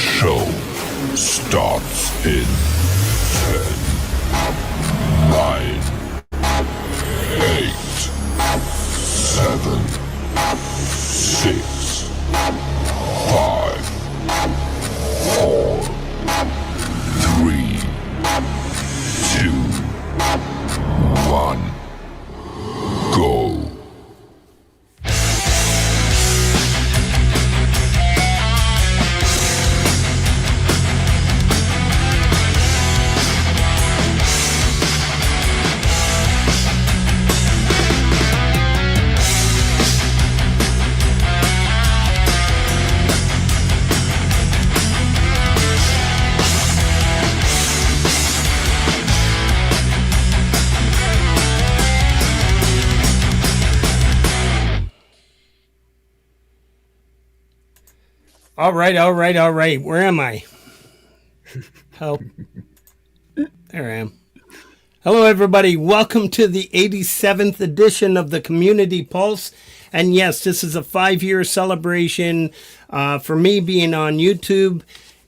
show starts in 10, 9, 8, 7, 6, 5, 4, 3, 2, 1, go. All right. Where am I? Help. There I am. Hello, everybody. Welcome to the 87th edition of the Community Pulse. And yes, this is a 5-year celebration for me being on YouTube.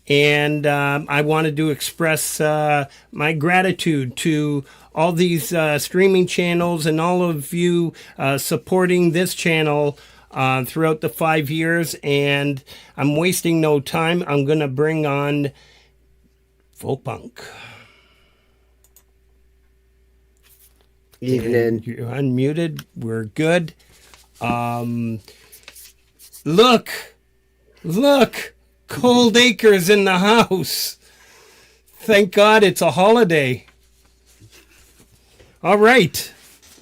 And I wanted to express my gratitude to all these streaming channels and all of you supporting this channel throughout the 5 years, and I'm wasting no time. I'm going to bring on Folk Punk. Evening. You're unmuted. We're good. Look. Cold Acres in the house. Thank God it's a holiday. All right.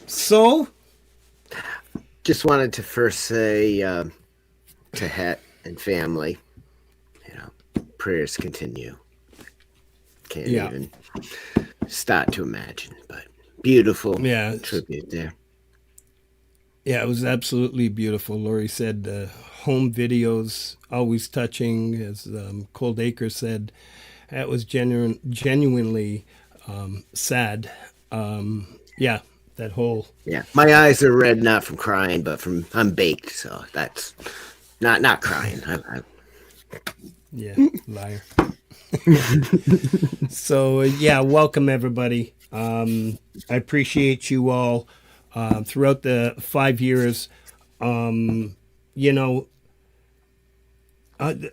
So... just wanted to first say to Het and family, prayers continue. Can't even start to imagine, but beautiful tribute there. Yeah, it was absolutely beautiful. Lori said home videos, always touching. As Cold Acre said, that was genuinely sad. That whole my eyes are red, not from crying, but from I'm baked, so that's not crying. Liar. So welcome everybody. I appreciate you all throughout the 5 years.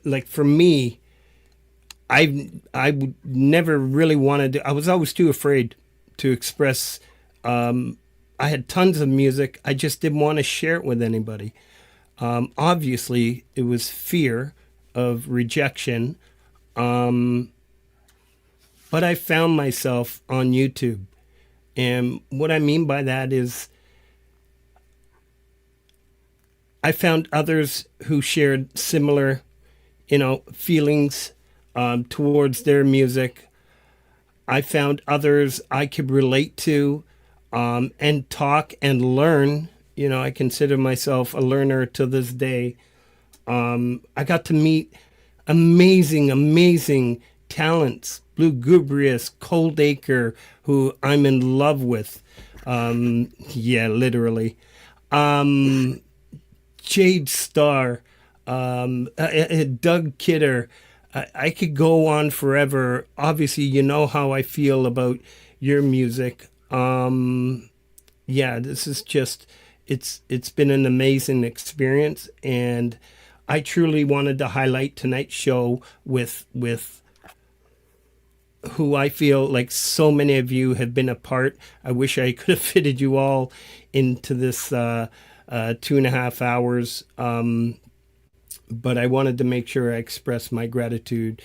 Like for me, I would never really wanted to. I was always too afraid to express. I had tons of music. I just didn't want to share it with anybody. Obviously, it was fear of rejection. But I found myself on YouTube. And what I mean by that is I found others who shared similar, feelings towards their music. I found others I could relate to. And talk and learn. I consider myself a learner to this day. I got to meet amazing talents. Blue Gubrius, Cold Acre, who I'm in love with. Literally. Jade Starr, Doug Kidder. I could go on forever. Obviously, you know how I feel about your music. This is just, it's been an amazing experience, and I truly wanted to highlight tonight's show with who I feel like so many of you have been a part. I wish I could have fitted you all into this 2.5 hours. But I wanted to make sure I express my gratitude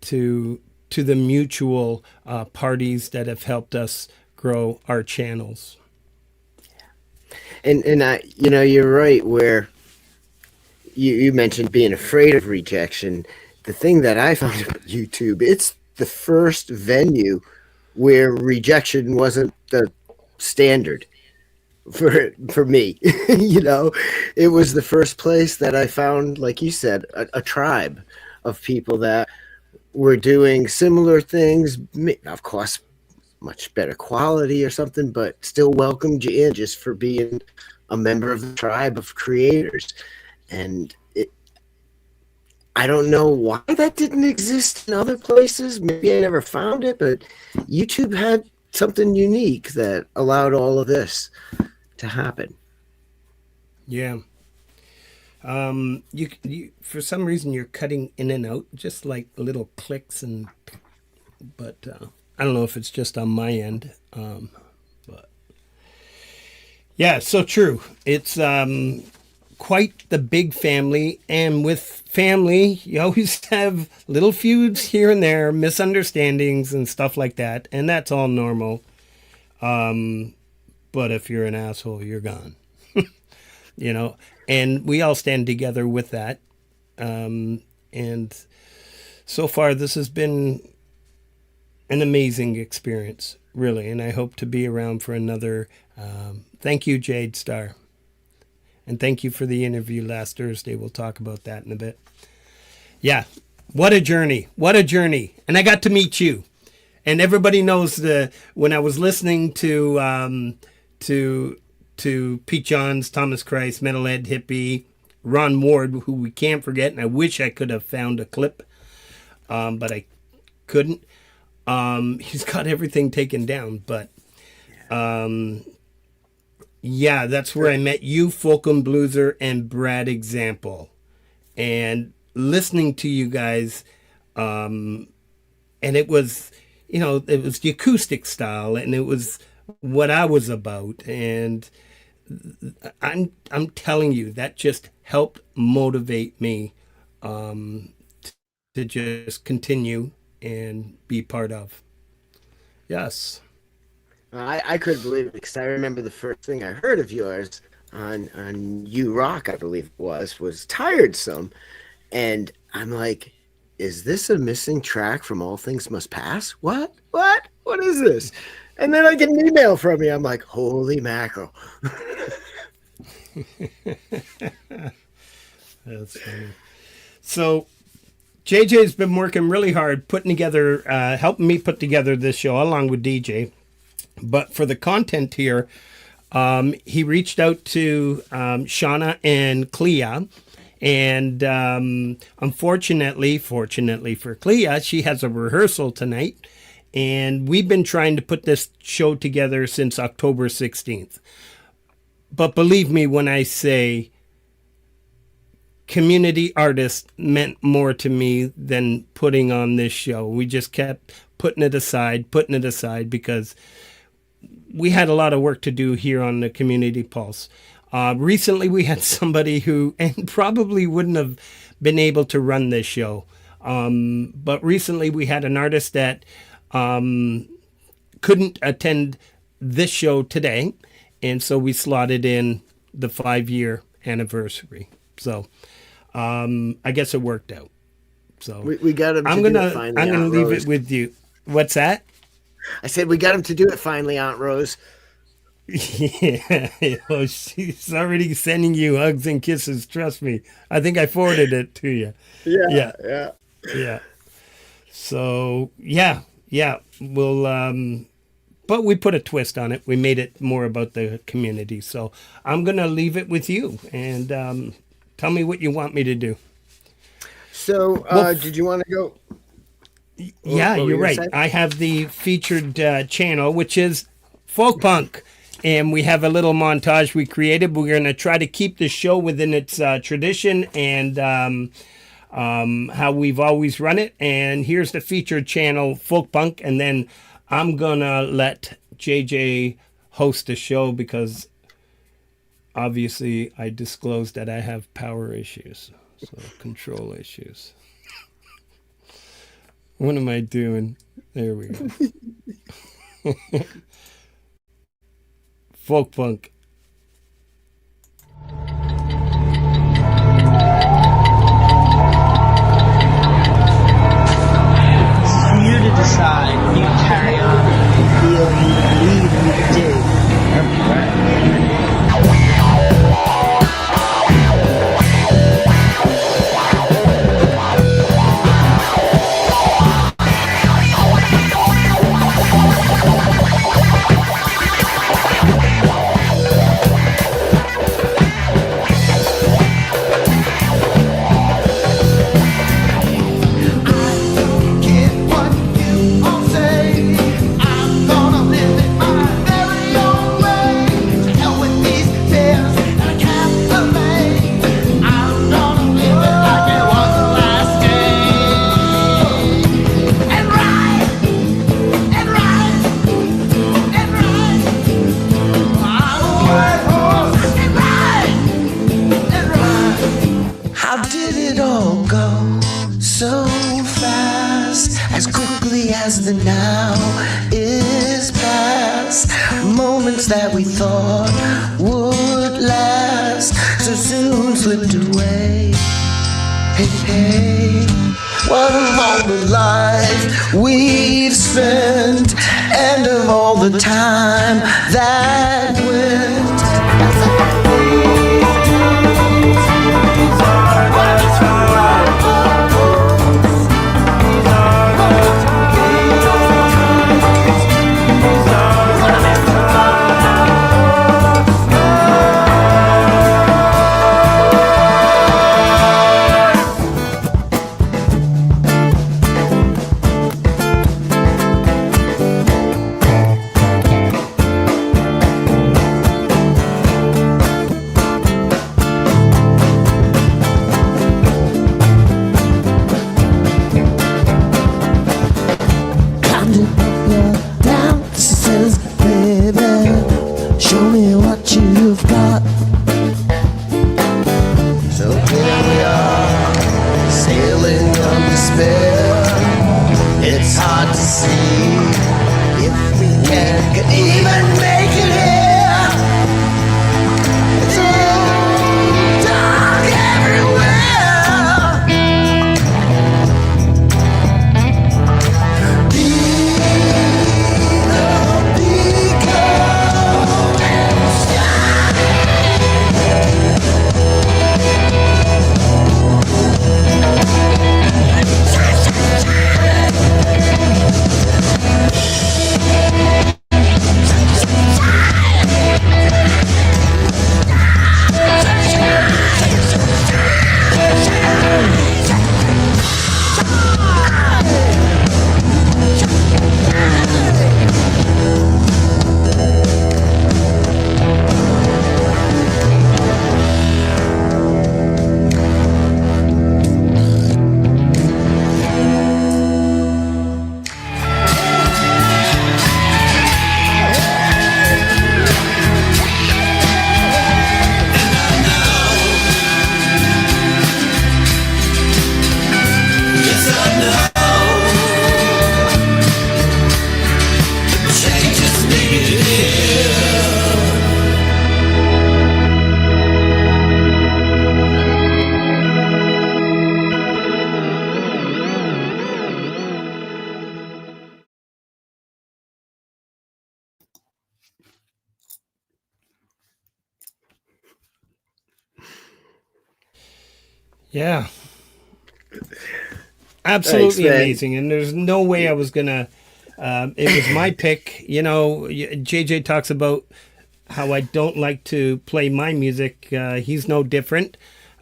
to the mutual parties that have helped us grow our channels. And I, you're right, where you mentioned being afraid of rejection. The thing that I found about YouTube, it's the first venue where rejection wasn't the standard for me. It was the first place that I found, like you said, a tribe of people that were doing similar things, of course much better quality or something, but still welcomed you in just for being a member of the tribe of creators. And I don't know why that didn't exist in other places. Maybe I never found it, but YouTube had something unique that allowed all of this to happen. Yeah. You for some reason you're cutting in and out, just like little clicks but I don't know if it's just on my end. But yeah, so true. It's quite the big family, and with family, you always have little feuds here and there, misunderstandings and stuff like that, and that's all normal. But if you're an asshole, you're gone. You know, and we all stand together with that. And so far, this has been an amazing experience, really. And I hope to be around for another. Thank you, Jade Starr. And thank you for the interview last Thursday. We'll talk about that in a bit. Yeah, what a journey. What a journey. And I got to meet you. And everybody knows when I was listening to Pete Johns, Thomas Christ, Metalhead Hippie, Ron Ward, who we can't forget, and I wish I could have found a clip, but I couldn't. He's got everything taken down, but yeah, that's where I met you, Folkum Blueser, and Brad Example. And listening to you guys, and it was, it was the acoustic style, and it was what I was about, and I'm telling you, that just helped motivate me to just continue and be part of. Yes. I couldn't believe it, because I remember the first thing I heard of yours on You Rock, I believe it was Tiresome. And I'm like, is this a missing track from All Things Must Pass? What is this? And then I get an email from you. I'm like, holy mackerel. That's funny. So JJ's been working really hard putting together, helping me put together this show along with DJ. But for the content here, he reached out to Shauna and Clea. And unfortunately, fortunately for Clea, she has a rehearsal tonight. And we've been trying to put this show together since October 16th. But believe me when I say community artists meant more to me than putting on this show. We just kept putting it aside because we had a lot of work to do here on the Community Pulse. Recently, we had somebody who and probably wouldn't have been able to run this show. But recently, we had an artist that couldn't attend this show today, and so we slotted in the 5-year anniversary. So I guess it worked out. So we got him. I'm gonna leave it with you. What's that? I said we got him to do it finally, Aunt Rose. Yeah, she's already sending you hugs and kisses. Trust me. I think I forwarded it to you. Yeah. So yeah. We'll but we put a twist on it. We made it more about the community. So I'm gonna leave it with you and tell me what you want me to do. So did you want to go? Yeah, you're right. I have the featured channel, which is Folk Punk. And we have a little montage we created. We're going to try to keep the show within its tradition and how we've always run it. And here's the featured channel, Folk Punk. And then I'm going to let JJ host the show because obviously I disclosed that I have power issues. So control issues. What am I doing? There we go. Folk Punk. It's for you to decide. You carry on. Feel you believe you do. the now is past. Moments that we thought would last so soon slipped away. Hey, hey, what of all the life we've spent, and of all the time that went. Yeah. Absolutely Thanks, man. amazing. And there's no way I was going to. It was my pick. You know, JJ talks about how I don't like to play my music. He's no different.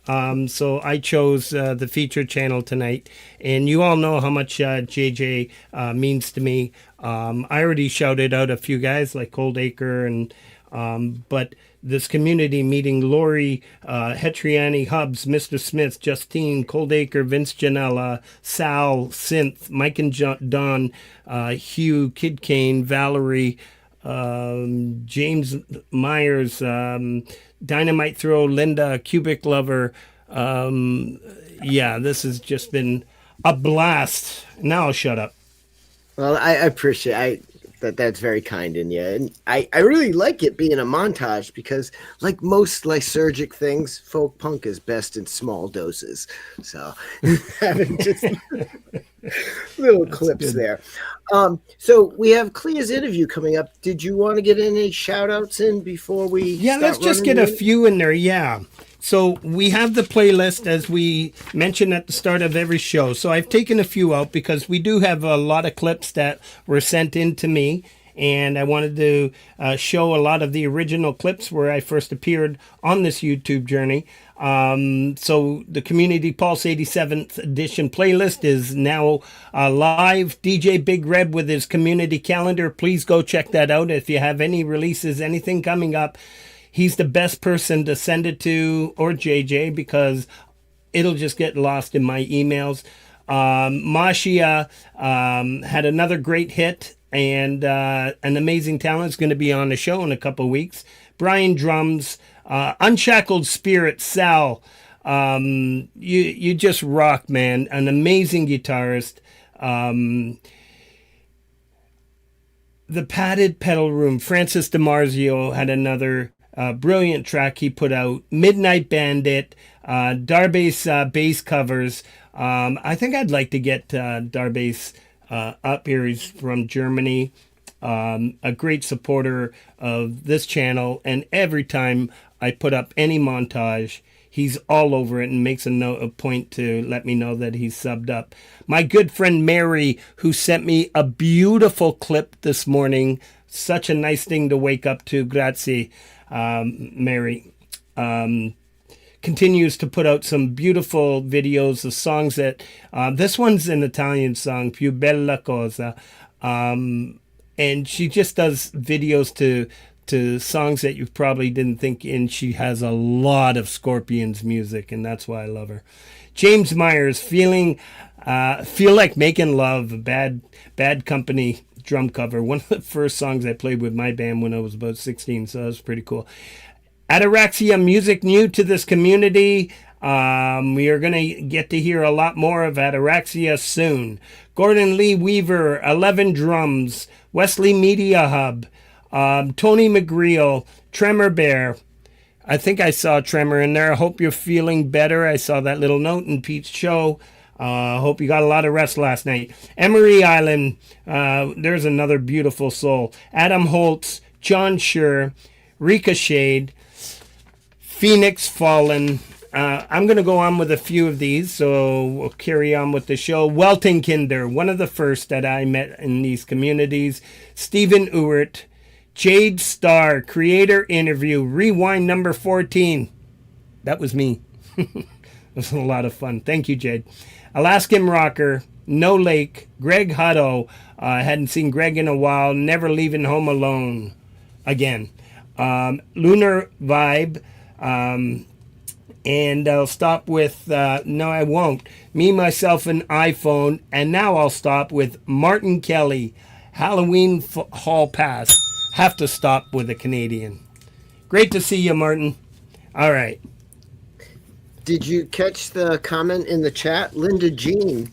So I chose the feature channel tonight. And you all know how much JJ means to me. I already shouted out a few guys like Cold Acre and. But this community meeting, Lori, Hetriani, Hubs, Mr. Smith, Justine, Coldacre, Vince Janella, Sal, Synth, Mike and Don, Hugh, Kid Kane, Valerie, James Myers, Dynamite Throw, Linda, Cubic Lover. Yeah, this has just been a blast. Now I'll shut up. Well, I appreciate that's very kind in you. And I really like it being a montage because, like most lysergic things, folk punk is best in small doses. So having just little clips good. there. So we have Clea's interview coming up. Did you want to get any shout outs in before we let's just get a few in there. Yeah. So we have the playlist as we mentioned at the start of every show. So I've taken a few out because we do have a lot of clips that were sent in to me. And I wanted to show a lot of the original clips where I first appeared on this YouTube journey. So the Community Pulse 87th edition playlist is now live. DJ Big Red with his community calendar. Please go check that out. If you have any releases, anything coming up, he's the best person to send it to, or JJ, because it'll just get lost in my emails. Mashia had another great hit, and an amazing talent is going to be on the show in a couple of weeks. Brian Drums, Unshackled Spirit, Sal, you just rock, man. An amazing guitarist. The Padded Pedal Room. Francis DiMarzio had another brilliant track he put out. Midnight Bandit, Darbase bass covers. I think I'd like to get Darbase up here. He's from Germany. A great supporter of this channel, and every time I put up any montage, he's all over it and makes a point to let me know that he's subbed up. My good friend Mary, who sent me a beautiful clip this morning, such a nice thing to wake up to. Grazie, Mary. Continues to put out some beautiful videos of songs that this one's an Italian song, Più Bella Cosa. And she just does videos to songs that you probably didn't think, and she has a lot of Scorpions music, and that's why I love her. James Myers, Feel Like Making Love, Bad Company drum cover. One of the first songs I played with my band when I was about 16, so that was pretty cool. Ataraxia, music new to this community. We are going to get to hear a lot more of Ataraxia soon. Gordon Lee Weaver, 11 drums. Wesley Media Hub. Tony McGreal, Tremor Bear. I think I saw Tremor in there. I hope you're feeling better. I saw that little note in Pete's show. Hope you got a lot of rest last night. Emery Island, there's another beautiful soul. Adam Holtz, John Schur, Ricochet, Phoenix Fallen. I'm going to go on with a few of these, so we'll carry on with the show. Weltingkinder, one of the first that I met in these communities. Stephen Ewert, Jade Starr, creator interview, rewind number 14. That was me. It was a lot of fun. Thank you, Jade. Alaskan Rocker, No Lake, Greg Hutto. I hadn't seen Greg in a while. Never Leaving Home Alone again. Lunar Vibe. And I'll stop with, no, I won't. Me, Myself, and iPhone. And now I'll stop with Martin Kelly, Halloween Hall Pass. Have to stop with a Canadian. Great to see you, Martin. All right. Did you catch the comment in the chat? Linda Jean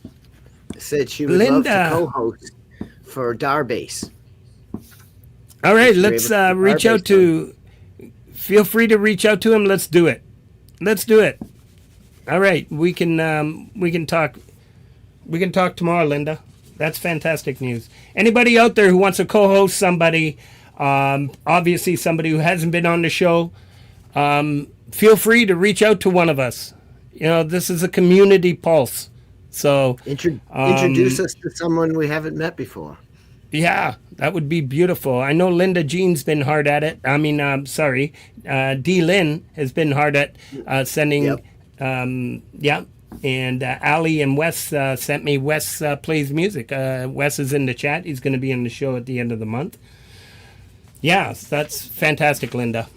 said she would love to co-host for Darbase. All right, let's reach out to... Feel free to reach out to him. Let's do it. Let's do it. All right, we can talk. We can talk tomorrow, Linda. That's fantastic news. Anybody out there who wants to co-host somebody, obviously somebody who hasn't been on the show, feel free to reach out to one of us. You know, this is a community pulse. So introduce us to someone we haven't met before. Yeah, that would be beautiful. I know Linda Jean's been hard at it. I mean, D. Lynn has been hard at sending. Yep. And Ali and Wes sent me Wes Plays Music. Wes is in the chat. He's going to be in the show at the end of the month. Yeah, that's fantastic, Linda.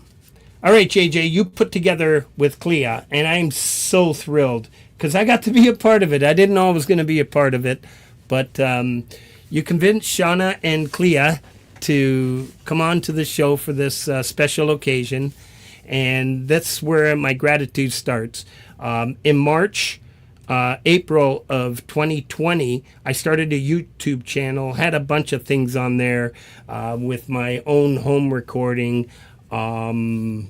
All right, JJ, you put together with Clea, and I'm so thrilled because I got to be a part of it. I didn't know I was going to be a part of it, but you convinced Shauna and Clea to come on to the show for this special occasion, and that's where my gratitude starts. In March, April of 2020, I started a YouTube channel, had a bunch of things on there with my own home recording, and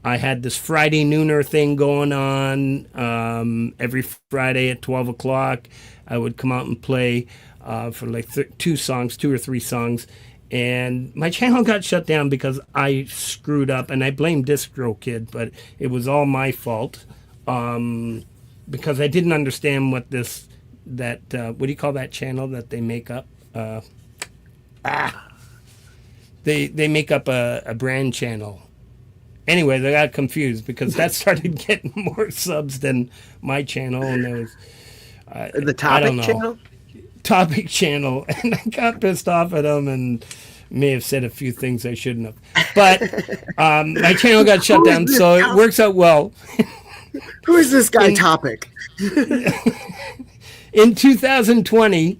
I had this Friday Nooner thing going on. Every Friday at 12 o'clock, I would come out and play for like two or three songs. And my channel got shut down because I screwed up, and I blame Distro Kid, but it was all my fault because I didn't understand what what do you call that channel that they make up? They make up a brand channel. Anyway, they got confused because that started getting more subs than my channel, and there was the Topic channel. Topic channel, and I got pissed off at them and may have said a few things I shouldn't have. But my channel got shut down, so it works out well. Who is this guy, Topic? In 2020,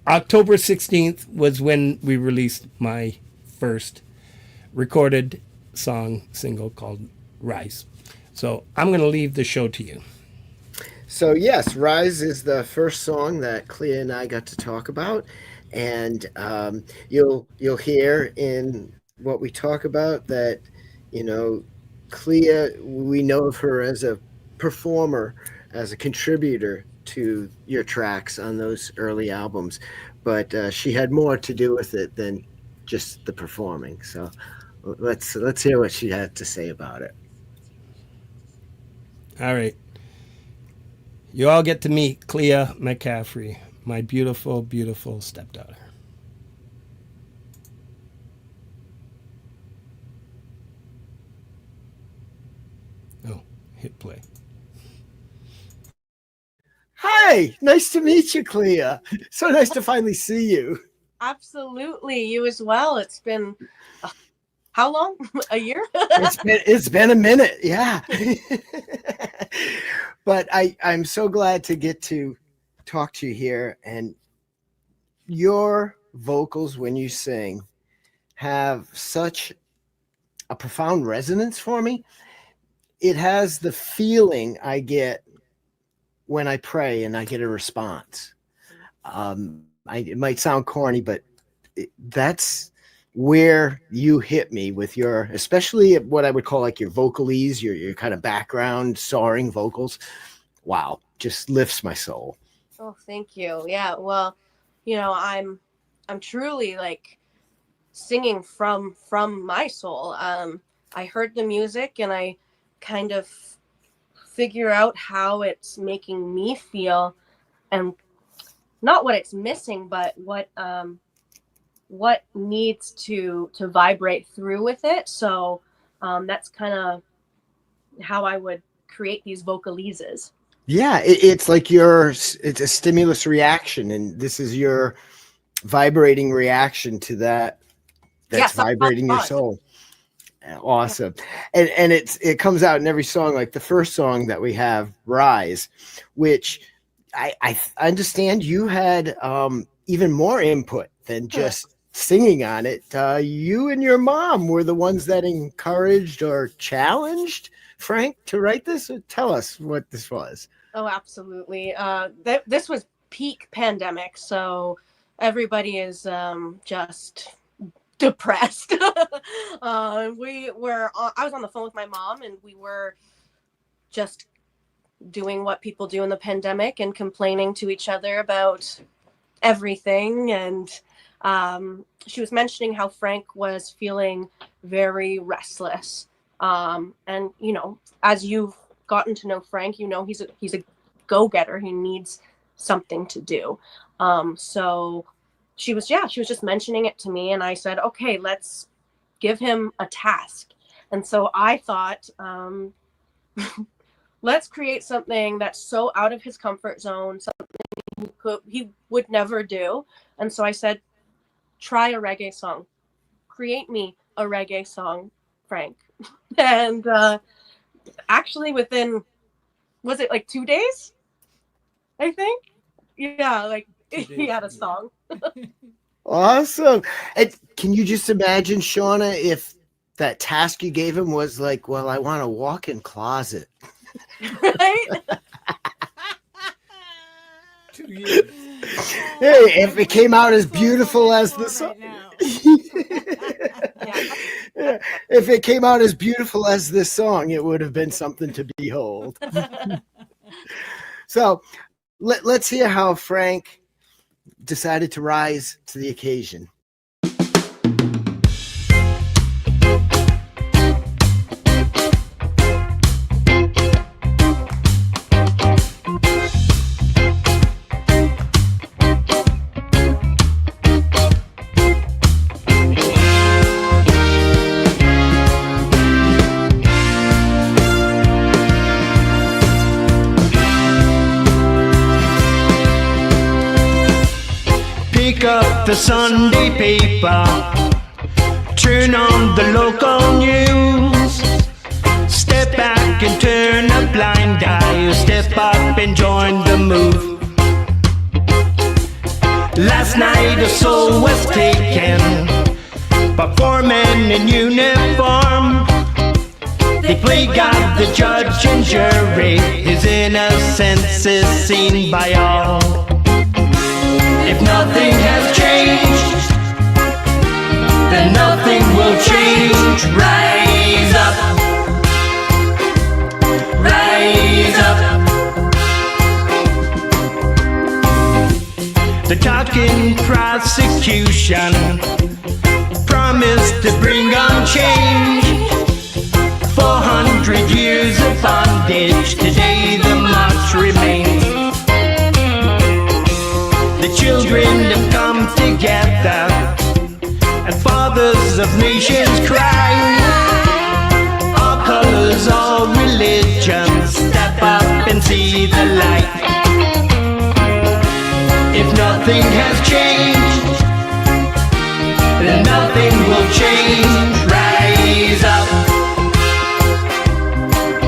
October 16th was when we released my first recorded single called Rise. So I'm going to leave the show to you. So yes, Rise is the first song that Clea and I got to talk about. and you'll hear in what we talk about that, Clea, we know of her as a performer, as a contributor to your tracks on those early albums, but she had more to do with it than just the performing. So let's hear what she had to say about it. All right. You all get to meet Clea McCaffrey, my beautiful, beautiful stepdaughter. Oh, hit play. Hi, nice to meet you, Clea. So nice to finally see you. Absolutely, you as well. It's been how long? A year? It's been a minute, yeah. But I'm so glad to get to talk to you here. And your vocals when you sing have such a profound resonance for me. It has the feeling I get when I pray and I get a response. It might sound corny, but that's where you hit me with your, especially what I would call like your vocalese, your kind of background soaring vocals. Wow, just lifts my soul. Oh, thank you. Yeah, well, I'm truly like singing from my soul. I heard the music and I kind of figure out how it's making me feel, and not what it's missing, but what needs to vibrate through with it. So that's kind of how I would create these vocalises. Yeah, it's like it's a stimulus reaction, and this is your vibrating reaction to that's vibrating your soul. Awesome. And it comes out in every song, like the first song that we have, Rise, which I understand you had even more input than just singing on it. You and your mom were the ones that encouraged or challenged Frank to write this. Tell us what this was. Oh, absolutely. This was peak pandemic, so everybody is just depressed. I was on the phone with my mom, and we were just doing what people do in the pandemic and complaining to each other about everything. And she was mentioning how Frank was feeling very restless. And as you've gotten to know Frank, he's a go-getter. He needs something to do. So she was just mentioning it to me, and I said, okay, let's give him a task. And so I thought, let's create something that's so out of his comfort zone, something he would never do. And so I said, try a reggae song. Create me a reggae song, Frank. And actually within, was it like 2 days? I think. Yeah, like he had a song. Awesome. And can you just imagine, Shauna, if that task you gave him was like, well, I want a walk-in closet. Right? 2 years. Hey, if it came out as beautiful as the song. If it came out as beautiful as this song, it would have been something to behold. So let's hear how Frank decided to rise to the occasion. Pick up the Sunday paper, turn on the local news, step back and turn a blind eye, step up and join the move. Last night a soul was taken by 4 men in uniform. They play God, the judge and jury, his innocence is seen by all. If nothing has changed, then nothing will change. Rise up, rise up. The talking prosecution promised to bring on change. 400 years of bondage, today the march remains. The children have come together, and fathers of nations cry. All colors, all religions, step up and see the light. If nothing has changed, then nothing will change. Rise up,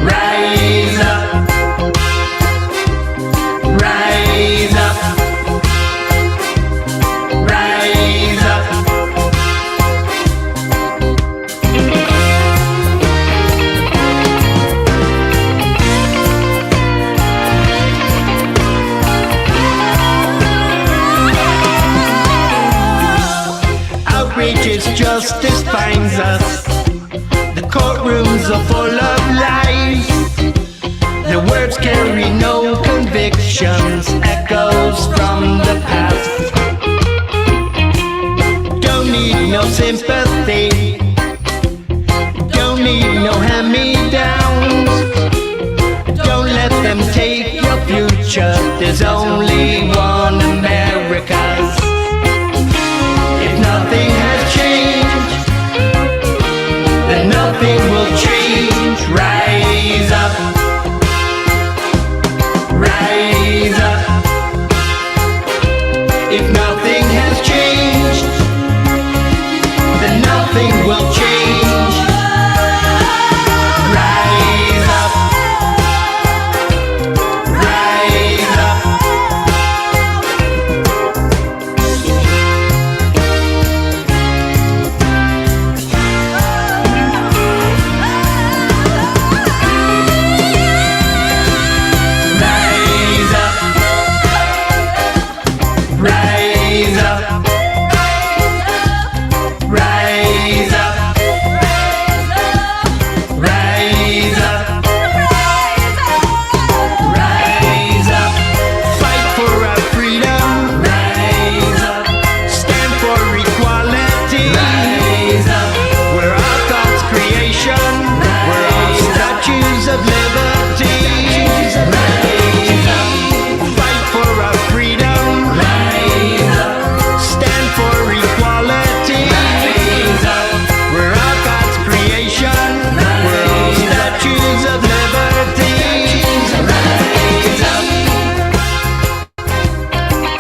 rise up, rise up, rise up. Outrageous justice finds us. The courtrooms are full of lies. The words carry no convictions, echoes from the past. Don't need no sympathy, don't need no hand-me-downs. Don't let them take your future, there's only one America's. If nothing has changed, then nothing will change. Rise up, rise up. If nothing has changed, then nothing will change. Rise up, rise up. Rise up, rise up, rise up, rise up. Fight for our freedom. Rise up. Stand for equality. Rise up. We're our God's creation. We're all statues of liberty. Rise up. Fight for our freedom. Rise up. Stand for equality. Rise up. We're all God's creation. We're all statues of liberty. Rise up.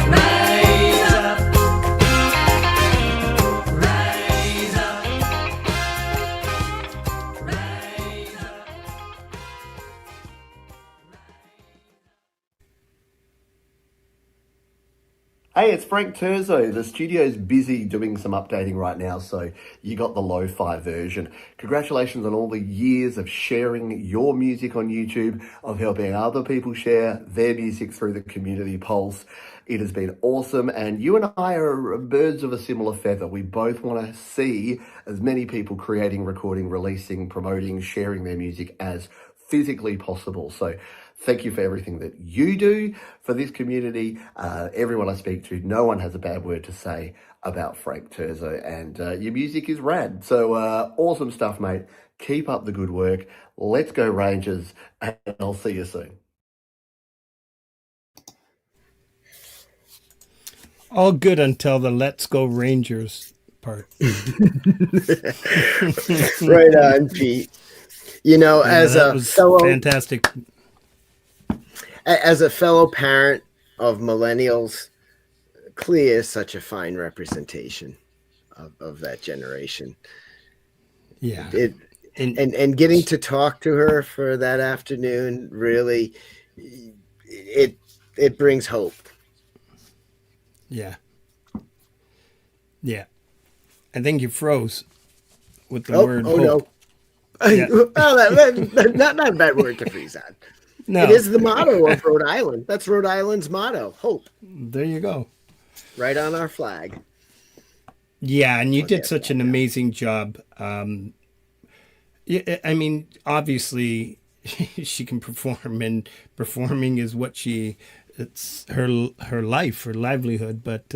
Rise up. Rise up. Rise up. Hey, it's Frank Terzo. The studio's busy doing some updating right now, so you got the lo-fi version. Congratulations on all the years of sharing your music on YouTube, of helping other people share their music through the community pulse. It has been awesome, and you and I are birds of a similar feather. We both want to see as many people creating, recording, releasing, promoting, sharing their music as physically possible. So thank you for everything that you do for this community. Everyone I speak to, no one has a bad word to say about Frank Terzo, and your music is rad. So awesome stuff, mate. Keep up the good work. Let's go Rangers, and I'll see you soon. All good until the "Let's Go Rangers" part. Right on, Pete. You know, as that a was fellow fantastic. As a fellow parent of millennials, Clea is such a fine representation of that generation. Yeah. And getting to talk to her for that afternoon, really, it brings hope. Yeah. Yeah. I think you froze with the word hope. No. Yeah. Well, that's not a bad word to freeze on. No. It is the motto of Rhode Island. That's Rhode Island's motto, hope. There you go. Right on our flag. Yeah, and you did Forget such that an now. amazing job. Yeah, I mean, obviously, she can perform, and performing is what it's her life, her livelihood. But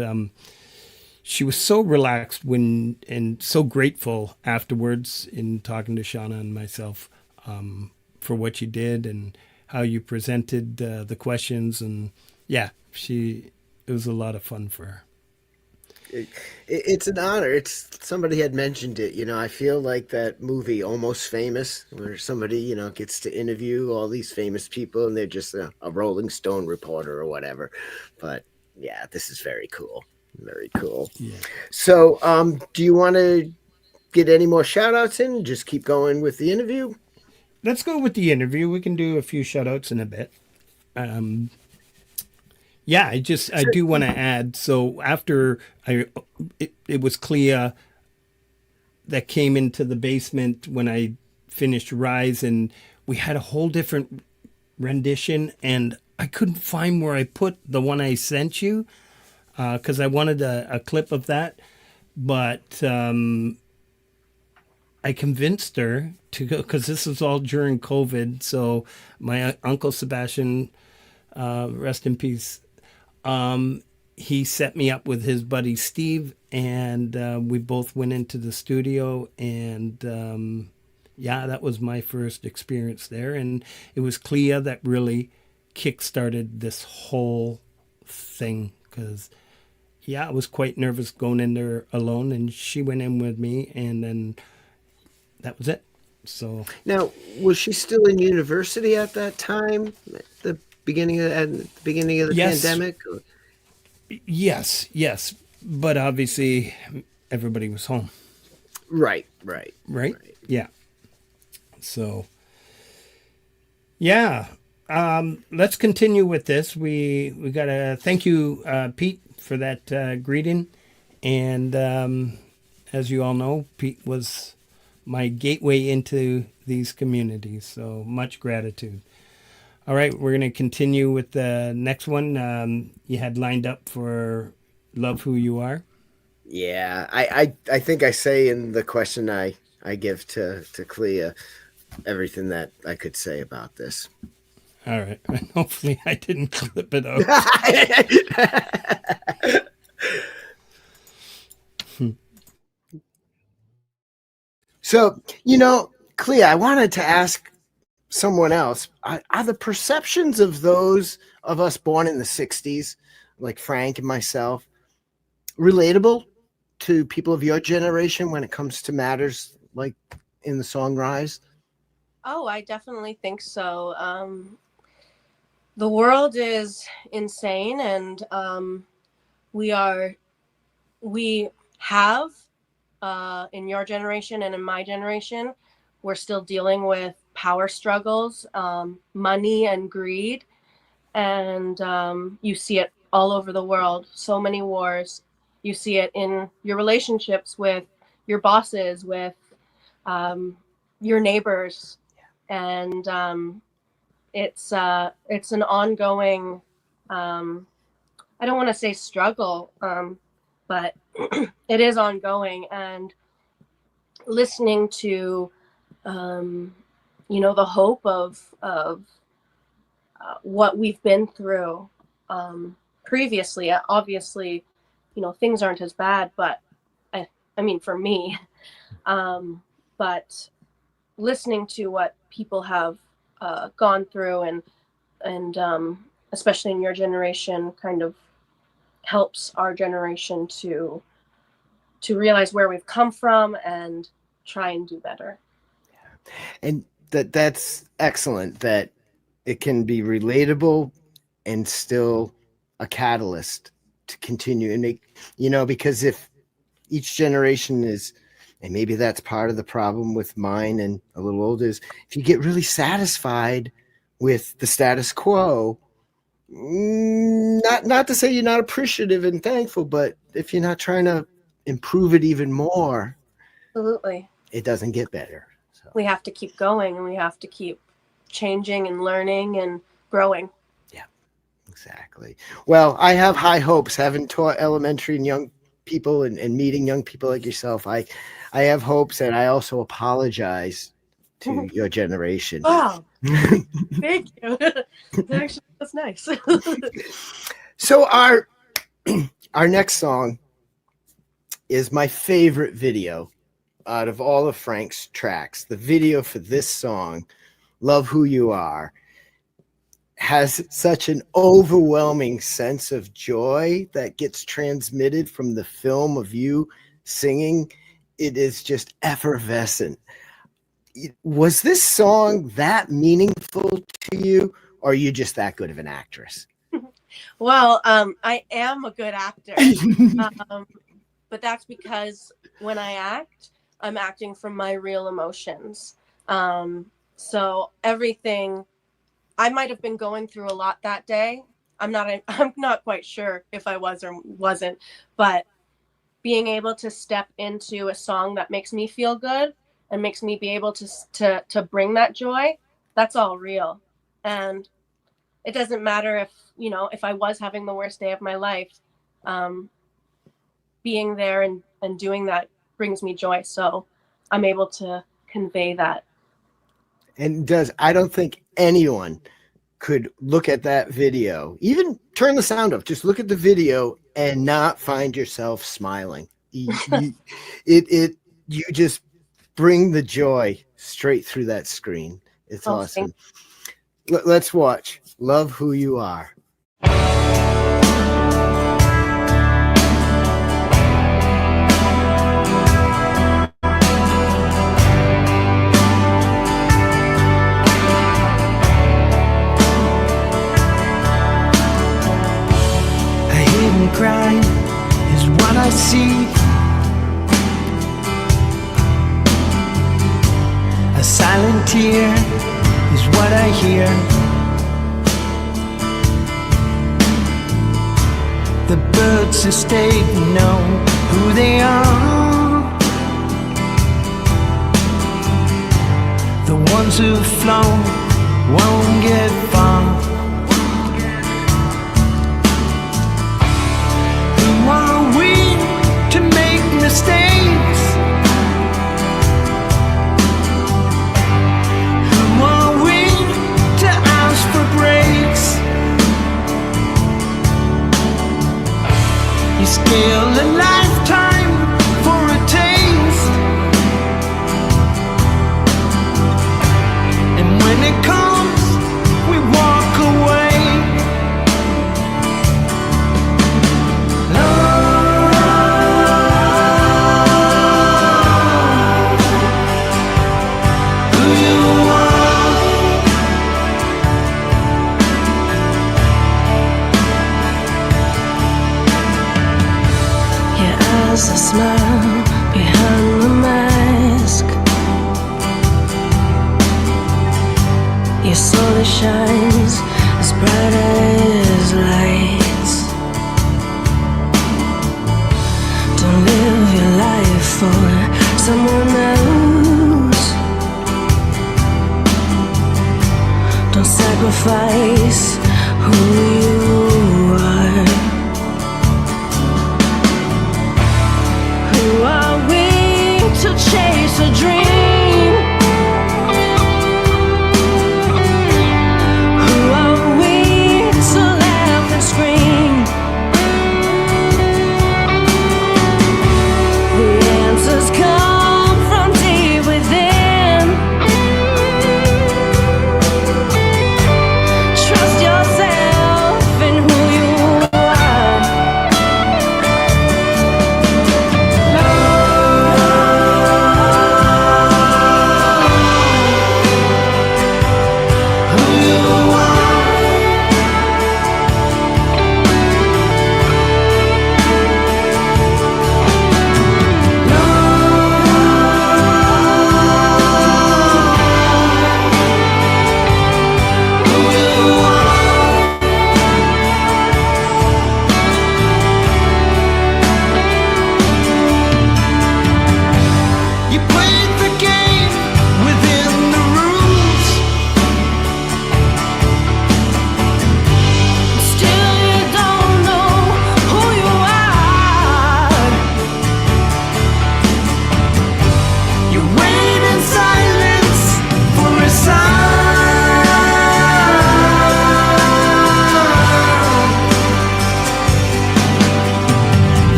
she was so relaxed when and so grateful afterwards in talking to Shauna and myself for what you did and how you presented the questions. And yeah, it was a lot of fun for her. It's an honor. It's somebody had mentioned it. I feel like that movie Almost Famous, where somebody gets to interview all these famous people, and they're just a Rolling Stone reporter or whatever. But yeah, this is very cool. Very cool. Yeah. So, do you want to get any more shout outs in? Just keep going with the interview. Let's go with the interview. We can do a few shout outs in a bit. Yeah, I do want to add. So after it was Clea that came into the basement when I finished Rise, and we had a whole different rendition, and I couldn't find where I put the one I sent you because I wanted a clip of that, but I convinced her to go because this was all during COVID. So my uncle Sebastian, rest in peace. He set me up with his buddy Steve, and we both went into the studio. And yeah, that was my first experience there. And it was Clea that really kick-started this whole thing because, yeah, I was quite nervous going in there alone, and she went in with me, and then that was it. So Now, was she still in university at that time? At the beginning of the yes, pandemic? yes, but obviously everybody was home, Right, right, right? right. Yeah. So yeah, let's continue with this. We got to thank you, Pete, for that greeting, and as you all know, Pete was my gateway into these communities. So much gratitude. All right, we're going to continue with the next one. You had lined up for Love Who You Are. Yeah, I think I say in the question I give to Clea everything that I could say about this. All right. Hopefully I didn't clip it out. So, Clea, I wanted to ask someone else, are the perceptions of those of us born in the 60s, like Frank and myself, relatable to people of your generation when it comes to matters like in the song Rise? Oh, I definitely think so. The world is insane, and we have in your generation and in my generation, we're still dealing with power struggles, money and greed, and you see it all over the world. So many wars. You see it in your relationships with your bosses, with your neighbors, and it's an ongoing. I don't want to say struggle, but it is ongoing. And listening to, the hope of what we've been through previously. Obviously, things aren't as bad, but I mean, for me, but listening to what people have gone through and especially in your generation kind of helps our generation to realize where we've come from and try and do better. And that's excellent that it can be relatable and still a catalyst to continue and make, because if each generation is, and maybe that's part of the problem with mine and a little older, is if you get really satisfied with the status quo, not to say you're not appreciative and thankful, but if you're not trying to improve it even more, Absolutely. it doesn't get better. So We have to keep going, and we have to keep changing and learning and growing. Exactly. Well, I have high hopes, having taught elementary and young people and meeting young people like yourself. I have hopes, and I also apologize to your generation. Wow. Thank you. Actually, that's nice. So our next song is my favorite video out of all of Frank's tracks. The video for this song, Love Who You Are, has such an overwhelming sense of joy that gets transmitted from the film of you singing. It is just effervescent. Was this song that meaningful to you, or are you just that good of an actress? Well, I am a good actor, but that's because when I act, I'm acting from my real emotions. So everything, I might have been going through a lot that day. I'm not quite sure if I was or wasn't, but being able to step into a song that makes me feel good and makes me be able to bring that joy, that's all real. And it doesn't matter if I was having the worst day of my life, being there and doing that brings me joy. So I'm able to convey that. And I don't think anyone could look at that video, even turn the sound up, just look at the video and not find yourself smiling. You just bring the joy straight through that screen. It's awesome. Let's watch Love Who You Are. Cry is what I see. A silent tear is what I hear. The birds who stayed know who they are. The ones who've flown won't get far. Mistakes. Who are we to ask for breaks? You steal a lifetime for a taste, and when it comes, we walk away. A smile behind the mask. Your soul shines as bright as lights. Don't live your life for someone else. Don't sacrifice who you are. Who are we to chase a dream? Who are we to laugh and scream? The answers come from deep within. Trust yourself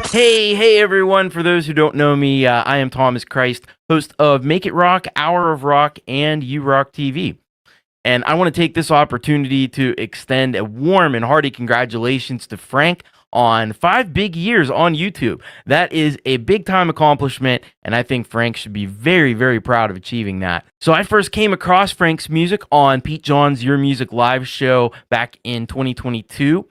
Hey everyone. For those who don't know me, I am Thomas Christ, host of Make It Rock, Hour of Rock, and You Rock TV. And I want to take this opportunity to extend a warm and hearty congratulations to Frank on 5 big years on YouTube. That is a big time accomplishment, and I think Frank should be very, very proud of achieving that. So I first came across Frank's music on Pete John's Your Music Live show back in 2022.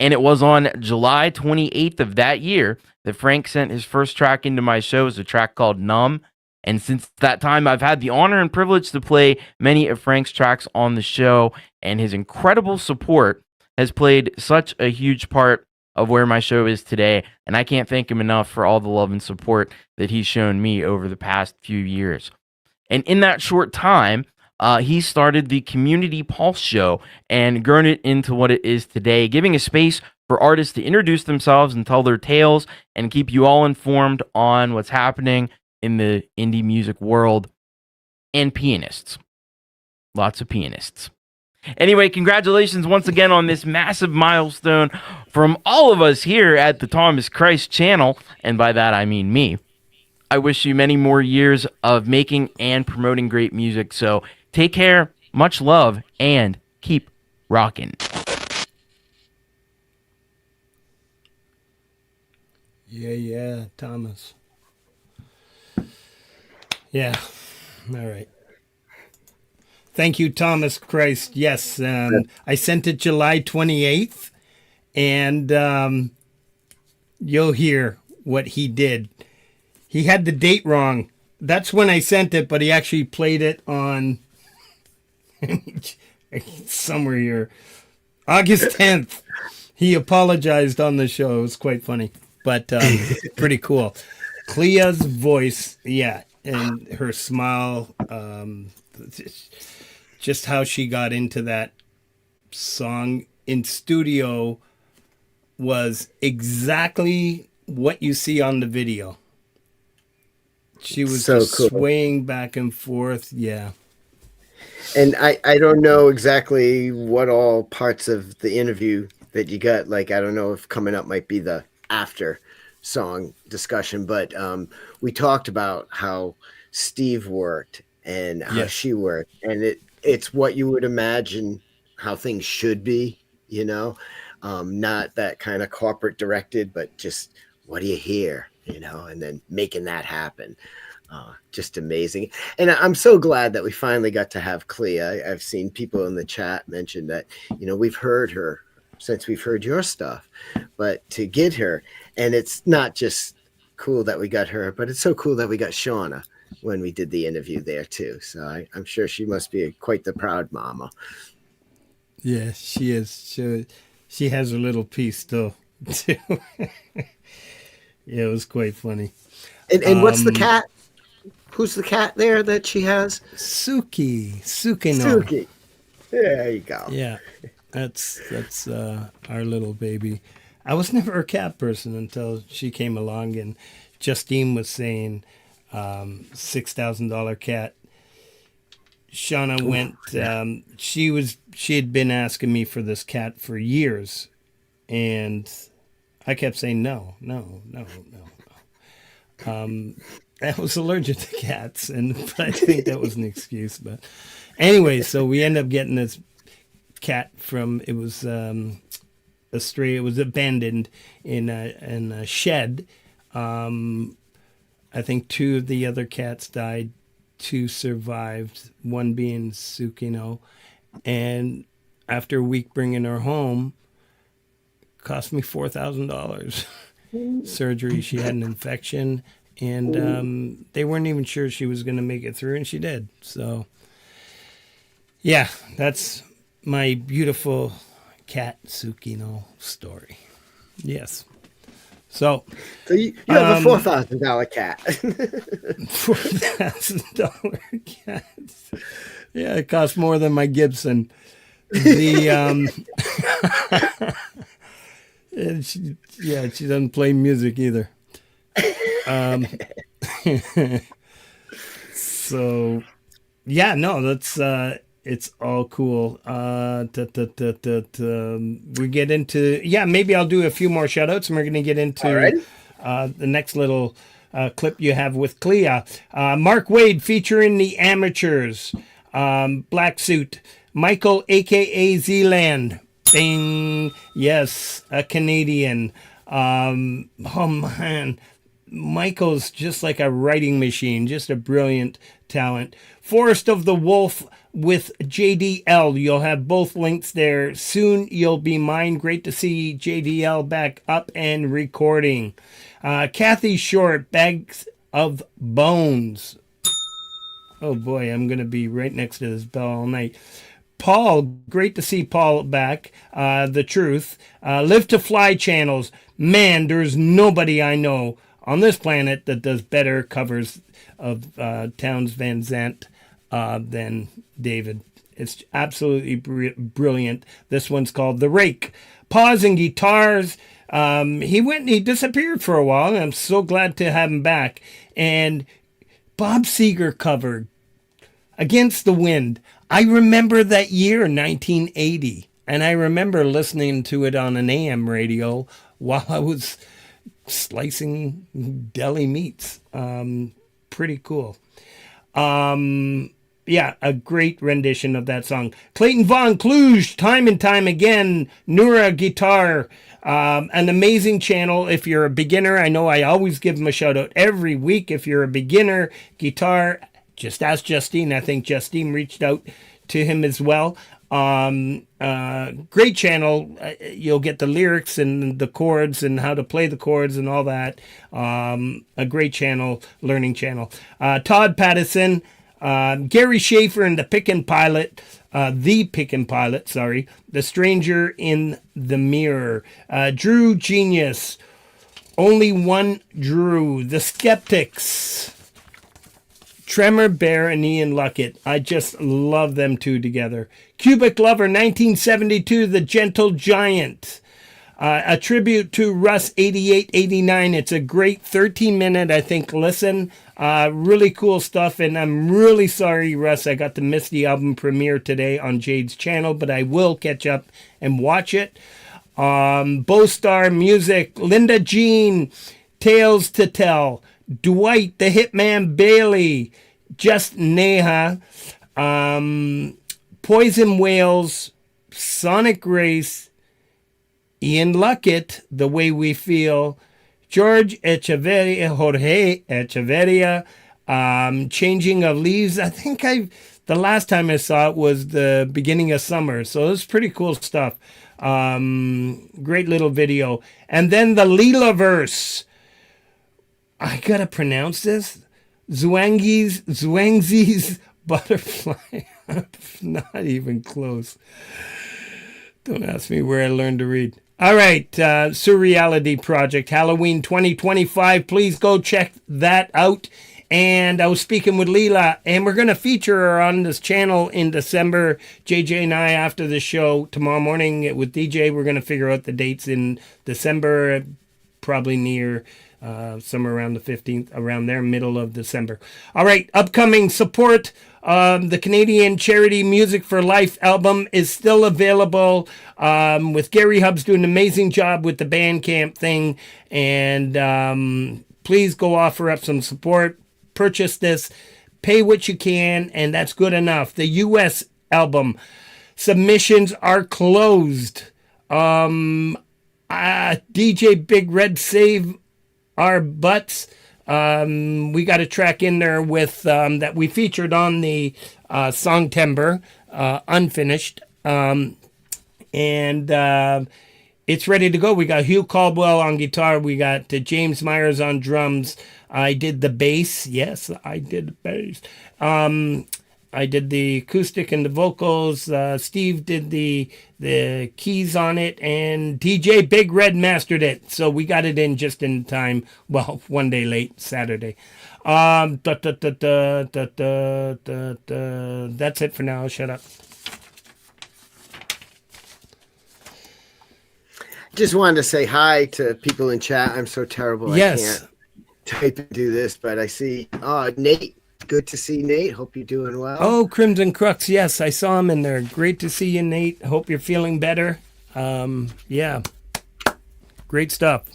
And it was on July 28th of that year that Frank sent his first track into my show. It was a track called Numb. And since that time, I've had the honor and privilege to play many of Frank's tracks on the show. And his incredible support has played such a huge part of where my show is today. And I can't thank him enough for all the love and support that he's shown me over the past few years. And in that short time, he started the Community Pulse Show and grown it into what it is today, giving a space for artists to introduce themselves and tell their tales and keep you all informed on what's happening in the indie music world, and pianists. Lots of pianists. Anyway, congratulations once again on this massive milestone from all of us here at the Thomas Christ channel, and by that I mean me. I wish you many more years of making and promoting great music, so take care, much love, and keep rocking. Yeah, Thomas. Yeah, all right. Thank you, Thomas Christ. Yes, I sent it July 28th, and you'll hear what he did. He had the date wrong. That's when I sent it, but he actually played it on somewhere here, August 10th. He apologized on the show. It was quite funny, but pretty cool. Clea's voice, yeah, and her smile, just how she got into that song in studio was exactly what you see on the video. She was so just cool, swaying back and forth. Yeah. And I don't know exactly what all parts of the interview that you got. Like, I don't know if coming up might be the after song discussion, but we talked about how Steve worked and how she worked. And it's what you would imagine how things should be, you know, not that kind of corporate directed, but just what do you hear, you know, and then making that happen. Just amazing. And I'm so glad that we finally got to have Clea. I've seen people in the chat mention that, you know, we've heard her since we've heard your stuff, but to get her, and it's not just cool that we got her, but it's so cool that we got Shauna when we did the interview there too. So I'm sure she must be quite the proud mama. Yeah, she is. She has a little piece though. Too. Yeah, it was quite funny. And what's the cat? Who's the cat there that she has? Suki. There you go. Yeah, that's our little baby. I was never a cat person until she came along, and Justine was saying $6,000 cat. Shauna went. She had been asking me for this cat for years, and I kept saying no. I was allergic to cats, but I think that was an excuse. But anyway, so we ended up getting this cat from. It was a stray. It was abandoned in a shed. I think 2 of the other cats died. 2 survived. One being Sukino, and after a week bringing her home, cost me $4,000. Surgery. She had an infection. And they weren't even sure she was going to make it through, and she did. So, yeah, that's my beautiful cat Sukino story. Yes. So you have a $4,000 cat. $4,000 cat. Yeah, it costs more than my Gibson. And she doesn't play music either. So yeah, no, that's It's all cool. We get into, maybe I'll do a few more shout outs and we're going to get into the next little clip you have with Clea. Mark Wade featuring the amateurs. Black suit. Michael, aka Zealand. Bing. Yes, a Canadian. Oh man. Michael's just like a writing machine, just a brilliant talent. Forest of the Wolf with JDL. You'll have both links there. Soon you'll be mine. Great to see JDL back up and recording. Kathy Short, Bags of Bones. Oh boy, I'm going to be right next to this bell all night. Paul, great to see Paul back. The Truth. Live to Fly channels. Man, there's nobody I know on this planet that does better covers of Townes Van Zandt than David. It's absolutely brilliant. This one's called The Rake. Paws and Guitars. He disappeared for a while, and I'm so glad to have him back. And Bob Seger cover, Against the Wind. I remember that year, 1980, and I remember listening to it on an AM radio while I was slicing deli meats. Pretty cool. A great rendition of that song. Clayton Von Kluge, time and time again. Nura Guitar, an amazing channel. If you're a beginner, I know I always give him a shout out every week. If you're a beginner guitar, just ask Justine. I think Justine reached out to him as well. Great channel. You'll get the lyrics and the chords and how to play the chords and all that. A great channel, learning channel. Todd Pattison, Gary Schaefer and the Pick and Pilot, The Stranger in the Mirror, Drew Genius, Only One Drew, The Skeptics, Tremor Bear and Ian Luckett. I just love them two together. Cubic Lover, 1972, The Gentle Giant. A tribute to Russ 8889. It's a great 13-minute, I think, listen. Really cool stuff, and I'm really sorry, Russ, I got to miss the album premiere today on Jade's channel, but I will catch up and watch it. Bowstar Music, Linda Jean, Tales to Tell, Dwight the Hitman Bailey, Just Neha, Poison Whales, Sonic Race, Ian Luckett, The Way We Feel, Jorge Echeverria, Changing of Leaves. I think the last time I saw it was the beginning of summer, so it's pretty cool stuff. Great little video. And then the Leelaverse. I gotta pronounce this. Zhuangzi's Butterfly. Not even close. Don't ask me where I learned to read. All right, Surreality Project, Halloween 2025. Please go check that out. And I was speaking with Leela, and we're going to feature her on this channel in December. JJ and I, after the show tomorrow morning with DJ, we're going to figure out the dates in December, probably near somewhere around the 15th, around there, middle of December. All right, upcoming support. The Canadian charity Music for Life album is still available, with Gary Hubbs doing an amazing job with the BANDCAMP thing. And please go offer up some support. Purchase this. Pay what you can, and that's good enough. The U.S. album submissions are closed. DJ Big Red Save Our Butts. We got a track in there with that we featured on the Song Timber, unfinished, and it's ready to go. We got Hugh Caldwell on guitar. We got James Myers on drums. I did the bass. Yes, I did the bass. I did the acoustic and the vocals. Steve did the keys on it, and DJ Big Red mastered it. So we got it in just in time. Well, one day late, Saturday. That's it for now. Shut up. Just wanted to say hi to people in chat. I'm so terrible. Yes. I can't type and do this, but I see Nate Good to see Nate. Hope you're doing well. Oh, Crimson Crux. Yes, I saw him in there. Great to see you, Nate. Hope you're feeling better. Yeah. Great stuff.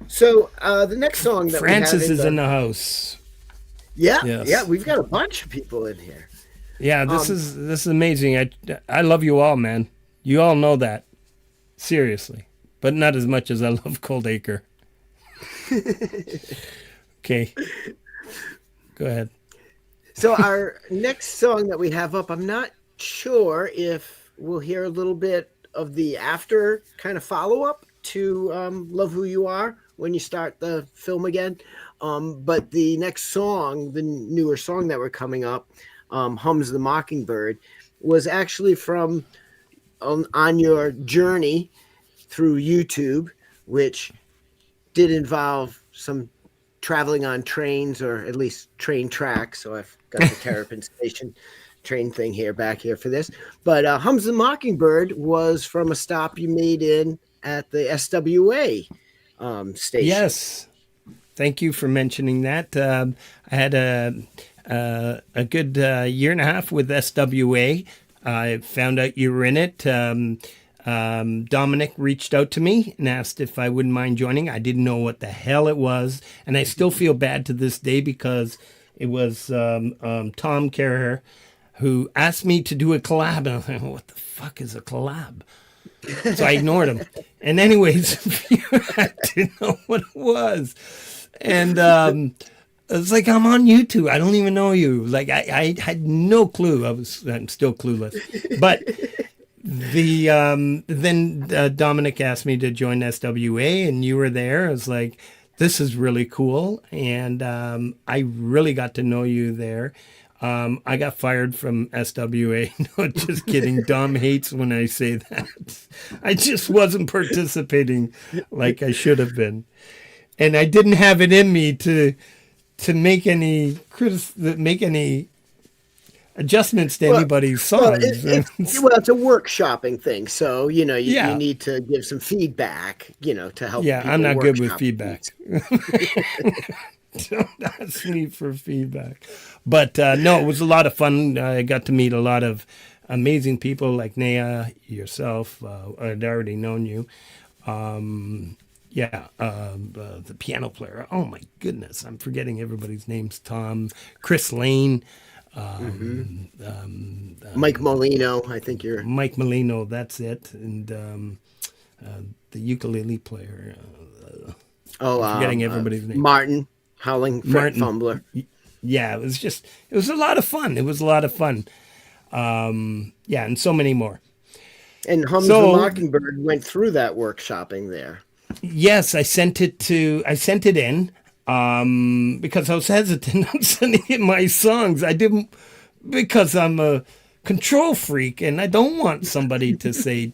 So the next song that Francis we have is in the house. Yeah, Yes. yeah, we've got a bunch of people in here. Yeah, this is amazing. I love you all, man. You all know that. Seriously. But not as much as I love Cold Acre. Okay. Go ahead. So our next song that we have up, I'm not sure if we'll hear a little bit of the after kind of follow-up to Love Who You Are when you start the film again. But the next song, the newer song that we're coming up, Hums the Mockingbird, was actually from on your journey through YouTube, which did involve some traveling on trains, or at least train tracks. So I've got the Terrapin Station train thing back here for this. But Hums the Mockingbird was from a stop you made in at the SWA station. Yes. Thank you for mentioning that. I had a good year and a half with SWA. I found out you were in it. Dominic reached out to me and asked if I wouldn't mind joining. I didn't know what the hell it was, and I still feel bad to this day because it was Tom Carrer who asked me to do a collab, and I was like, what the fuck is a collab? So I ignored him. And anyways, you had to know what it was. And it's like, I'm on YouTube. I don't even know you. Like, I had no clue. I'm still clueless. But then Dominic asked me to join SWA, and you were there. I was like, this is really cool. And I really got to know you there. I got fired from SWA. No, just kidding. Dom hates when I say that. I just wasn't participating like I should have been. And I didn't have it in me to make any adjustments to anybody's songs. It's a workshopping thing. So, you need to give some feedback, to help. Yeah, people I'm not good with workshop feedback. Don't ask me for feedback. But no, it was a lot of fun. I got to meet a lot of amazing people like Nea, yourself. I'd already known you. The piano player. Oh my goodness, I'm forgetting everybody's names. Tom, Chris Lane, Mike Molino. I think you're Mike Molino. That's it, and the ukulele player. Forgetting everybody's name. Martin Howling Fumbler. Yeah, it was a lot of fun. It was a lot of fun. And so many more. And Hums the Mockingbird went through that workshopping there. Yes, I sent it in because I was hesitant on sending in my songs. I didn't, because I'm a control freak and I don't want somebody to say,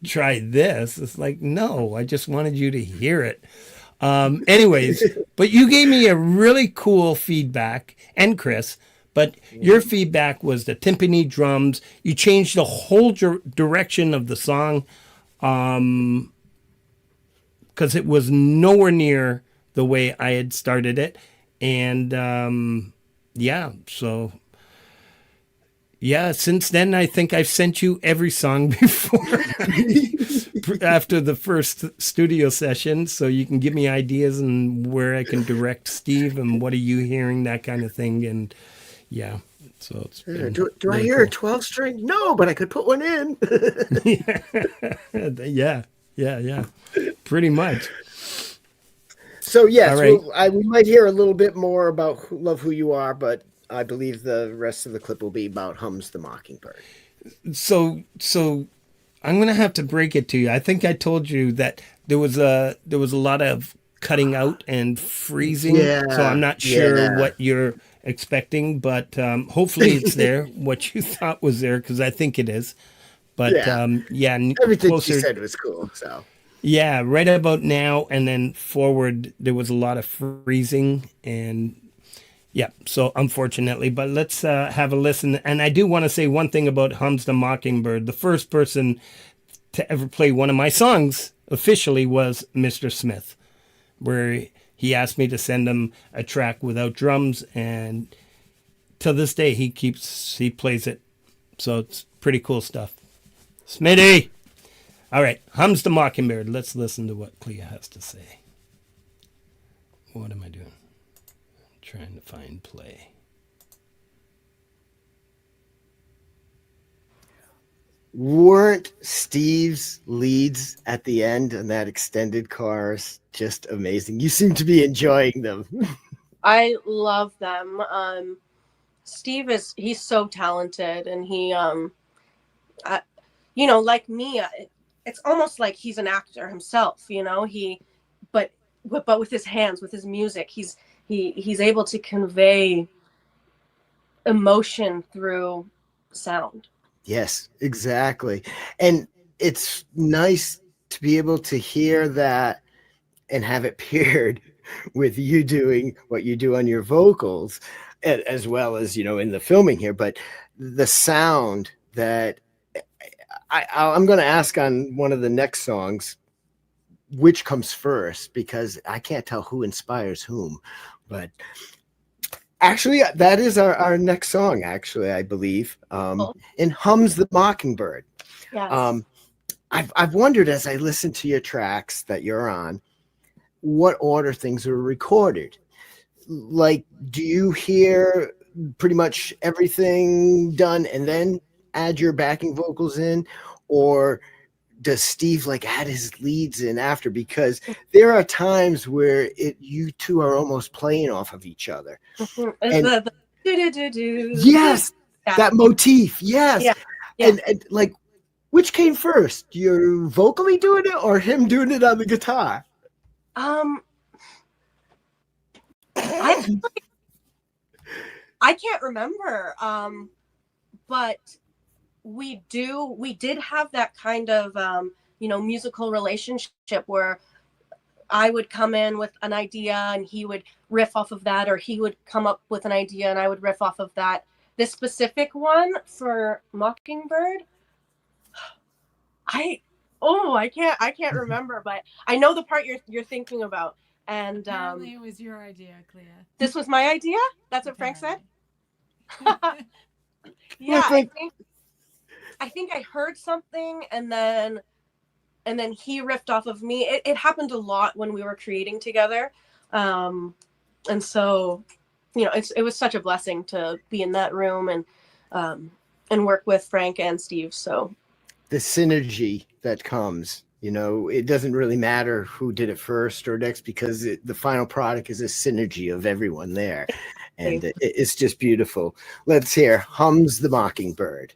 try this. It's like, no, I just wanted you to hear it. Anyways, but you gave me a really cool feedback, and Chris, but your feedback was the timpani drums. You changed the whole direction of the song because it was nowhere near the way I had started it. And since then, I think I've sent you every song before after the first studio session, so you can give me ideas and where I can direct Steve and what are you hearing, that kind of thing. And so it's do I hear a 12-string? No, but I could put one in. yeah, pretty much. So yes, right. we might hear a little bit more about Love Who You Are, but I believe the rest of the clip will be about Hums the Mockingbird. So I'm going to have to break it to you. I think I told you that there was a lot of cutting out and freezing. Yeah, so I'm not sure what you're expecting, but hopefully it's there, what you thought was there, because I think it is. But everything she said was cool. So yeah, right about now and then forward, there was a lot of freezing and. Yeah, so unfortunately, but let's have a listen. And I do want to say one thing about Hums the Mockingbird. The first person to ever play one of my songs officially was Mr. Smith, where he asked me to send him a track without drums, and to this day he plays it. So it's pretty cool stuff. Smitty! All right, Hums the Mockingbird. Let's listen to what Clea has to say. What am I doing? I'm trying to find play. Weren't Steve's leads at the end and that extended chorus just amazing? You seem to be enjoying them. I love them. Steve he's so talented, and he, like me, it's almost like he's an actor himself, but with his hands, with his music, he's able to convey emotion through sound. Yes, exactly. And it's nice to be able to hear that and have it paired with you doing what you do on your vocals, as well as, in the filming here. But the sound that I'm going to ask on one of the next songs, which comes first, because I can't tell who inspires whom. But actually, that is our next song, actually, I believe. And Hums the Mockingbird. Yes. I've wondered, as I listen to your tracks that you're on, what order things were recorded. Like, do you hear pretty much everything done and then add your backing vocals in? Or does Steve add his leads in after? Because there are times where you two are almost playing off of each other. And yes, that motif. Yes. Yeah. And which came first? You're vocally doing it or him doing it on the guitar? I can't remember. But we did have that kind of musical relationship where I would come in with an idea and he would riff off of that, or he would come up with an idea and I would riff off of that. This specific one for Mockingbird, I can't remember, but I know the part you're thinking about. And apparently it was your idea, Clea. This was my idea? That's what Frank said? Yeah, I think I heard something and then he riffed off of me. It happened a lot when we were creating together. And so, it was such a blessing to be in that room and work with Frank and Steve. So the synergy that comes, it doesn't really matter who did it first or next, because the final product is a synergy of everyone there. And it's just beautiful. Let's hear Hums the Mockingbird.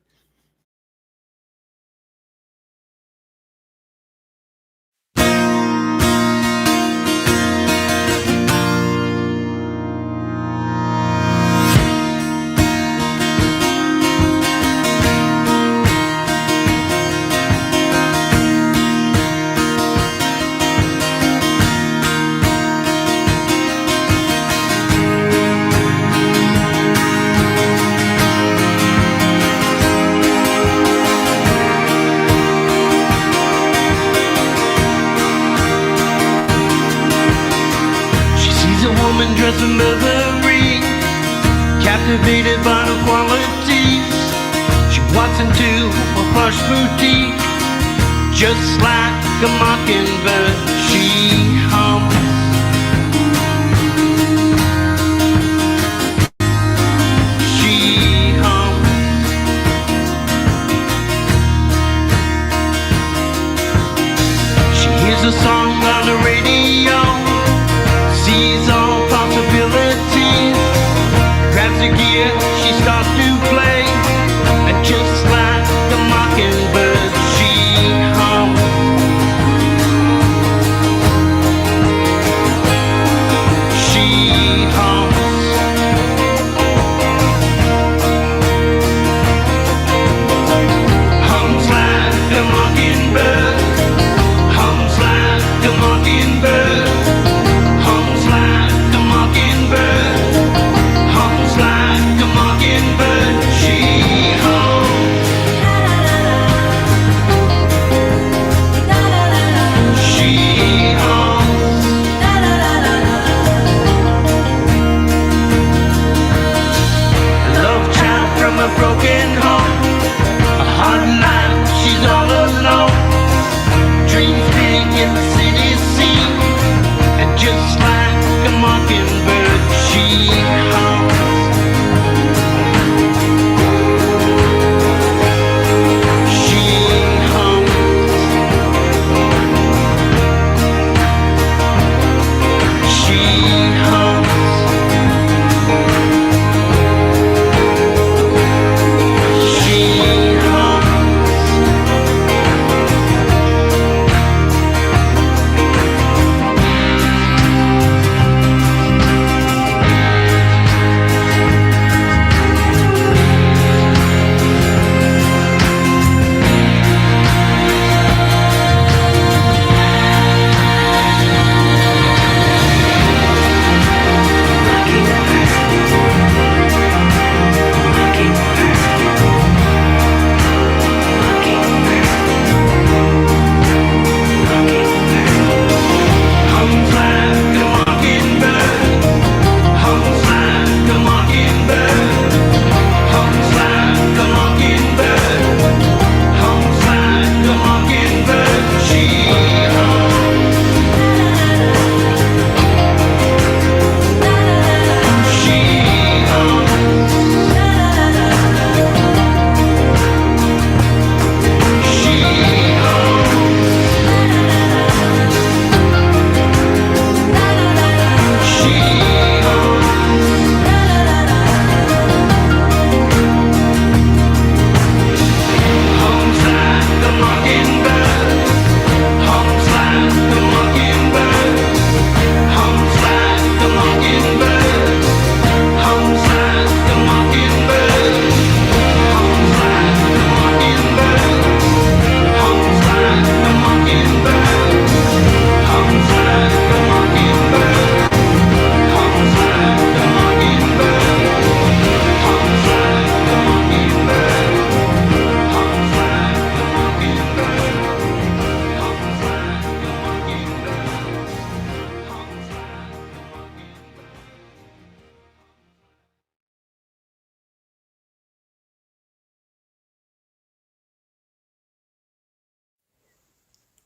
Dressed in livery, captivated by her qualities. She walks into a plush boutique, just like a mockingbird. She hums. She hums. She hears a song on the radio, sees all possibilities, grabs the gear, she starts to play, and just like the mockingbird, she hums.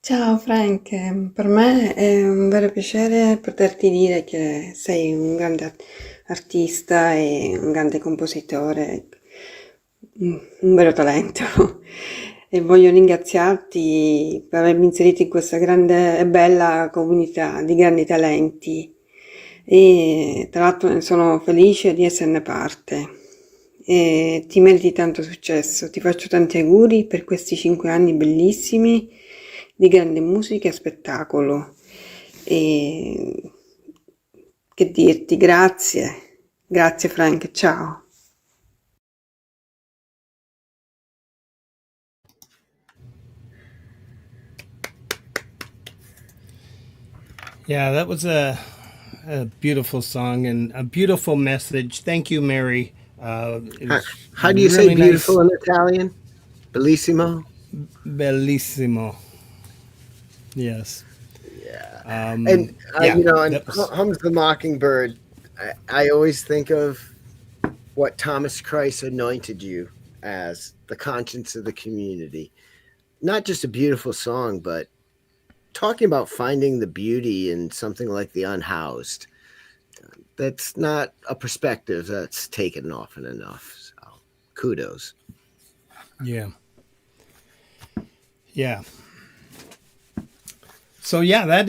Ciao Frank, per me è un vero piacere poterti dire che sei un grande artista e un grande compositore, un vero talento. E voglio ringraziarti per avermi inserito in questa grande e bella comunità di grandi talenti. E tra l'altro ne sono felice di esserne parte. E ti meriti tanto successo. Ti faccio tanti auguri per questi 5 anni bellissimi di grande musica e spettacolo. E che dirti, grazie. Grazie Frank, ciao. Yeah, that was a beautiful song and a beautiful message. Thank you, Mary. It How, was how do you say really beautiful nice. in Italian? Bellissimo. Bellissimo. Yes. Yeah. And Yeah, you know, and that was. Hums the Mockingbird. I always think of what Thomas Christ anointed you as, the conscience of the community. Not just a beautiful song, but talking about finding the beauty in something like The Unhoused. That's not a perspective that's taken often enough. So kudos. Yeah. Yeah. So yeah, that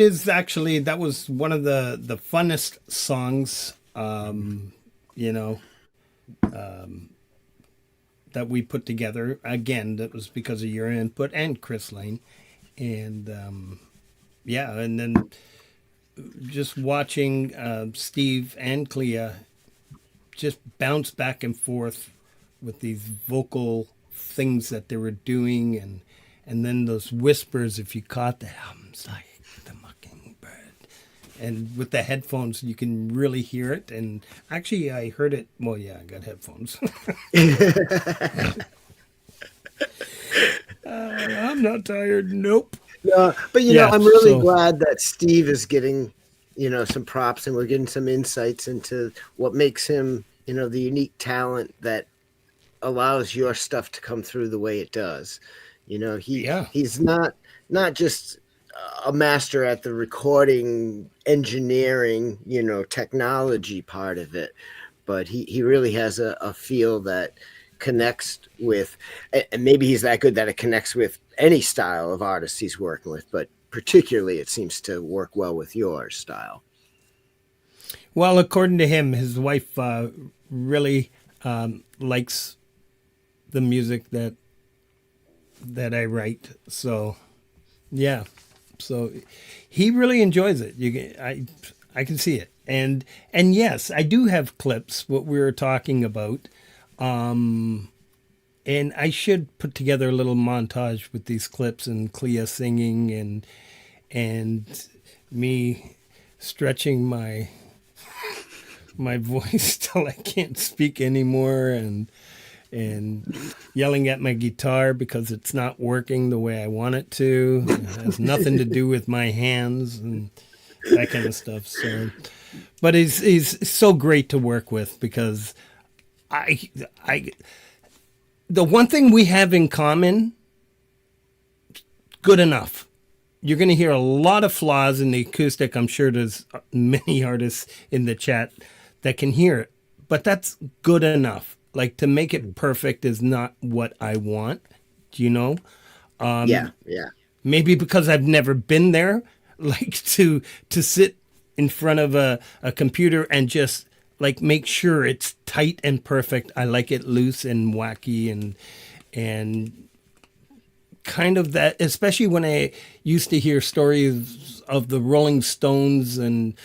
was one of the funnest songs, you know, that we put together. Again, that was because of your input and Chris Lane, and yeah, and then just watching Steve and Clea just bounce back and forth with these vocal things that they were doing, and then those whispers. If you caught the hums like the mockingbird, and with the headphones you can really hear it. And actually, I heard it. Well, yeah, I got headphones. I'm not tired. Nope. No, but Yeah. I'm really So glad that Steve is getting, some props, and we're getting some insights into what makes him, the unique talent that allows your stuff to come through the way it does. yeah. He's not just a master at the recording engineering, technology part of it, but he really has a feel that connects with, and maybe he's that good that it connects with any style of artist he's working with, but particularly it seems to work well with your style. Well, according to him, his wife really likes the music that I write. So, yeah. So he really enjoys it. I can see it. And yes, I do have clips. What we were talking about. And I should put together a little montage with these clips and Clea singing and me stretching my voice till I can't speak anymore, and yelling at my guitar because it's not working the way I want it to. It has nothing to do with my hands and that kind of stuff. So, but he's so great to work with because the one thing we have in common, good enough. You're going to hear a lot of flaws in the acoustic. I'm sure there's many artists in the chat that can hear it, but that's good enough. Like, to make it perfect is not what I want, Yeah. Maybe because I've never been there, like to sit in front of a computer and just like make sure it's tight and perfect. I like it loose and wacky and kind of that, especially when I used to hear stories of the Rolling Stones and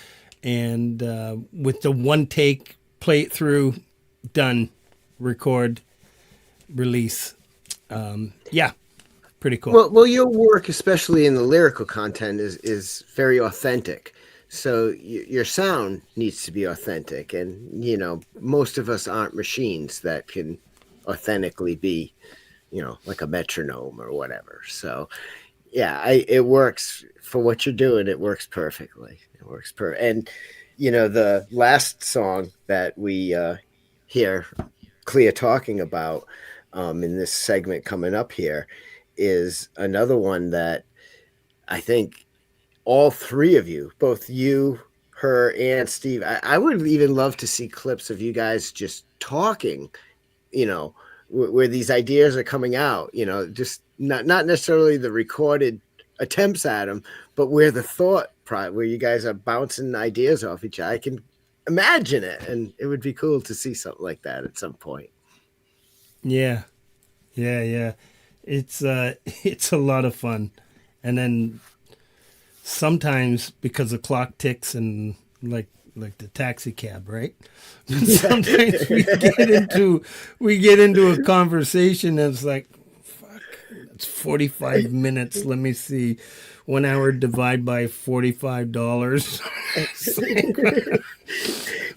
with the one take, play it through, done, record, release. Yeah, pretty cool. Well, your work, especially in the lyrical content, is very authentic. So your sound needs to be authentic, and most of us aren't machines that can authentically be, like a metronome or whatever. So, yeah, it works for what you're doing. It works perfectly. It works and the last song that we hear Clea talking about in this segment coming up here is another one that I think all three of you, both you, her, and Steve, I would even love to see clips of you guys just talking, you know, where these ideas are coming out, you know, just not necessarily the recorded attempts at them, but where the thought, where you guys are bouncing ideas off each other. I can imagine it, and it would be cool to see something like that at some point. Yeah. It's it's a lot of fun. And then sometimes because the clock ticks and like the taxi cab, right? Sometimes we get into a conversation that's like, fuck, it's 45 minutes. Let me see. 1 hour divide by $45.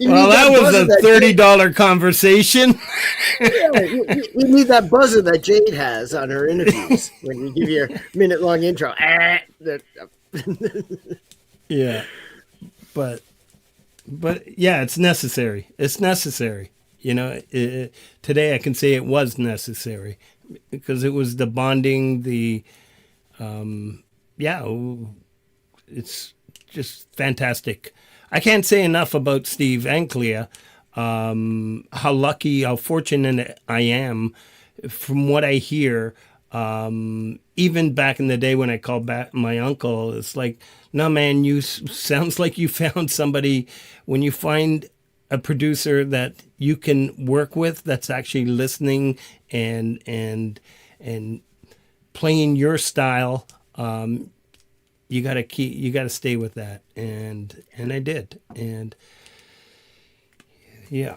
Well, that was a $30 conversation. Yeah, you need that buzzer that Jade has on her interviews when you give your minute-long intro. Yeah, but yeah, it's necessary. It's necessary. You know, today I can say it was necessary because it was the bonding, it's just fantastic. I can't say enough about Steve and Clea. How lucky, how fortunate I am. From what I hear, even back in the day when I called back my uncle, it's like, no, man, you sounds like you found somebody. When you find a producer that you can work with, that's actually listening and playing your style, you gotta stay with that, and I did, and yeah.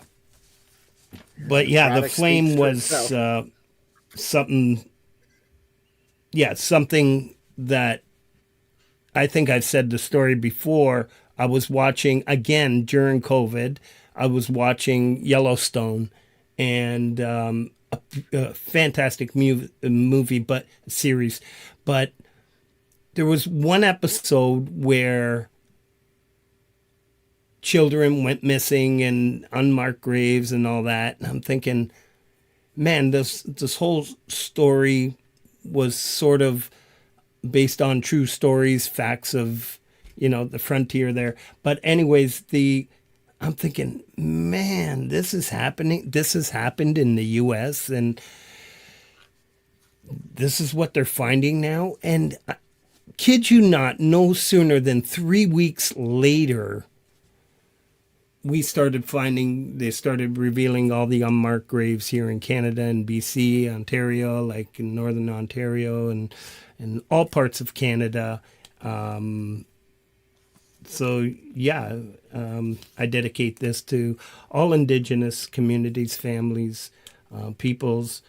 But yeah, the flame was something. Yeah, something that I think I've said the story before. I was watching again during COVID. I was watching Yellowstone, and a fantastic movie, but series. But there was one episode where children went missing and unmarked graves and all that. And I'm thinking, man, this whole story was sort of based on true stories, facts of, you know, the frontier there. But anyways, I'm thinking, man, this is happening. This has happened in the U.S. and this is what they're finding now. And kid you not, no sooner than 3 weeks later, they started revealing all the unmarked graves here in Canada and BC, Ontario, like in Northern Ontario and all parts of Canada. So yeah, I dedicate this to all Indigenous communities, families, peoples,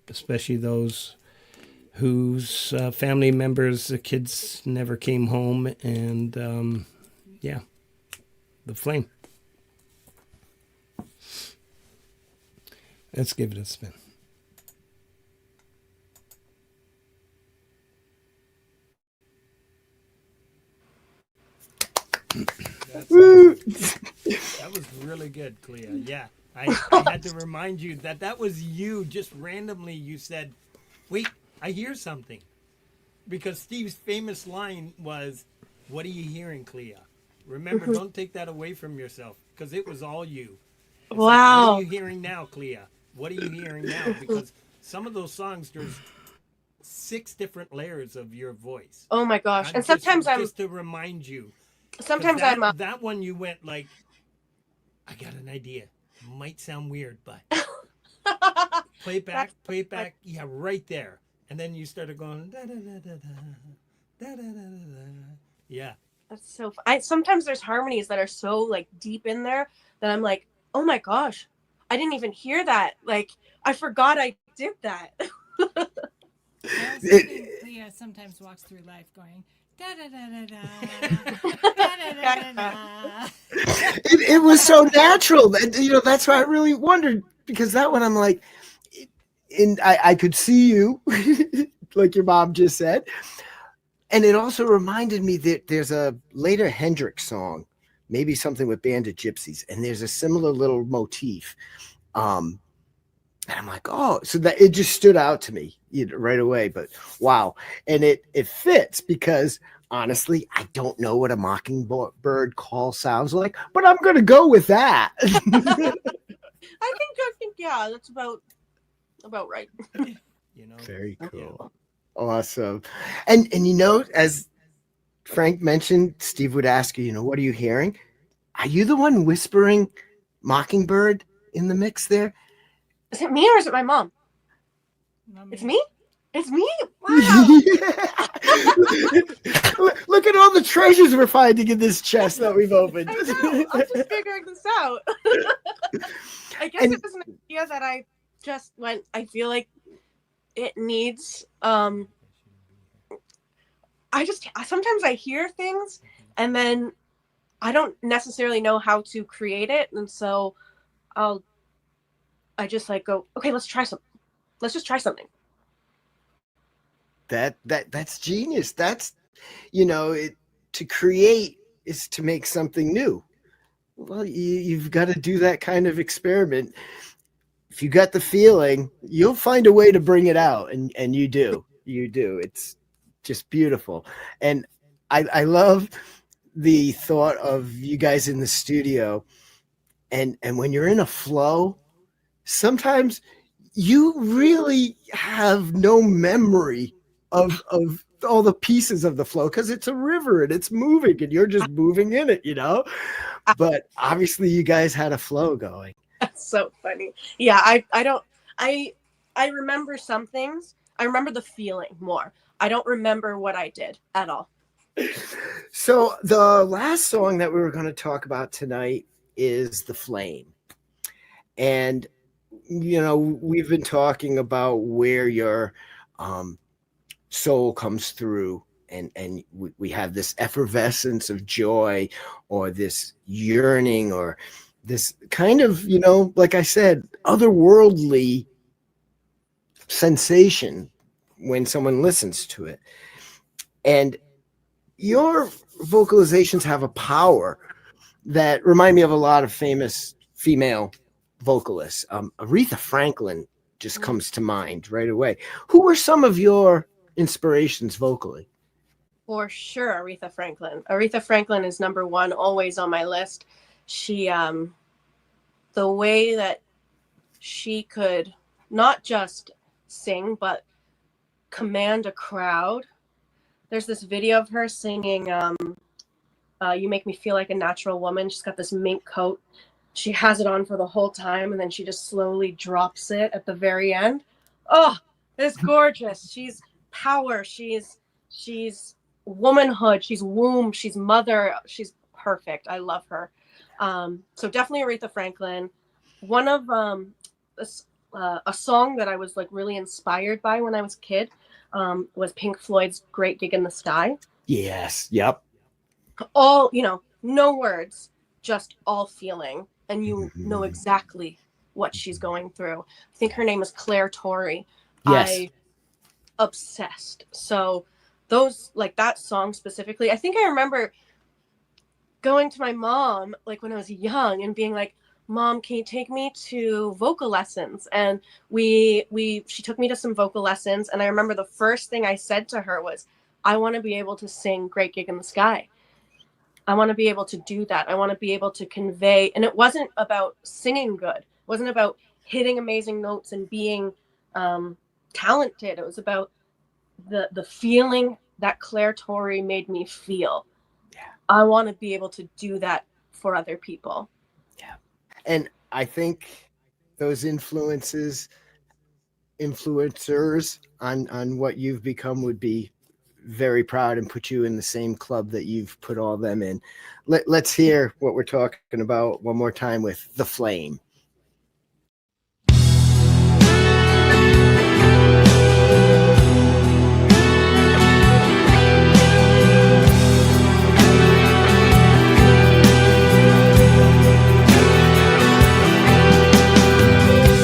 especially those whose family members, the kids never came home, and yeah, the flame. Let's give it a spin. That was really good, Clea. Yeah, I had to remind you that was you. Just randomly, you said, "Wait, I hear something," because Steve's famous line was, "What are you hearing, Clea?" Remember, don't take that away from yourself, because it was all you. It's wow. Like, what are you hearing now, Clea? What are you hearing now? Because some of those songs, there's 6 different layers of your voice. Oh my gosh! And sometimes I'm just to remind you. Sometimes that one you went like, I got an idea. Might sound weird, but play it back. Yeah, right there. And then you started going da da da da da da da da. Yeah. That's so fun. Sometimes there's harmonies that are so like deep in there that I'm like, oh my gosh, I didn't even hear that. Like I forgot I did that. Clea sometimes walks through life going da da da da da da da da. It was so natural. You know, that's why I really wondered, because that one I'm like, and I could see you, like your mom just said. And it also reminded me that there's a later Hendrix song, maybe something with Band of Gypsies, and there's a similar little motif. And I'm like, oh, so that it just stood out to me right away. But wow. And it fits because honestly, I don't know what a mockingbird call sounds like, but I'm going to go with that. I think, yeah, that's about right. Very cool. Awesome. And as Frank mentioned, Steve would ask you, what are you hearing? Are you the one whispering Mockingbird in the mix there? Is it me or is it my mom? It's me? It's me? Wow. Look at all the treasures we're finding in this chest that we've opened. I know. I'm just figuring this out. I guess it was an idea that I just went, I feel like it needs, sometimes I hear things and then I don't necessarily know how to create it. And so I just go, okay, let's try something. Let's just try something. That's genius. That's, to create is to make something new. Well, you've got to do that kind of experiment. If you got the feeling, you'll find a way to bring it out. And you do. It's just beautiful. And I love the thought of you guys in the studio. And when you're in a flow, sometimes you really have no memory of all the pieces of the flow because it's a river and it's moving and you're just moving in it, But obviously you guys had a flow going. That's so funny. Yeah, I remember some things. I remember the feeling more. I don't remember what I did at all. So the last song that we were going to talk about tonight is The Flame. And we've been talking about where your soul comes through and we have this effervescence of joy or this yearning or this kind of, like I said, otherworldly sensation when someone listens to it. And your vocalizations have a power that remind me of a lot of famous female vocalists. Aretha Franklin just comes to mind right away. Who were some of your inspirations vocally? For sure, Aretha Franklin. Aretha Franklin is number one, always on my list. She, the way that she could not just sing, but command a crowd. There's this video of her singing, You Make Me Feel Like a Natural Woman. She's got this mink coat. She has it on for the whole time, and then she just slowly drops it at the very end. Oh, it's gorgeous. She's power. She's womanhood. She's womb. She's mother. She's perfect. I love her. So definitely Aretha Franklin. One of a song that I was really inspired by when I was a kid was Pink Floyd's Great Gig in the Sky. Yes. Yep. All, no words, just all feeling. And you know exactly what she's going through. I think her name is Claire Torrey. Yes. Obsessed. So those, that song specifically, I think I remember going to my mom, when I was young and being like, Mom, can you take me to vocal lessons? And she took me to some vocal lessons. And I remember the first thing I said to her was, I want to be able to sing Great Gig in the Sky. I want to be able to do that. I want to be able to convey. And it wasn't about singing good. It wasn't about hitting amazing notes and being talented. It was about the feeling that Claire Torrey made me feel. Yeah. I want to be able to do that for other people. Yeah. And I think those influencers on what you've become would be very proud and put you in the same club that you've put all them in. Let's hear what we're talking about one more time with The Flame.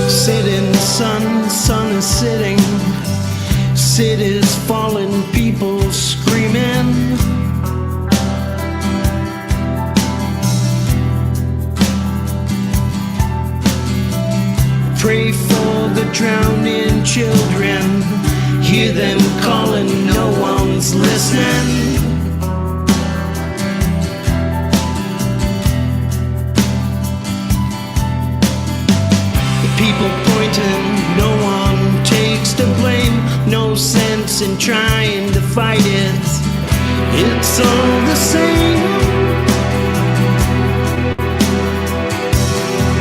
Sit in the sun is sitting, cities falling, people screaming. Pray for the drowning children. Hear them calling, no one's listening. People pointing, no one takes the blame. No sense in trying to fight it. It's all the same.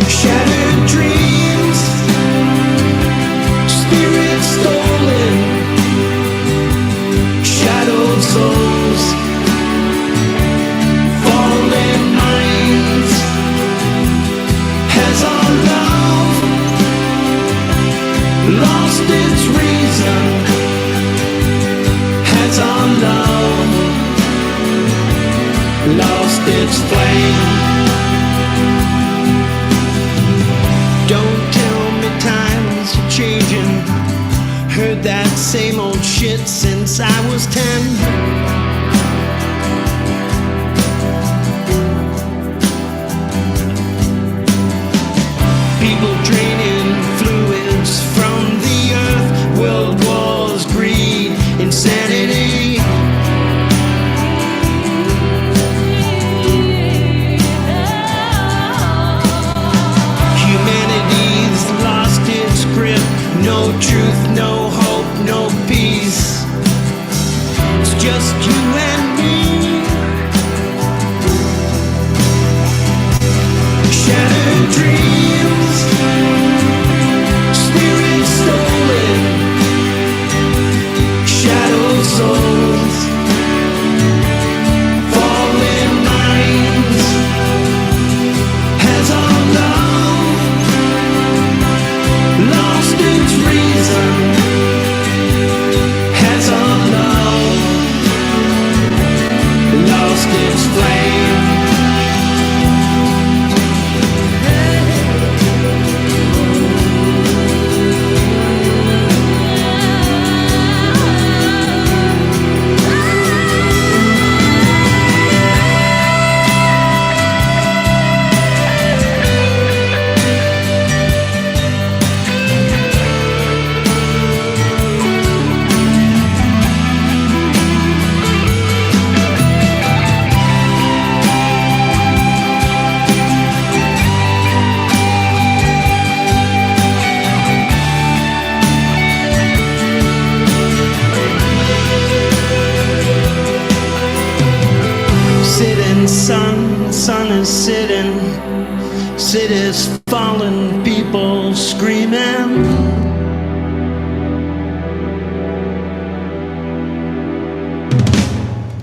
Shattered dreams, spirits stolen, shadowed souls, fallen minds. Has our love lost its reason? Has our love lost its flame? Don't tell me times are changing. Heard that same old shit since I was 10. People draining fluids from the earth. World wars, greed, insanity. Humanity's lost its grip. No truth, no hope, no peace. It's just you and me. Shattered dreams, spirits stolen, shadowed souls, fallen minds. Has our love lost its reason? Has our love lost its flame? Sitting, sun is sitting. Cities fallen, people screaming.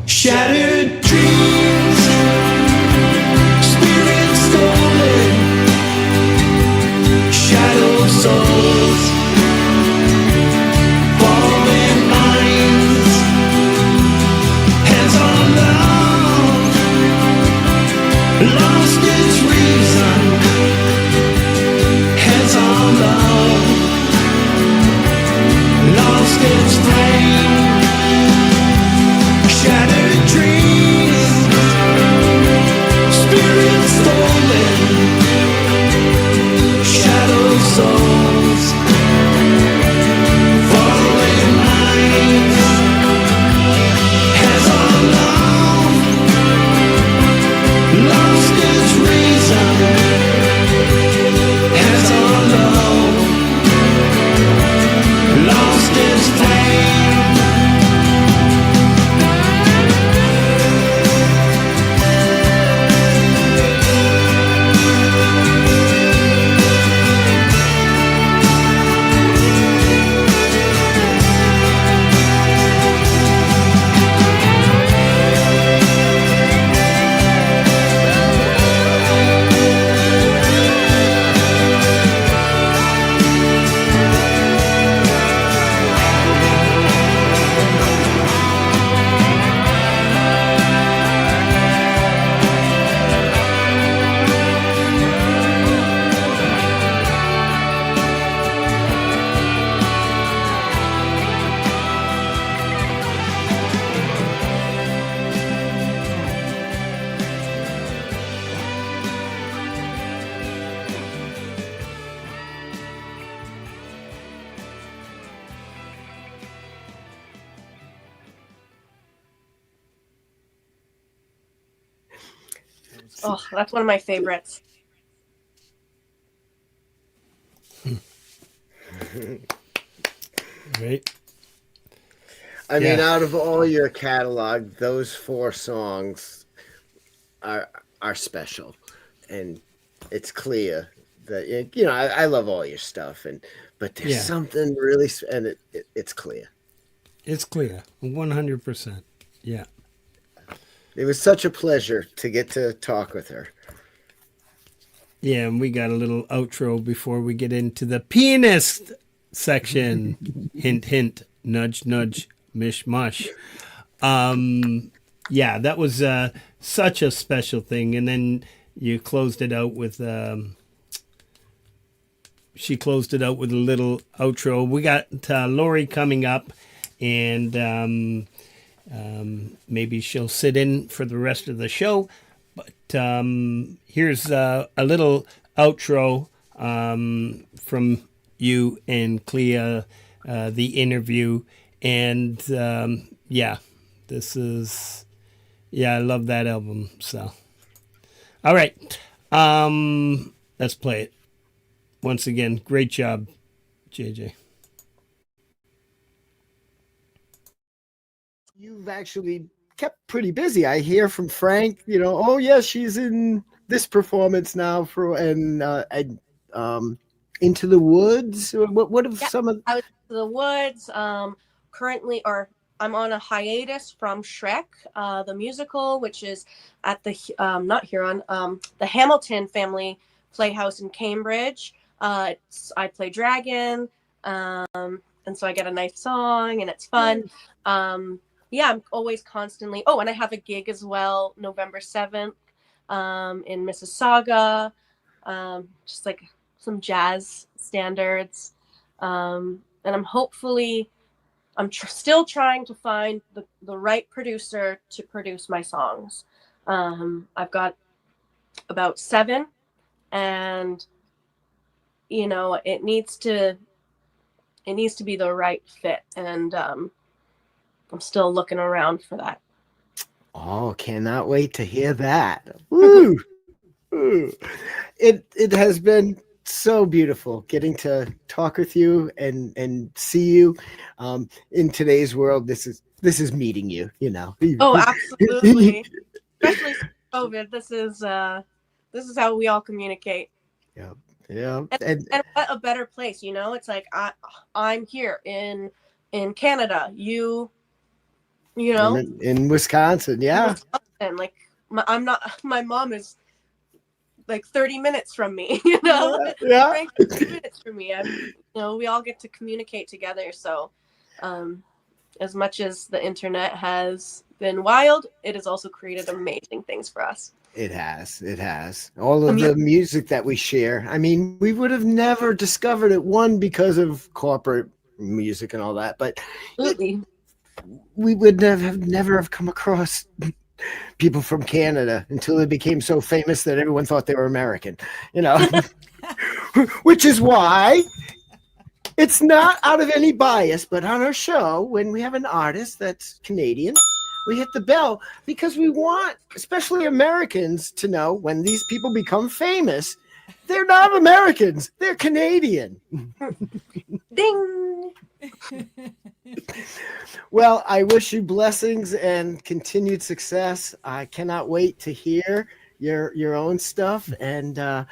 Shattered dreams, spirits stolen, shadowed souls, fallen minds. Has our love lost its reason? Has our love lost its flame? Shattered dreams. Oh, that's one of my favorites. Right. I mean, out of all your catalog, those 4 songs are special, and it's clear that I love all your stuff, but there's something really, and it's clear. It's clear, 100%. Yeah. It was such a pleasure to get to talk with her. Yeah, and we got a little outro before we get into the pianist section. Hint, hint, nudge, nudge, mish, mush. Yeah, that was such a special thing. And then you closed it out with, she closed it out with a little outro. We got Lori coming up, and maybe she'll sit in for the rest of the show. But here's a little outro from you and Clea, the interview. And this is, I love that album. So, all right, let's play it. Once again, great job, JJ. You've actually kept pretty busy. I hear from Frank, oh yeah, she's in this performance now Into the Woods. What have some of Out to the Woods? Currently, I'm on a hiatus from Shrek, the musical, which is at the the Hamilton Family Playhouse in Cambridge. I play Dragon, and so I get a nice song, and it's fun. I'm always constantly. Oh, and I have a gig as well, November 7th, in Mississauga, just like some jazz standards, and I'm still trying to find the right producer to produce my songs. I've got about 7, and it needs to be the right fit, and I'm still looking around for that. Oh, cannot wait to hear that. Woo! It has been so beautiful getting to talk with you and see you. In today's world, this is meeting you. Oh, absolutely. Especially COVID. This is how we all communicate. Yeah. And what a better place, It's like I'm here in Canada. In Wisconsin, yeah. Like my mom is like 30 minutes from me, Yeah. Frank is 2 minutes from me. We all get to communicate together. So, as much as the internet has been wild, it has also created amazing things for us. It has. All of the music that we share. I mean, we would have never discovered it, one, because of corporate music and all that, but absolutely. We would never have come across people from Canada until they became so famous that everyone thought they were American, which is why it's not out of any bias, but on our show, when we have an artist that's Canadian, we hit the bell because we want, especially Americans, to know when these people become famous, they're not Americans, they're Canadian. Ding! Well, I wish you blessings and continued success. I cannot wait to hear your own stuff, and I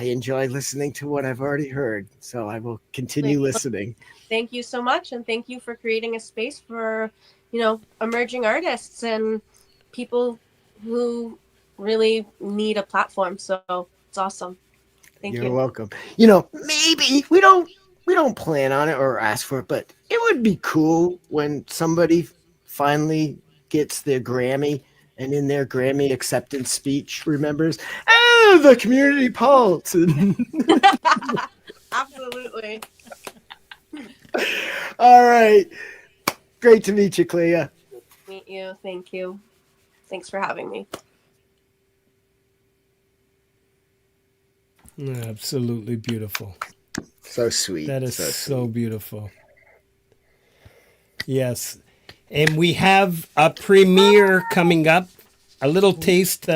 enjoy listening to what I've already heard, so I will continue listening. Thank you so much, and thank you for creating a space for emerging artists and people who really need a platform. So it's awesome. Thank you. You're welcome. Maybe we don't plan on it or ask for it, but it would be cool when somebody finally gets their Grammy, and in their Grammy acceptance speech remembers, the community pulse. Absolutely. All right. Great to meet you, Clea. Meet you. Thank you. Thanks for having me. Absolutely beautiful. So sweet. That is so beautiful. Yes. And we have a premiere coming up, a little taste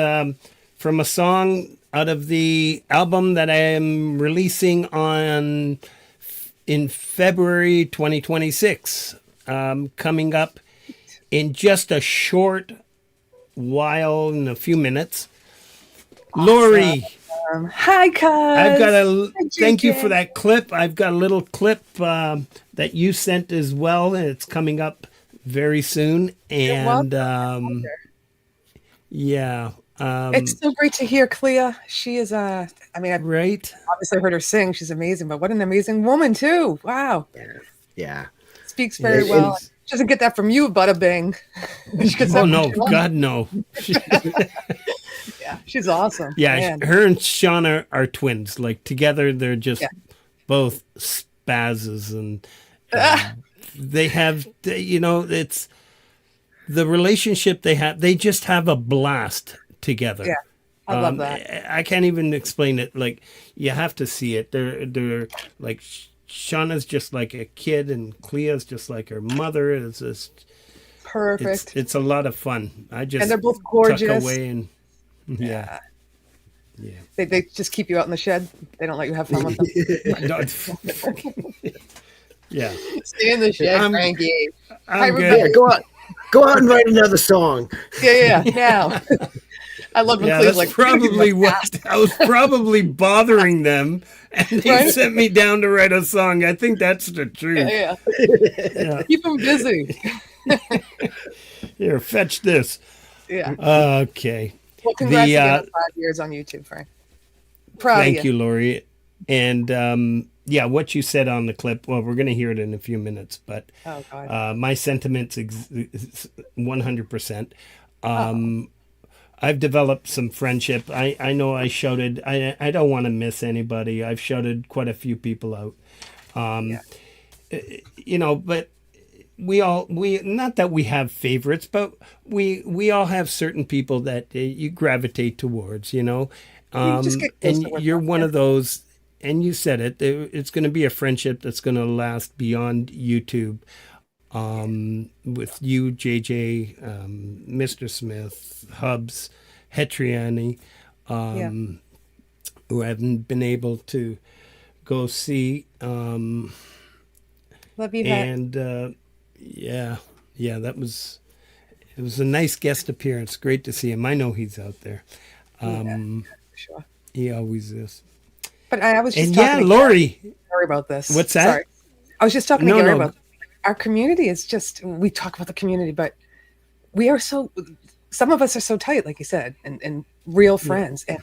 from a song out of the album that I am releasing in February 2026, coming up in just a short while, in a few minutes. Awesome. Lori. Hi, cuz. I've got thank you for that clip. I've got a little clip that you sent as well, and it's coming up very soon. And yeah. It's so great to hear Clea. She is I mean, I've obviously heard her sing. She's amazing, but what an amazing woman too. Wow. Yeah. Speaks very well. She doesn't get that from you, bada bing. Oh no, God no. Yeah, she's awesome. Yeah, Man. her and Shauna are twins. Like together, they're just both spazzes, and they have, it's the relationship they have. They just have a blast together. Yeah, I love that. I can't even explain it. Like you have to see it. They're like Shauna's just like a kid, and Clea's just like her mother. It's just perfect. It's a lot of fun. And they're both gorgeous. Tuck away and yeah. They just keep you out in the shed. They don't let you have fun with them. Yeah. Stay in the shed, Frankie. Go out and write another song. Yeah. Now. I love when Clea's like, probably what I was probably bothering them, and they sent me down to write a song. I think that's the truth. Yeah. Keep them busy. Here, fetch this. Yeah. Okay. Well, congrats again on 5 years on YouTube, Frank. Proud of you. Thank you, Lori. And what you said on the clip, well, we're going to hear it in a few minutes, but my sentiments 100%. I've developed some friendship. I know I shouted. I don't want to miss anybody. I've shouted quite a few people out. But we not that we have favorites, but we all have certain people that you gravitate towards, and you're one of those, and you said it, it's going to be a friendship that's going to last beyond YouTube, with you, JJ, Mr. Smith, Hubs, Hetriani, who I haven't been able to go see. Love you, and it was a nice guest appearance. Great to see him. I know he's out there. Sure. He always is. But I was just talking to Lori about this. What's that? Sorry. I was just talking to Gary about our community. Is just, we talk about the community, but we are some of us are so tight, like you said, and real friends. And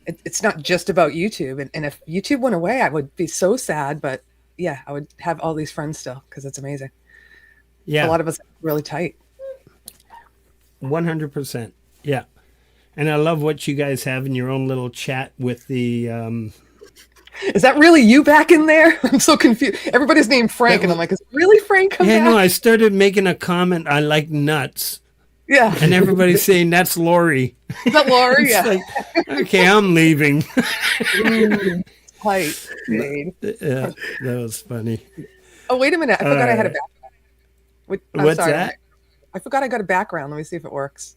it's not just about YouTube. And if YouTube went away, I would be so sad, but I would have all these friends still, because it's amazing. Yeah. A lot of us are really tight. 100%. Yeah. And I love what you guys have in your own little chat with the... Is that really you back in there? I'm so confused. Everybody's named Frank, and I'm like, is it really Frank come back? No, I started making a comment, I like nuts. Yeah. And everybody's saying, that's Lori. Is that Lori? Yeah. Like, okay, I'm leaving. Tight, Jade. Yeah, that was funny. Oh, wait a minute. I forgot I had a background. What's that? I forgot I got a background. Let me see if it works.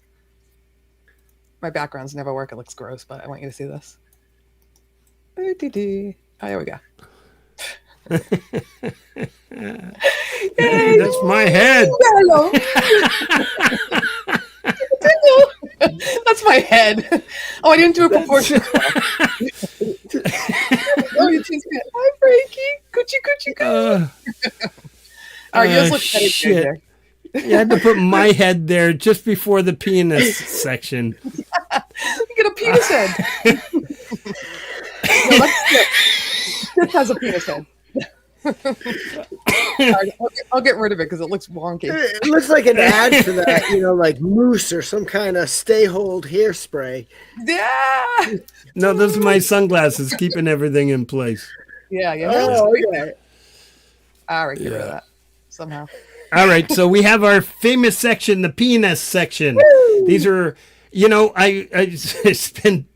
My backgrounds never work. It looks gross, but I want you to see this. Oh, there we go. Hey, that's my head. Hello. That's my head. Oh, I didn't do a proportion. Oh, you teased me. Hi, Frankie. Coochie. All right, yours looks better. Shit. You had to put my head there just before the Pianist section. You get a penis head. No, this has a penis head. I'll get rid of it because it looks wonky. It looks like an ad for that, like mousse or some kind of stay-hold hairspray. Yeah. No, those are my sunglasses, keeping everything in place. Yeah. Oh, okay. All right, get rid of that somehow. All right, so we have our famous section, the Pianist section. Woo! These are, I spent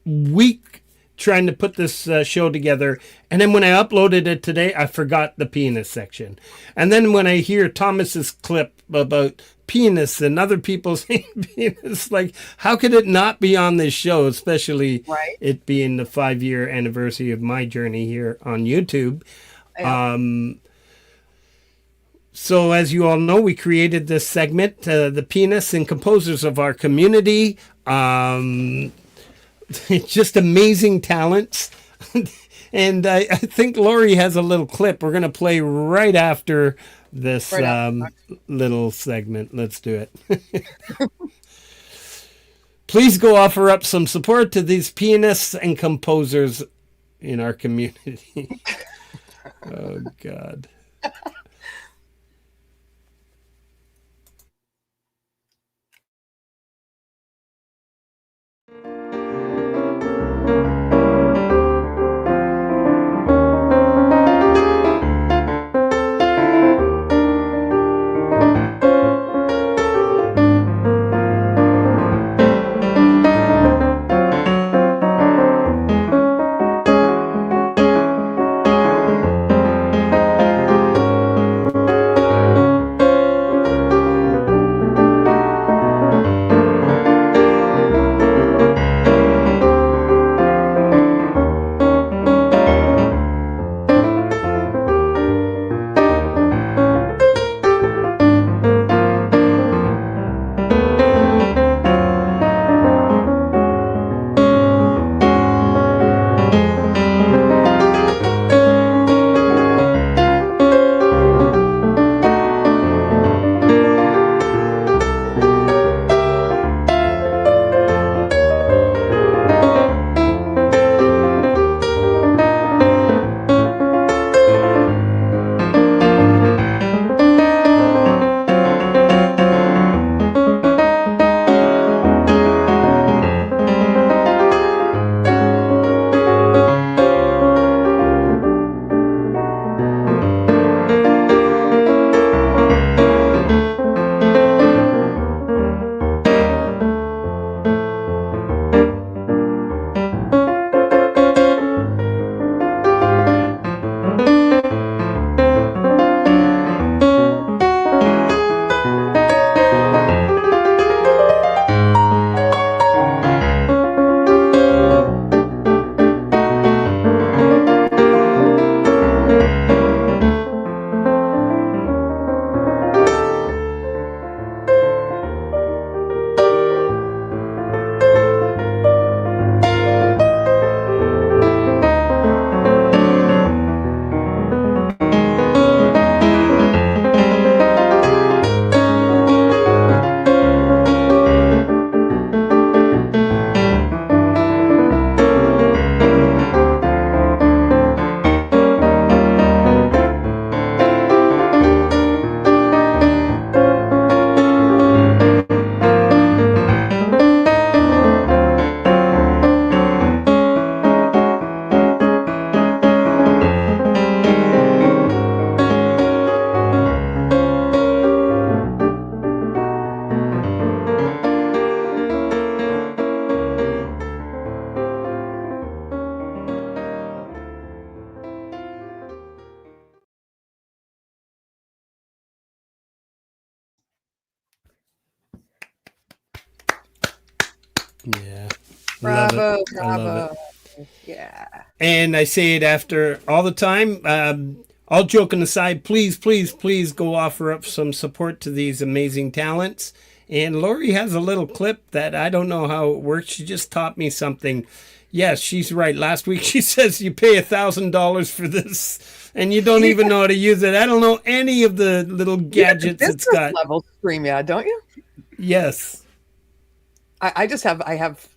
week trying to put this show together, and then when I uploaded it today, I forgot the Pianist section. And then when I hear Thomas's clip about pianists and other people saying pianists. Like, how could it not be on this show, especially Right. it being the 5-year anniversary of my journey here on YouTube? Yeah. So as you all know, we created this segment, the pianists and composers of our community. Just amazing talents. And I think Lori has a little clip we're going to play right after this little segment. Let's do it. Please go offer up some support to these pianists and composers in our community. Oh, God. Yeah. Bravo, I love bravo. it. Yeah. And I say it after all the time. All joking aside, please, please, please go offer up some support to these amazing talents. And Lori has a little clip that I don't know how it works. She just taught me something. Yes, she's right. Last week she says you pay $1,000 for this and you don't even know how to use it. I don't know any of the little gadgets it's got. Level stream, yeah, don't you? Yes. I have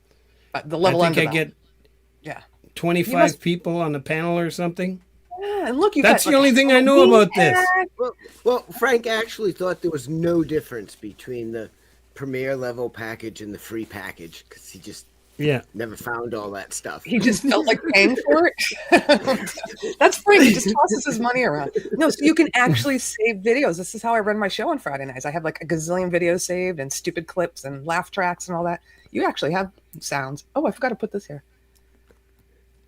the level I think under I that. get 25 people on the panel or something. Yeah, and look, That's the only thing I know about this. Well, Frank actually thought there was no difference between the premier level package and the free package because he just never found all that stuff. He just felt like paying for it. That's Frank. He just tosses his money around. No, so you can actually save videos. This is how I run my show on Friday nights. I have like a gazillion videos saved and stupid clips and laugh tracks and all that. You actually have sounds. Oh, I forgot to put this here.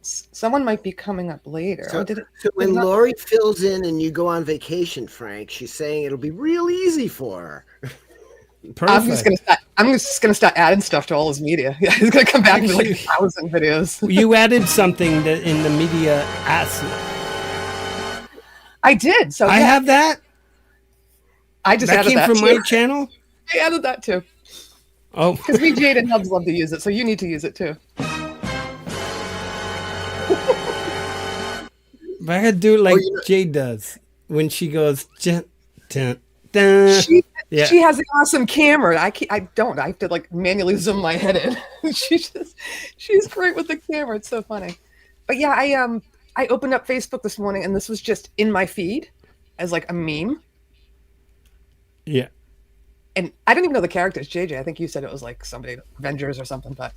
Someone might be coming up later. So, Did it, so when did not- Lori fills in and you go on vacation, Frank, she's saying it'll be real easy for her. Perfect. I'm just gonna start adding stuff to all his media. Yeah, he's gonna come back with like 1,000 videos. You added something that in the media asset. I did. So I yeah, have that. I just That added came that from too. my channel. I added that too. Oh, Because me, Jade, and Hubs love to use it, so you need to use it too. if I could do it like Jade does when she goes, dun, dun, dun. Yeah. She has an awesome camera. I don't. I have to like manually zoom my head in. She's great with the camera. It's so funny. But yeah, I opened up Facebook this morning and this was just in my feed as like a meme. Yeah. And I didn't even know the characters. JJ, I think you said it was like somebody, Avengers or something. But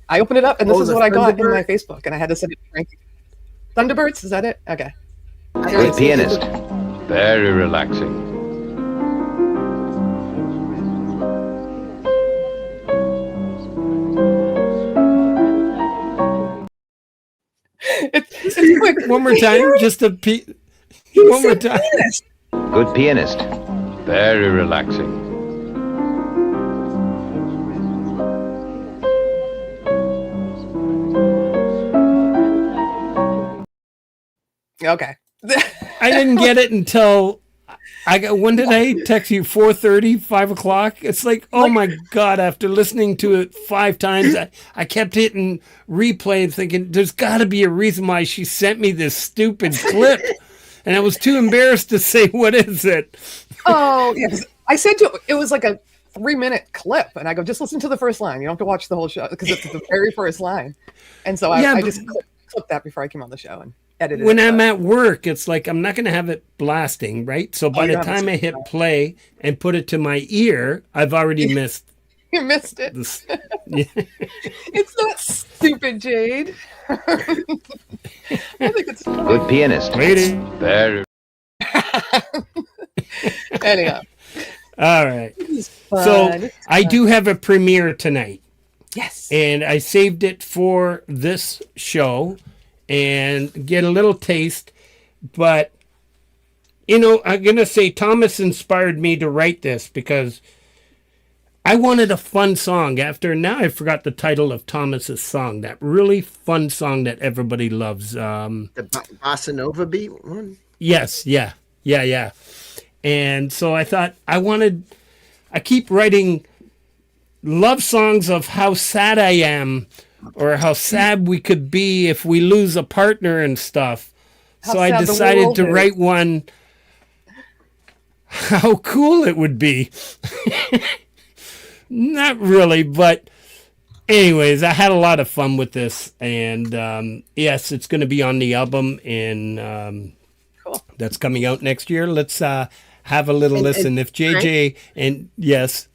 I opened it up and this is what I got in my Facebook, and I had to send it to Frankie. Thunderbirds, is that it? Okay. Good pianist. Very relaxing. It's quick. One more time, just a one more time. Pianist. Good pianist. Very relaxing. Okay. I didn't get it until I got. When did I text you? 4:30, 5 o'clock. It's like, oh my god! After listening to it 5 times, I kept hitting replay, thinking there's got to be a reason why she sent me this stupid clip, and I was too embarrassed to say what is it. Oh yes, I said to it was like a 3-minute clip, and I go, just listen to the first line. You don't have to watch the whole show because it's the very first line. And so I just clipped that before I came on the show and edited when it. I'm at work, it's like I'm not going to have it blasting, right? So by the time I hit play and put it to my ear, I've already missed. You missed it. Yeah. It's not stupid, Jade. I think it's Good pianist. Waiting. Very. Anyhow. All right. fun. So It's I fun. do have a premiere tonight. Yes. And I saved it for this show and get a little taste. But, you know, I'm going to say Thomas inspired me to write this because I wanted a fun song. Now I forgot the title of Thomas's song, that really fun song that everybody loves. The Bossa Nova beat one? Yes, yeah. And so I thought I keep writing love songs of how sad I am or how sad we could be if we lose a partner and stuff. So I decided to write one how cool it would be. Not really, but anyways, I had a lot of fun with this. And yes, it's going to be on the album and cool. That's coming out next year. Let's have a little listen. If JJ and yes.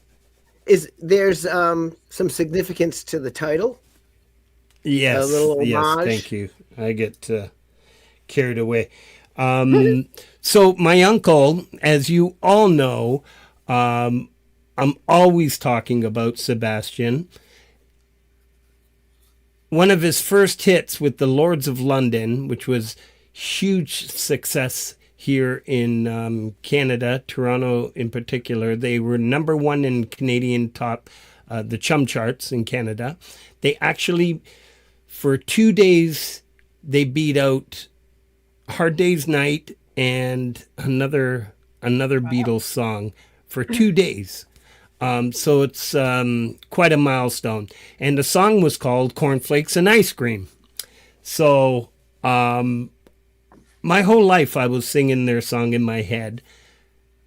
There's some significance to the title? Yes. A little homage? Yes, thank you. I get carried away. So my uncle, as you all know, I'm always talking about Sebastian. One of his first hits with the Lords of London, which was huge success here in Canada, Toronto in particular. They were number one in Canadian top, the Chum charts in Canada. They actually, for 2 days, they beat out Hard Day's Night and another Beatles song for 2 days. So it's quite a milestone. And the song was called Cornflakes and Ice Cream. So my whole life I was singing their song in my head.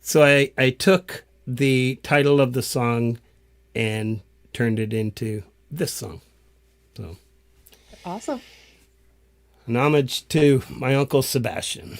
So I took the title of the song and turned it into this song. So Awesome. an homage to my Uncle Sebastian.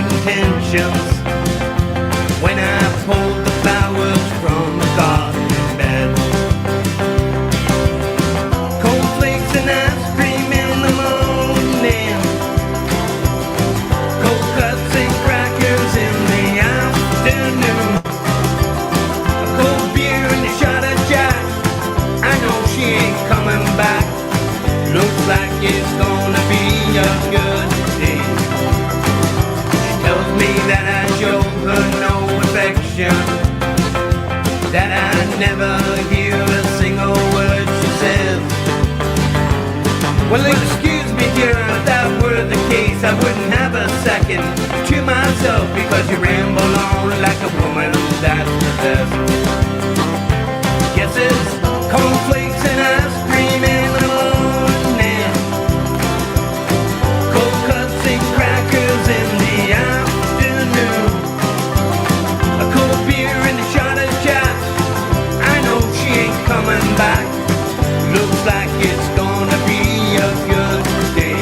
intentions when I pulled the flowers from the garden bed. Cornflakes and ice cream in the morning, cold cuts and crackers in the afternoon, a cold beer and a shot of Jack. I know she ain't coming back. Looks like it's gonna be a good day. She tells me that I show her no affection, that I never hear a single word she says. Well, excuse me, dear, if that were the case, I wouldn't have a second to myself, because you ramble on like a woman that's possessed. Guess it's cornflakes and ice cream in the morning, cold cuts and crackers in the afternoon, a cold beer and a shot of Jack. I know she ain't coming back. Looks like it's gonna be a good day.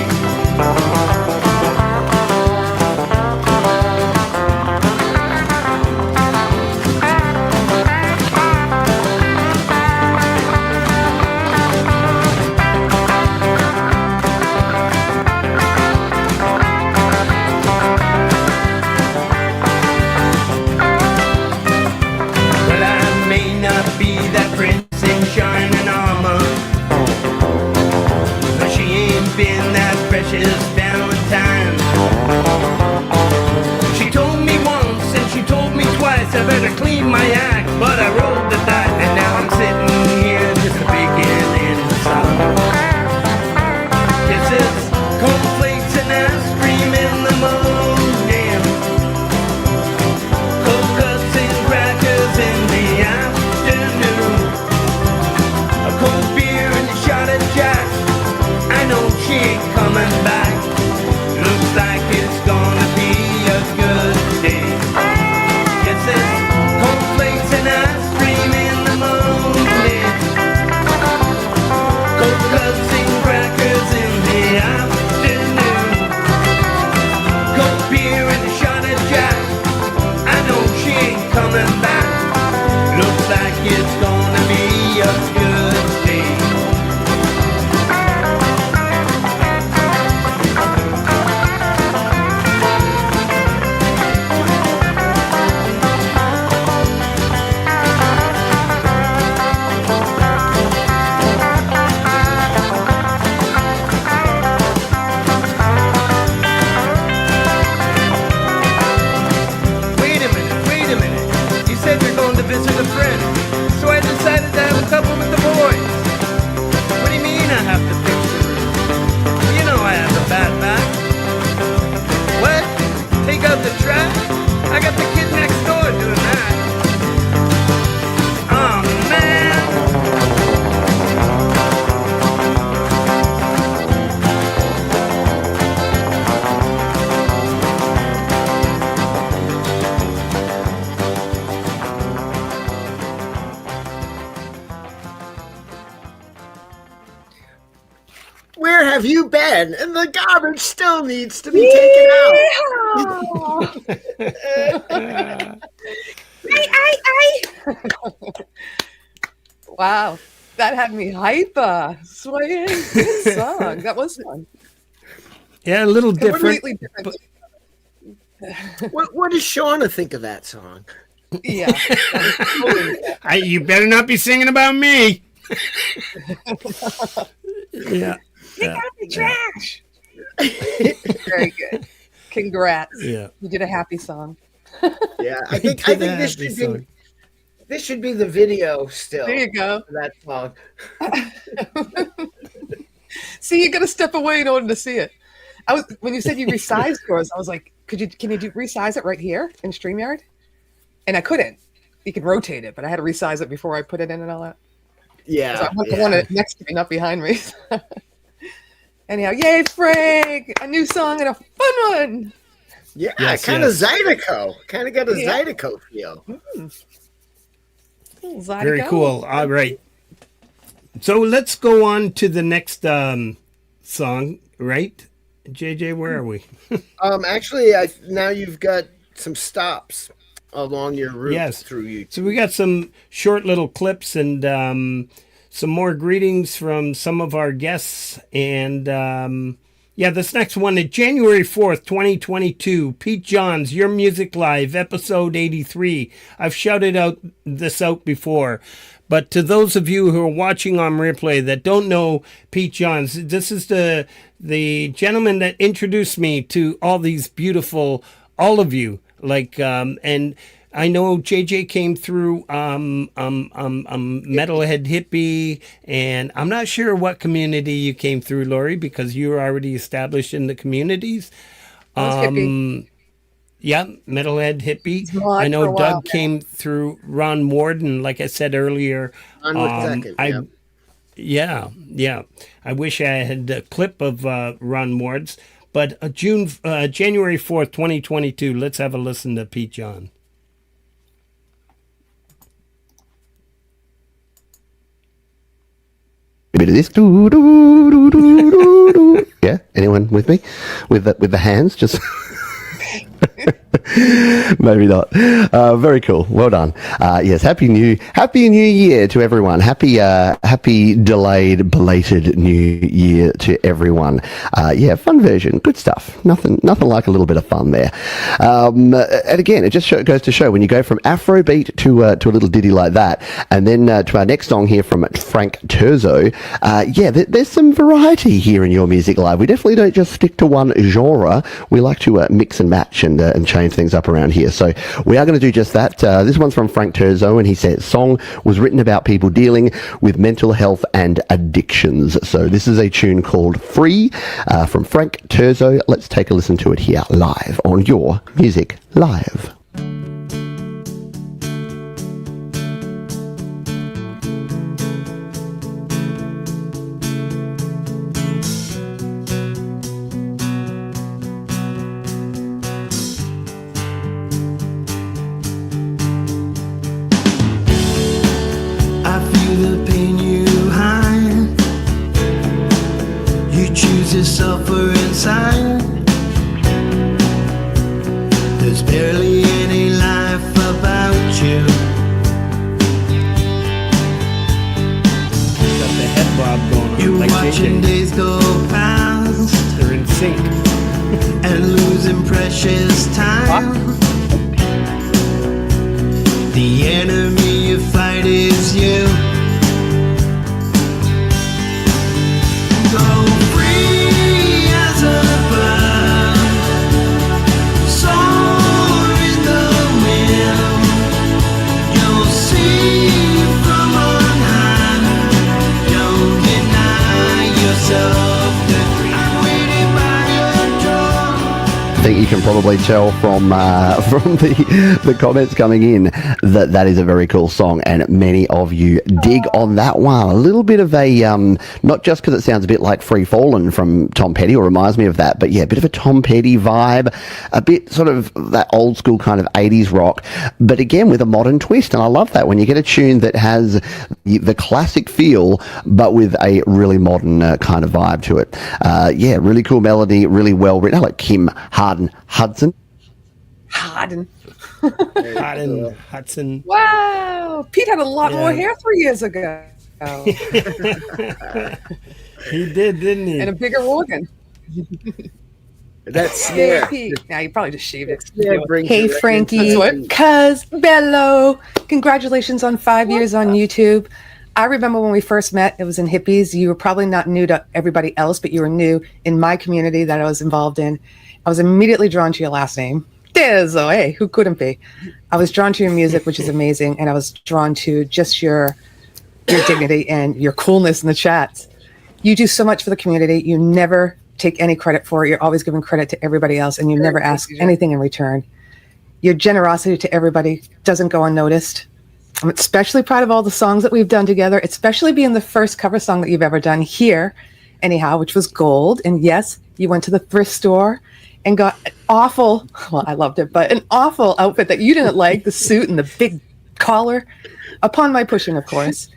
Well, I may not be that prince in shining armor, but she ain't been that precious Valentine. She told me once and she told me twice I better clean my act, but I rolled the dice and now I'm sitting here just a baking in the sun. This is cornflakes and ice cream in the morning, cold cuts and crackers in the afternoon, a cold beer and a shot of Jack. I know she ain't coming back. Looks like it's gonna be a good day. Yes, it's cornflakes and ice cream in the morning, cold cuts and crackers in the afternoon, cold beer and a shot of Jack. I know she ain't coming back. Looks like it's gonna be a good day. Wait a minute. You said you're going to visit a friend, so I decided to have a couple with the boys. What do you mean I have to fix your room? You know I have a bad back. What? Take out the trash? I got the kid next door doing that. Oh, man. Where have you been? And the garbage still needs to be taken out. Wow, that had me hyper, swaying. Good song. That was fun. Yeah, a little different. Completely different. What does Shauna think of that song? Yeah. You better not be singing about me. Yeah. Take out the trash. Very good. Congrats. Yeah. You did a happy song. Yeah, I think this should be the video still. There you go. For that song. See, you got to step away in order to see it. When you said you resized yours, I was like, can you resize it right here in StreamYard? And I couldn't. You could rotate it, but I had to resize it before I put it in and all that. Yeah. So I want the one next to me, not behind me. Anyhow, yay, Frank! A new song and a fun one. Yeah, Yes, kind of yes. Zydeco. Kind of got a Zydeco feel. Zydeco. Very cool. All right. So let's go on to the next song, right? JJ, where are we? Actually, now you've got some stops along your route through YouTube. So we got some short little clips and some more greetings from some of our guests. And this next one is January 4th, 2022. Pete Johns, Your Music Live, episode 83. I've shouted this out before. But to those of you who are watching on replay that don't know Pete Johns, this is the gentleman that introduced me to all these beautiful, all of you. And I know JJ came through Metalhead Hippie, and I'm not sure what community you came through, Lori, because you were already established in the communities. Yeah, Metalhead Hippie. I know Doug came through Ron Warden, like I said earlier. I wish I had a clip of Ron Ward's. But January 4th, 2022, let's have a listen to Pete John. A bit of this. Yeah, anyone with me? With the hands, just... Maybe not. Very cool. Well done. Yes, happy new year to everyone. Happy delayed, belated new year to everyone. Fun version. Good stuff. Nothing like a little bit of fun there. And again, it just goes to show when you go from Afrobeat to a little ditty like that, and then to our next song here from Frank Terzo. There's some variety here in Your Music Live. We definitely don't just stick to one genre. We like to mix and match and change things up around here. So we are going to do just that. This one's from Frank Terzo, and he says, song was written about people dealing with mental health and addictions. So this is a tune called Free from Frank Terzo. Let's take a listen to it here live on Your Music Live. Suffer inside. There's barely any life about you. Got the head bob going on. You're like watching days go past. They're in sync. And losing precious time. The enemy you fight is you. Go free as a bird, soar in the wind. You'll see from on high. Don't deny yourself the dream waiting by your door. I think you can probably tell from the comments coming in that is a very cool song, and many of you dig on that one. A little bit of a not just because it sounds a bit like Free Fallin' from Tom Petty, or reminds me of that, but yeah, a bit of a Tom Petty vibe, a bit sort of that old school kind of 80s rock, but again with a modern twist. And I love that when you get a tune that has the classic feel but with a really modern kind of vibe to it. Really cool melody, really well written. I like Kim Hudson. Hudson. Wow. Pete had a lot more hair 3 years ago. He did, didn't he? And a bigger organ. That's snare. Pete. Now you probably just shaved it. Hey, Frankie. Cuz Bello. Congratulations on 5 years on YouTube. I remember when we first met, it was in Hippies. You were probably not new to everybody else, but you were new in my community that I was involved in. I was immediately drawn to your last name. Terzo, hey, who couldn't be? I was drawn to your music, which is amazing, and I was drawn to just your dignity and your coolness in the chats. You do so much for the community. You never take any credit for it. You're always giving credit to everybody else, and you never ask anything in return. Your generosity to everybody doesn't go unnoticed. I'm especially proud of all the songs that we've done together, especially being the first cover song that you've ever done here, anyhow, which was Gold. And yes, you went to the thrift store and got an awful, well, I loved it, but an awful outfit that you didn't like, the suit and the big collar, upon my pushing, of course.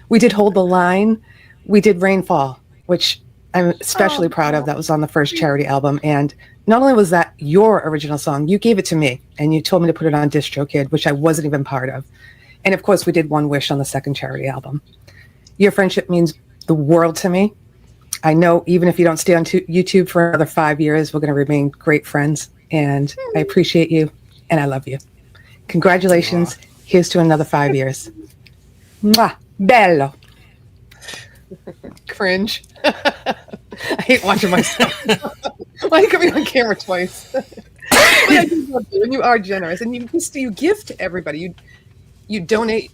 We did Hold the Line. We did Rainfall, which I'm especially proud of that was on the first charity album. And not only was that your original song, you gave it to me and you told me to put it on DistroKid, which I wasn't even part of. And of course, we did One Wish on the second charity album. Your friendship means the world to me. I know even if you don't stay on YouTube for another 5 years, we're going to remain great friends. And I appreciate you and I love you. Congratulations. Here's to another 5 years. Mwah. Bello. Cringe. I hate watching myself. Why are you coming on camera twice? I do love you, and you are generous, and you give to everybody. You donate,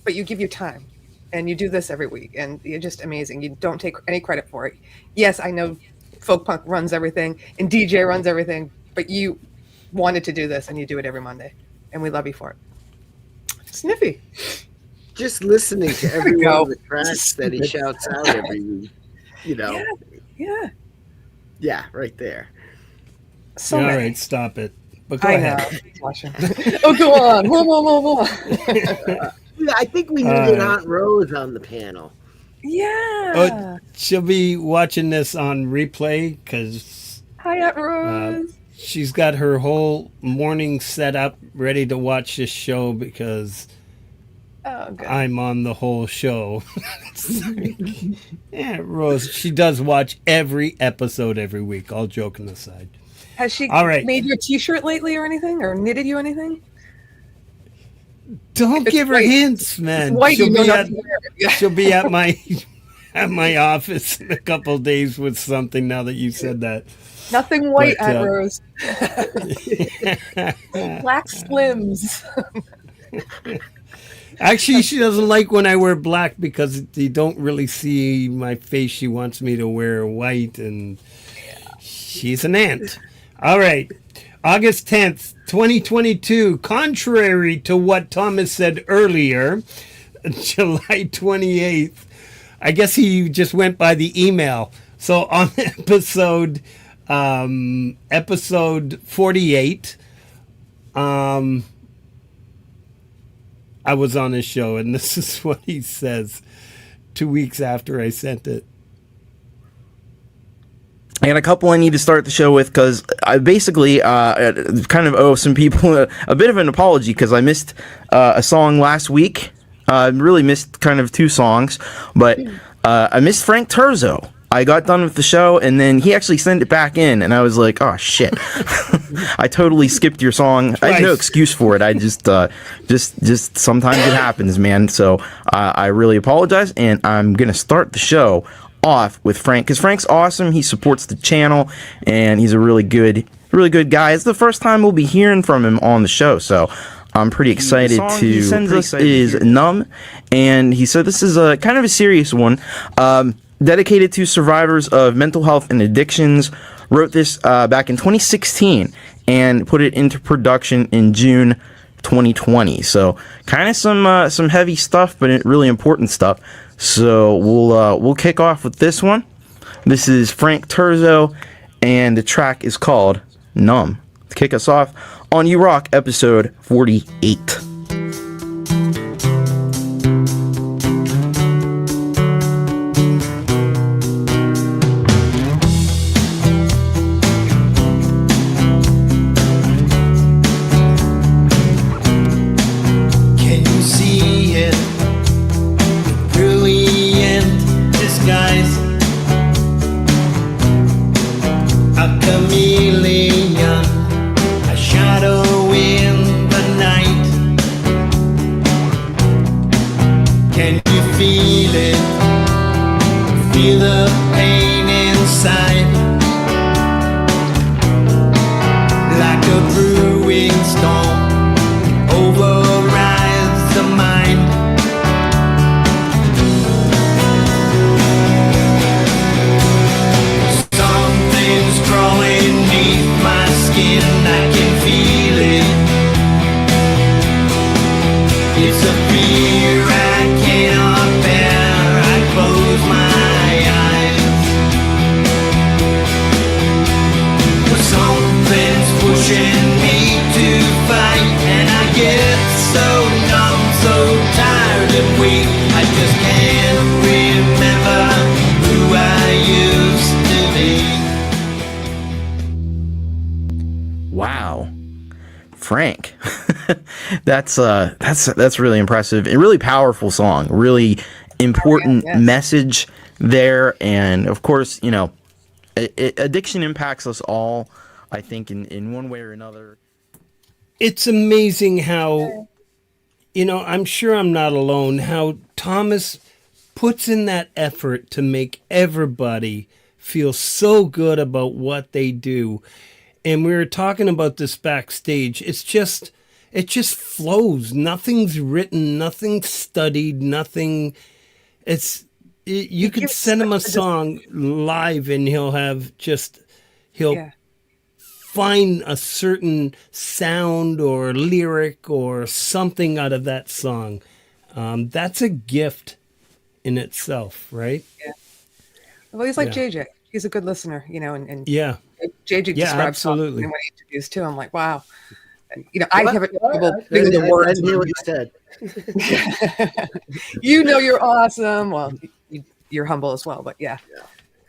but you give your time, and you do this every week, and you're just amazing. You don't take any credit for it. Yes, I know folk punk runs everything, and DJ runs everything, but you wanted to do this, and you do it every Monday, and we love you for it. Sniffy. Just listening to every one of the tracks that he shouts out every week, you know. Yeah, right there. So all many. right, stop it. But go I ahead. know. Watching. Oh, go on. More. Yeah, I think we needed Aunt Rose on the panel. Yeah. Oh, she'll be watching this on replay because Hi, Aunt Rose. she's got her whole morning set up ready to watch this show because I'm on the whole show. Yeah, Rose, she does watch every episode every week, all joking aside. Has she All right. made you a T-shirt lately or anything, or knitted you anything? Don't give her hints, man. White, She'll you know be not at, to wear it. Yeah. she'll be at my office in a couple days with something now that you said that. Nothing white, But, Aunt Rose. Black Slims. Actually, she doesn't like when I wear black because you don't really see my face. She wants me to wear white, and she's an aunt. All right. August 10th, 2022. Contrary to what Thomas said earlier, July 28th, I guess he just went by the email. So on episode 48, I was on his show, and this is what he says 2 weeks after I sent it. I got a couple I need to start the show with because I basically kind of owe some people a bit of an apology because I missed a song last week. I really missed kind of two songs, but I missed Frank Terzo. I got done with the show, and then he actually sent it back in, and I was like, oh, shit. I totally skipped your song. I have no excuse for it. I just sometimes it happens, man. So I really apologize, and I'm going to start the show off with Frank, because Frank's awesome. He supports the channel, and he's a really good guy. It's the first time we'll be hearing from him on the show, so I'm pretty excited to send us is Numb, and he said this is a kind of a serious one. Dedicated to survivors of mental health and addictions. Wrote this back in 2016 and put it into production in June 2020. So kind of some heavy stuff, but really important stuff. So we'll kick off with this one. This is Frank Terzo, and the track is called Numb. To kick us off on You Rock episode 48. I just can't remember who I used Frank. That's really impressive. A really powerful song. Really important message there. And of course, you know, addiction impacts us all, I think, in one way or another. It's amazing how, you know, I'm sure I'm not alone, how Thomas puts in that effort to make everybody feel so good about what they do. And we were talking about this backstage. It just flows. Nothing's written, nothing's studied, nothing. You could send him a song live and he'll find a certain sound or lyric or something out of that song. That's a gift in itself, right? Yeah. Well, he's like JJ. He's a good listener, you know, and yeah. JJ describes absolutely. songs when he introduced too. I'm like, wow. And, you know, I have trouble figuring the words. I didn't hear what you said. You know, you're awesome. Well, you're humble as well, but yeah.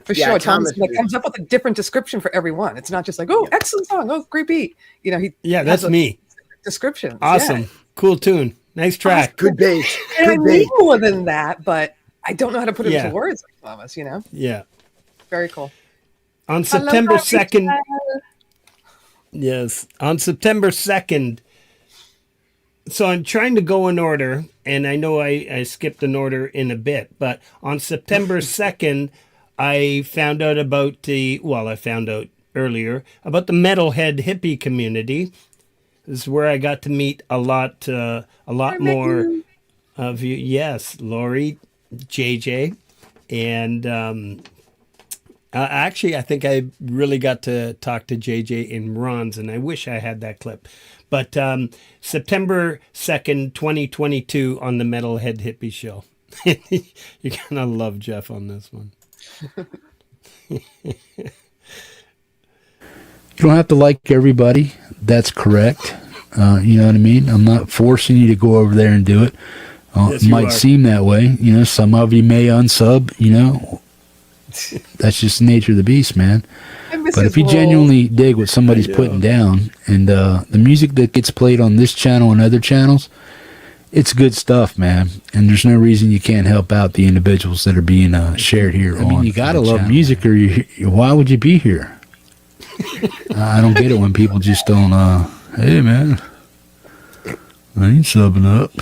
For sure, Thomas comes up with a different description for everyone. It's not just like, oh, excellent song, oh, great beat. You know, that's me. Description. Awesome, cool tune, nice track, awesome. Good bass. And I need more than that, but I don't know how to put it into words, like Thomas. You know. Yeah. Very cool. On September 2nd. Yes, on September 2nd. So I'm trying to go in order, and I know I skipped an order in a bit, but on September 2nd. I found out about I found out earlier about the metalhead hippie community. This is where I got to meet a lot more of you. Yes, Lori, JJ, and actually, I think I really got to talk to JJ in Ron's, and I wish I had that clip. But September 2nd, 2022 on the Metalhead Hippie Show. You're going to love Jeff on this one. You don't have to like everybody. That's correct. You know what I mean? I'm not forcing you to go over there and do it. Yes, it might seem that way. You know, some of you may unsub, you know. That's just the nature of the beast, man. But if you genuinely dig what somebody's putting down, and the music that gets played on this channel and other channels, it's good stuff, man. And there's no reason you can't help out the individuals that are being shared here. I mean, you gotta love channel, music, or why would you be here? I don't get it when people just don't. Hey, man, I ain't subbing up.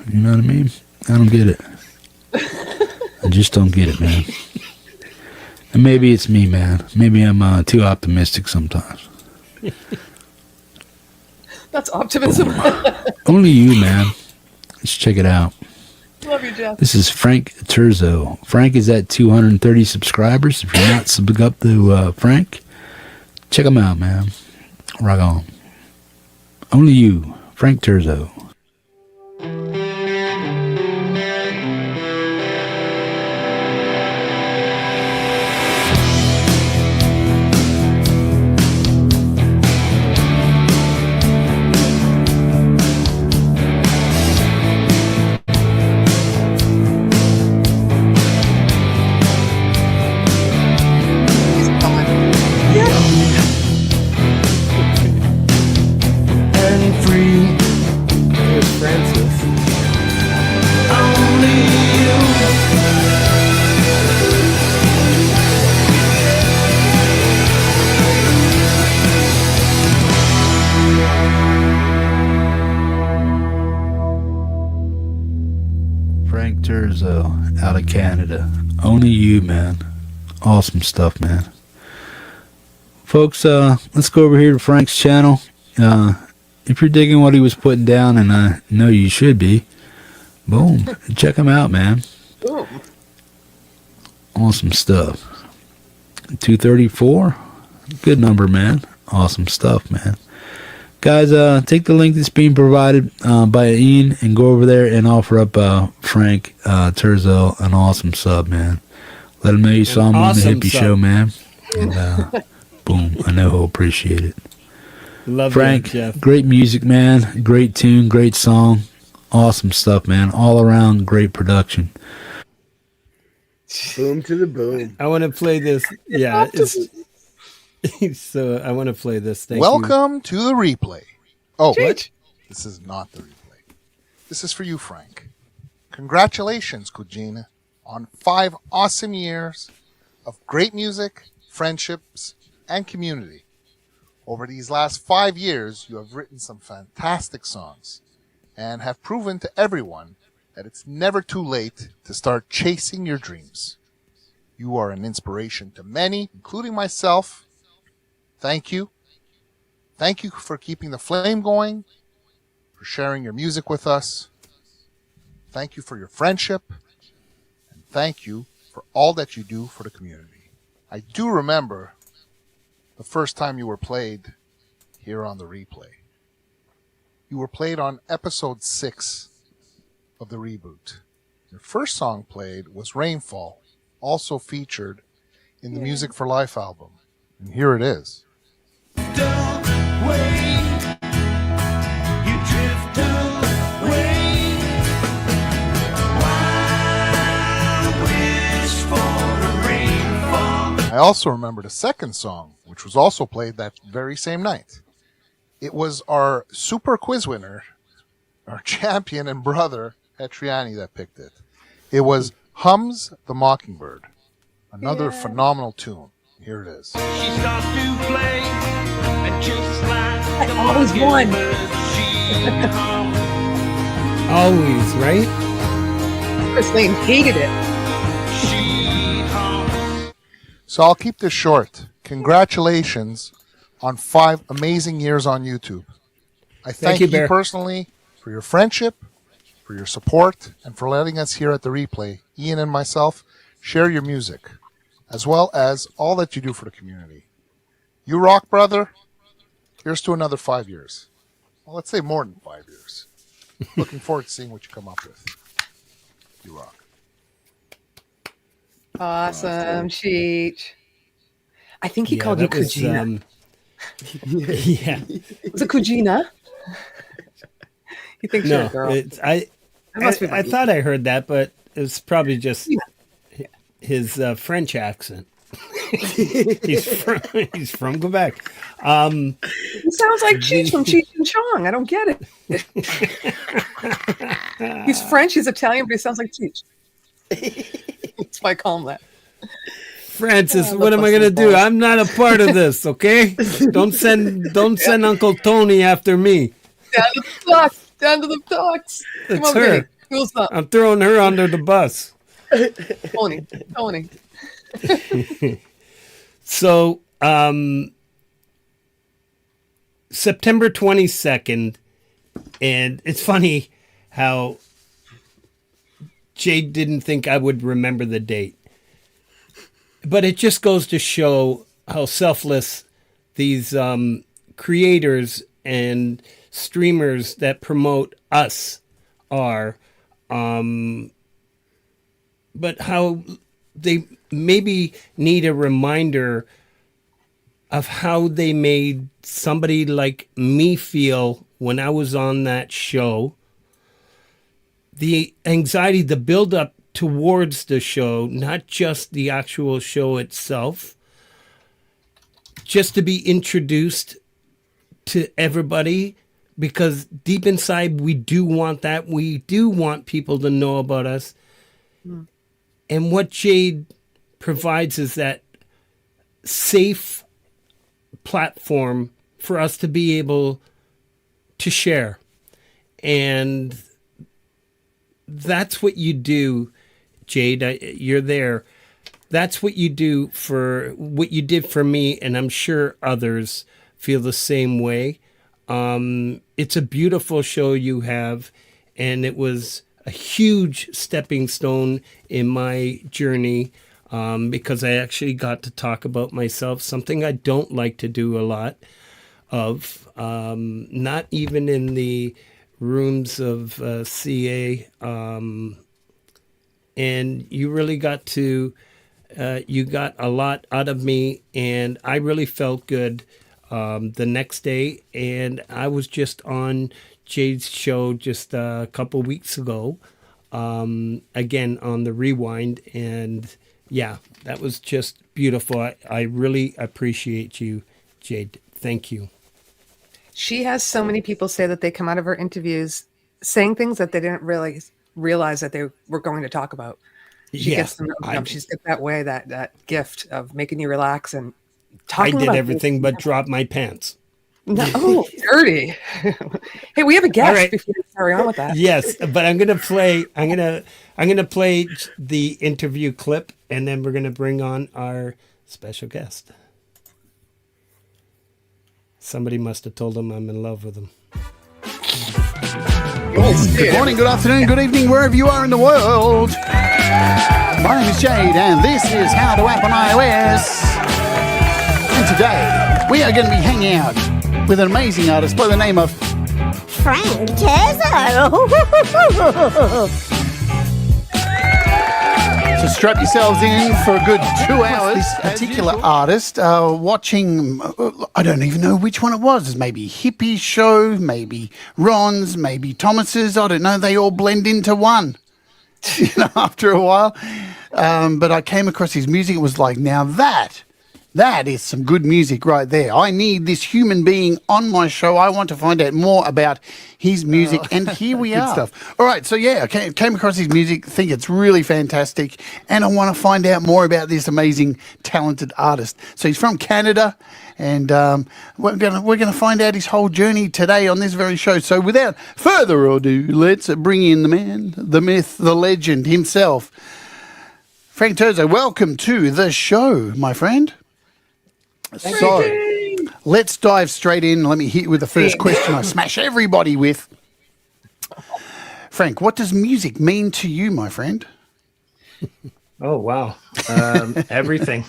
You know what I mean? I don't get it. I just don't get it, man. And maybe it's me, man. Maybe I'm too optimistic sometimes. That's optimism. Only you, man. Let's check it out. Love you, Jeff. This is Frank Terzo. Frank is at 230 subscribers. If you're not subbing up to Frank, check him out, man. Rock on. Only you, Frank Terzo. Out of Canada. Only you, man. Awesome stuff, man. Folks, let's go over here to Frank's channel. If you're digging what he was putting down, and I know you should be, boom, check him out, man. Boom. Awesome stuff. 234, good number, man. Awesome stuff, man. Guys, take the link that's being provided by Ian and go over there and offer up Frank Terzo an awesome sub, man. Let him know you saw him on the Hippie Show, man. And boom, I know he'll appreciate it. Love Frank, that, Jeff. Great music, man. Great tune, great song. Awesome stuff, man. All around great production. Boom to the boom. I want to play this. Yeah, it's so I want to play this. Thank Welcome to the replay. Oh, Cheech. this is not the replay. This is for you, Frank. Congratulations, Kujina, on 5 awesome years of great music, friendships, and community. Over these last 5 years, you have written some fantastic songs and have proven to everyone that it's never too late to start chasing your dreams. You are an inspiration to many, including myself. Thank you. Thank you for keeping the flame going, for sharing your music with us. Thank you for your friendship, and thank you for all that you do for the community. I do remember the first time you were played here on the replay. You were played on episode 6 of the reboot. Your first song played was Rainfall, also featured in the Music for Life album. And here it is. Don't wait, you drift away. Why wish for a rainfall? I also remember the second song, which was also played that very same night. It was our super quiz winner, our champion and brother, Petriani, that picked it. It was Hums the Mockingbird, another phenomenal tune. Here it is. She starts to play, and just like I always won. Always, right? Chris Lane hated it. So I'll keep this short. Congratulations on 5 amazing years on YouTube. I thank you, you Bear. personally for your friendship, for your support, and for letting us here at the replay, Ian and myself, share your music, as well as all that you do for the community. You rock, brother. Here's to another 5 years. Well, let's say more than 5 years. Looking forward to seeing what you come up with. You rock. Awesome, Cheech. I think he Yeah, called you that was, Kujina. yeah. Was it Kujina? He thinks you're a girl. I must be I thought I heard that, but it was probably just his French accent. he's from Quebec. He sounds like Cheech from Cheech and Chong. I don't get it. He's French, he's Italian, but he sounds like Cheech. That's why I call him that. Francis, what am I gonna do? I'm not a part of this, okay? Don't send Uncle Tony after me. Down to the docks. Down to the docks. Come It's on, her. baby. Who's up? I'm throwing her under the bus. Tony. So, September 22nd, and it's funny how Jade didn't think I would remember the date. But it just goes to show how selfless these creators and streamers that promote us are. But how they maybe need a reminder of how they made somebody like me feel when I was on that show. The anxiety, the buildup towards the show, not just the actual show itself, just to be introduced to everybody, because deep inside we do want that. We do want people to know about us. And what Jade provides is that safe platform for us to be able to share. And that's what you do, Jade. You're there. That's what you do for what you did for me, and I'm sure others feel the same way. It's a beautiful show you have, and it was a huge stepping stone in my journey, because I actually got to talk about myself, something I don't like to do a lot of, not even in the rooms of CA. And you really got to, you got a lot out of me, and I really felt good the next day. And I was just on Jade's show just a couple weeks ago, again on the Rewind, and yeah, that was just beautiful. I really appreciate you, Jade. Thank you. She has so many people say that they come out of her interviews saying things that they didn't really realize that they were going to talk about. She gets them. She's got that way, that gift of making you relax and talking. I did about everything but drop my pants. No, oh, dirty. Hey, we have a guest right. before we carry on with that. Yes, but I'm gonna play the interview clip, and then we're gonna bring on our special guest. Somebody must have told him I'm in love with him. Good morning, good afternoon, good evening, wherever you are in the world. My name is Jade, and this is How to App on iOS. And today, we are going to be hanging out with an amazing artist by the name of Frank Tezo. So strap yourselves in for a good 2 hours. This particular artist, watching, I don't even know which one it was. Maybe Hippie's show, maybe Ron's, maybe Thomas's. I don't know. They all blend into one, after a while. But I came across his music. It was like, now that is some good music right there. I need this human being on my show. I want to find out more about his music, and here we are. Stuff. All right, so yeah, I came across his music, think it's really fantastic, and I want to find out more about this amazing, talented artist. So he's from Canada, and we're gonna find out his whole journey today on this very show. So without further ado, let's bring in the man, the myth, the legend himself, Frank Tezo. Welcome to the show, my friend. So, let's dive straight in. Let me hit you with the first question I smash everybody with. Frank, what does music mean to you, my friend? Oh, wow. Everything.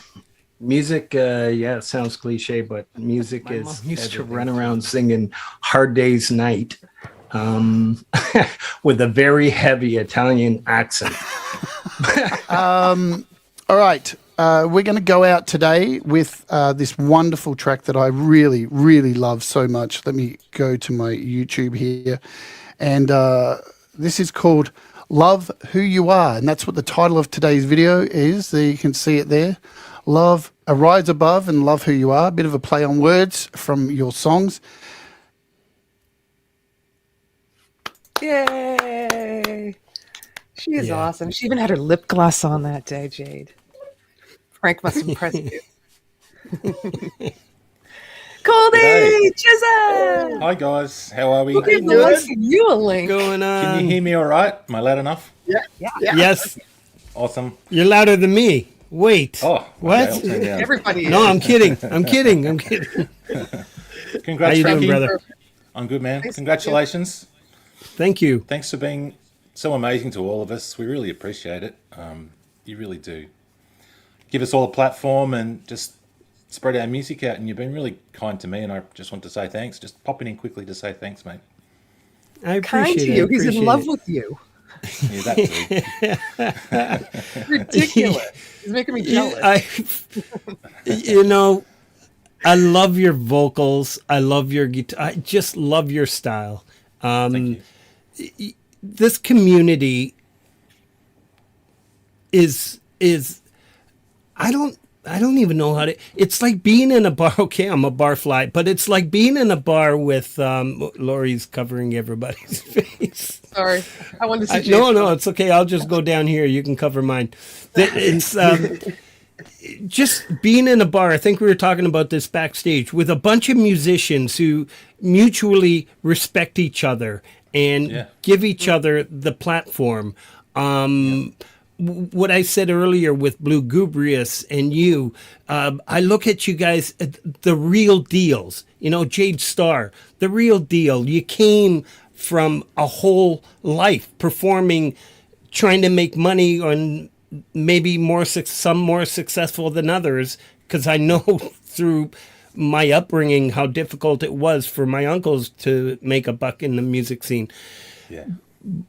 Music, it sounds cliche, but music My is mom used to run around singing Hard Day's Night with a very heavy Italian accent. All right. We're going to go out today with this wonderful track that I really, really love so much. Let me go to my YouTube here. And this is called Love Who You Are. And that's what the title of today's video is. There you can see it there. Love, Rise Above and Love Who You Are. A bit of a play on words from your songs. Yay! She is awesome. She even had her lip gloss on that day, Jade. Frank must impress you. Colby! Chizza! Hi guys, how are we? Look at you a link. Going on? Can you hear me all right? Am I loud enough? Yeah. Yes. Awesome. You're louder than me. Wait. Oh, what? okay, I'll turn down. Everybody No, is. I'm kidding. I'm kidding. Congrats, How you Frankie. doing, brother? I'm good, man. Congratulations. Thank you. Thanks for being so amazing to all of us. We really appreciate it. You really do. Give us all a platform and just spread our music out, and you've been really kind to me, and I just want to say thanks. Just popping in quickly to say thanks, mate. I appreciate Kind to it. you. He's in love with you. Yeah, that too. Ridiculous. He's making me jealous. I love your vocals. I love your guitar. I just love your style. Thank you. This community is I don't even know how to. It's like being in a bar. Okay, I'm a barfly, but it's like being in a bar with Lori's covering everybody's face. Sorry, I wanted to see. No, it's okay. I'll just go down here. You can cover mine. It's just being in a bar. I think we were talking about this backstage with a bunch of musicians who mutually respect each other and give each other the platform. What I said earlier with Blue Gubrius and you, I look at you guys, the real deals. Jade Starr, the real deal. You came from a whole life performing, trying to make money, on maybe some more successful than others, because I know through my upbringing how difficult it was for my uncles to make a buck in the music scene. Yeah.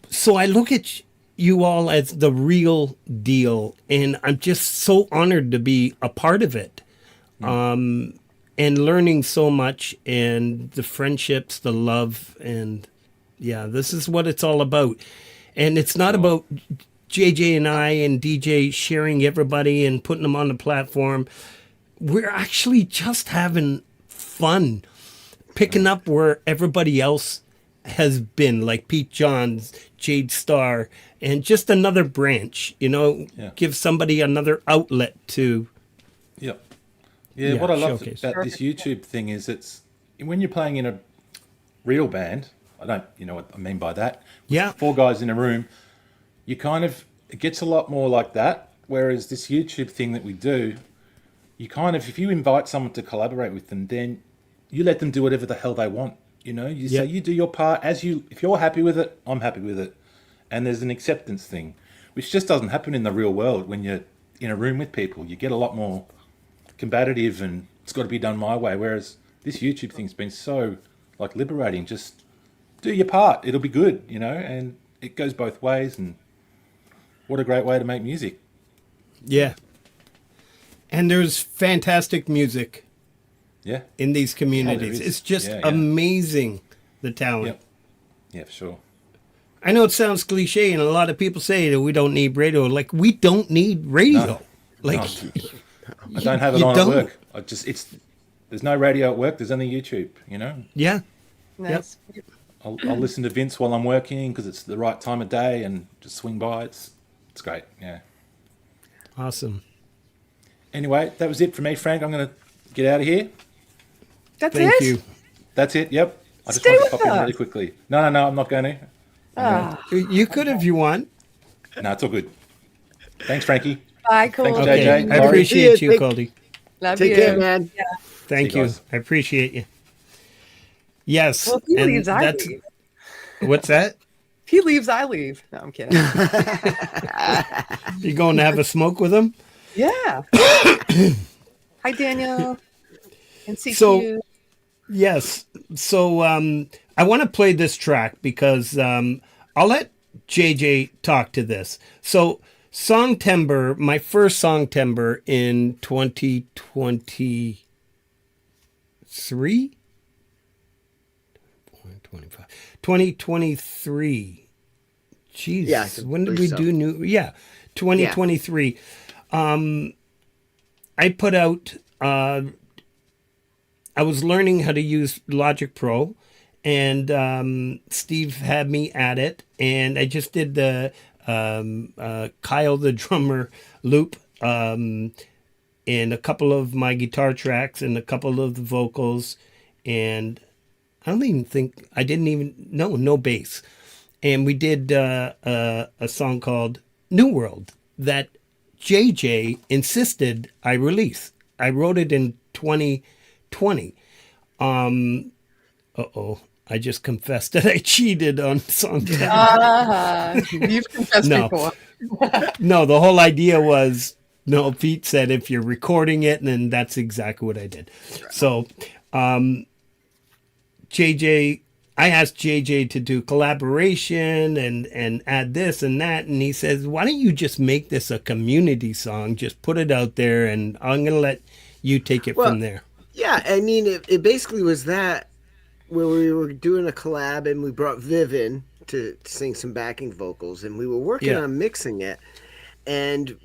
So I look at you all as the real deal, and I'm just so honored to be a part of it. And learning so much, and the friendships, the love, and this is what it's all about. And it's not about JJ and I and DJ sharing everybody and putting them on the platform. We're actually just having fun picking up where everybody else has been, like Pete Johns, Jade Starr, and just another branch, give somebody another outlet to. Yep. Yeah, what I love showcase. about this YouTube thing is it's when you're playing in a real band, I don't, you know what I mean by that. Yeah. 4 guys in a room, you kind of, it gets a lot more like that. Whereas this YouTube thing that we do, you kind of, if you invite someone to collaborate with them, then you let them do whatever the hell they want. You say you do your part if you're happy with it, I'm happy with it. And there's an acceptance thing, which just doesn't happen in the real world when you're in a room with people. You get a lot more combative and it's got to be done my way. Whereas this YouTube thing's been so like liberating. Just do your part. It'll be good, and it goes both ways. And what a great way to make music. Yeah. And there's fantastic music. Yeah. In these communities. It's just amazing, the talent. Yep. Yeah, for sure. I know it sounds cliche, and a lot of people say that we don't need radio. Like, we don't need radio. No. I don't have it on at work. There's no radio at work. There's only YouTube, Yeah. Nice. Yep. I'll listen to Vince while I'm working because it's the right time of day and just swing by. It's great. Yeah. Awesome. Anyway, that was it for me, Frank. I'm going to get out of here. That's Thank it? you. That's it. Yep. I just Stay wanted to with pop in us. really quickly. No, I'm not going to. You could if you want. No, it's all good. Thanks, Frankie. Bye, Cole. Thanks, Okay. JJ. I appreciate you, Cody. Love Take you. care, man. Yeah. Thank See you you. guys. I appreciate you. Yes. Well, if he and leaves, I that's- leave. What's that? If he leaves, I leave. No, I'm kidding. You going to have a smoke with him? Yeah. Hi, Daniel. And CQ. So, yes. So, I want to play this track because I'll let JJ talk to this. So, Song Timber, my first Song Timber in 2023? 2023. Jeez. Yeah, when did we do new? Yeah, 2023. I put out, I was learning how to use Logic Pro, and Steve had me at it, and I just did the Kyle the drummer loop, and a couple of my guitar tracks and a couple of the vocals, and I didn't even know no bass. And we did a song called New World that JJ insisted I release. I wrote it in 2020. I just confessed that I cheated on song 10. You've confessed before. No, the whole idea was, Pete said if you're recording it, and that's exactly what I did. So, JJ, I asked JJ to do collaboration and add this and that, and he says, why don't you just make this a community song? Just put it out there, and I'm going to let you take it from there. Yeah, I mean, it basically was that where we were doing a collab, and we brought Viv in to sing some backing vocals, and we were working on mixing it. And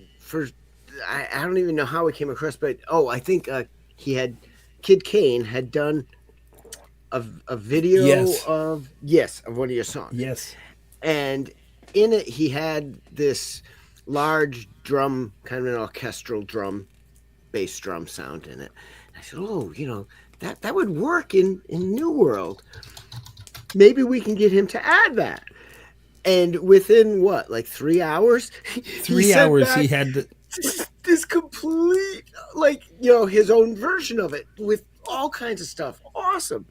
I don't even know how we came across, but I think Kid Kane had done a video of one of your songs. Yes. And in it, he had this large drum, kind of an orchestral drum, bass drum sound in it. I said, that would work in New World. Maybe we can get him to add that. And within 3 hours? 3 hours he had this complete, his own version of it with all kinds of stuff. Awesome.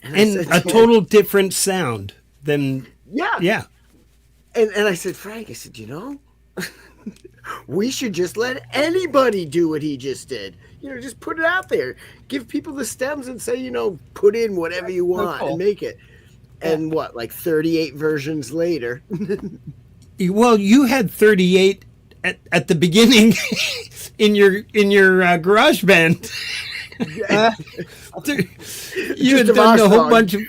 And a total different sound than... Yeah. And I said, Frank, we should just let anybody do what he just did. Just put it out there. Give people the stems and say, put in whatever you want and make it. And 38 versions later. Well, you had 38 at the beginning in your garage band. You had done a whole bunch of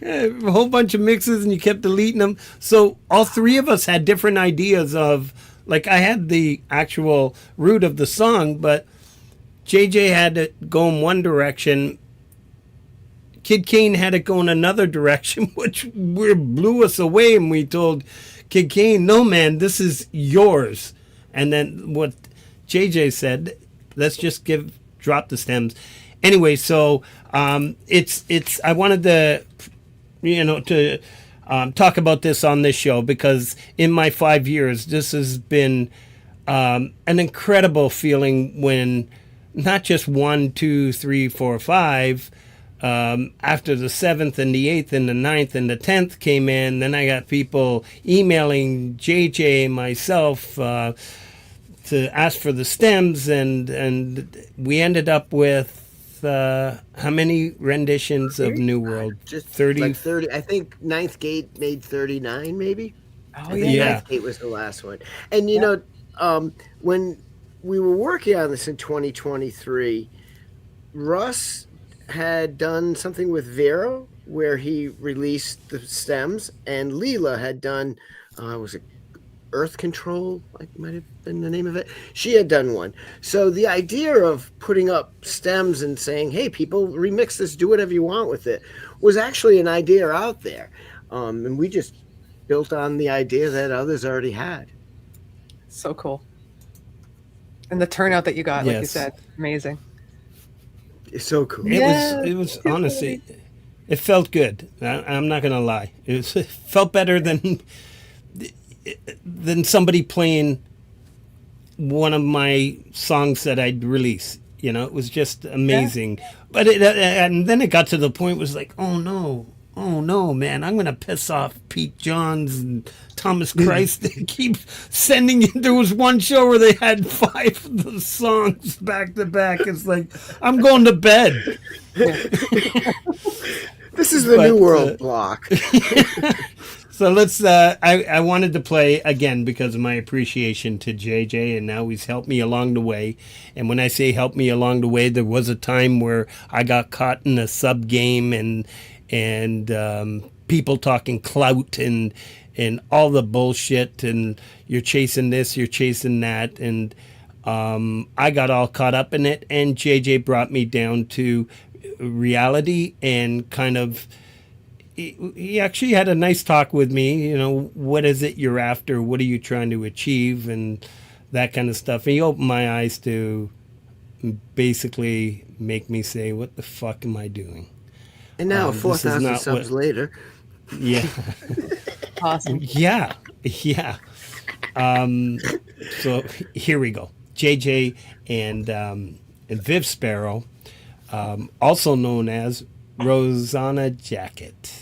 a whole bunch of mixes, and you kept deleting them. So all three of us had different ideas of, I had the actual root of the song, but JJ had to go in one direction, Kid Kane had it go in another direction, which blew us away. And we told Kid Kane, no, man, this is yours. And then what JJ said, let's just drop the stems. Anyway, so I wanted to, to talk about this on this show, because in my 5 years, this has been an incredible feeling when not just 1, 2, 3, 4, 5, after the 7th and the 8th and the 9th and the 10th came in, then I got people emailing JJ, myself, to ask for the stems, and we ended up with how many renditions of New World? Just 30? Like 30. I think Ninth Gate made 39, maybe. Oh, I think Ninth Gate was the last one. And, when we were working on this in 2023, Russ had done something with Vero where he released the stems, and Leela had done, was it Earth Control? Like, might have been the name of it. She had done one. So the idea of putting up stems and saying, hey, people, remix this, do whatever you want with it, was actually an idea out there. And we just built on the idea that others already had. So cool. And the turnout that you got, like you Yes. said, amazing. It's so cool. It was honestly, it felt good. I'm not gonna lie. It felt better than somebody playing one of my songs that I'd release. It was just amazing. Yeah. But and then it got to the point was like, oh no, man, I'm gonna piss off Pete Johns and Thomas Christ. They keep sending it. There was one show where they had 5 of the songs back to back. It's like, I'm going to bed. This is the New World block. So let's, I wanted to play again because of my appreciation to JJ, and now he's helped me along the way. And when I say help me along the way, there was a time where I got caught in a sub game and people talking clout and all the bullshit, and you're chasing this, you're chasing that. And I got all caught up in it, and JJ brought me down to reality and kind of, he actually had a nice talk with me, what is it you're after? What are you trying to achieve? And that kind of stuff. And he opened my eyes to basically make me say, what the fuck am I doing? And now 4,000 subs later. Yeah. Awesome. Yeah. So here we go. JJ and Viv Sparrow, also known as Rosanna Jacket.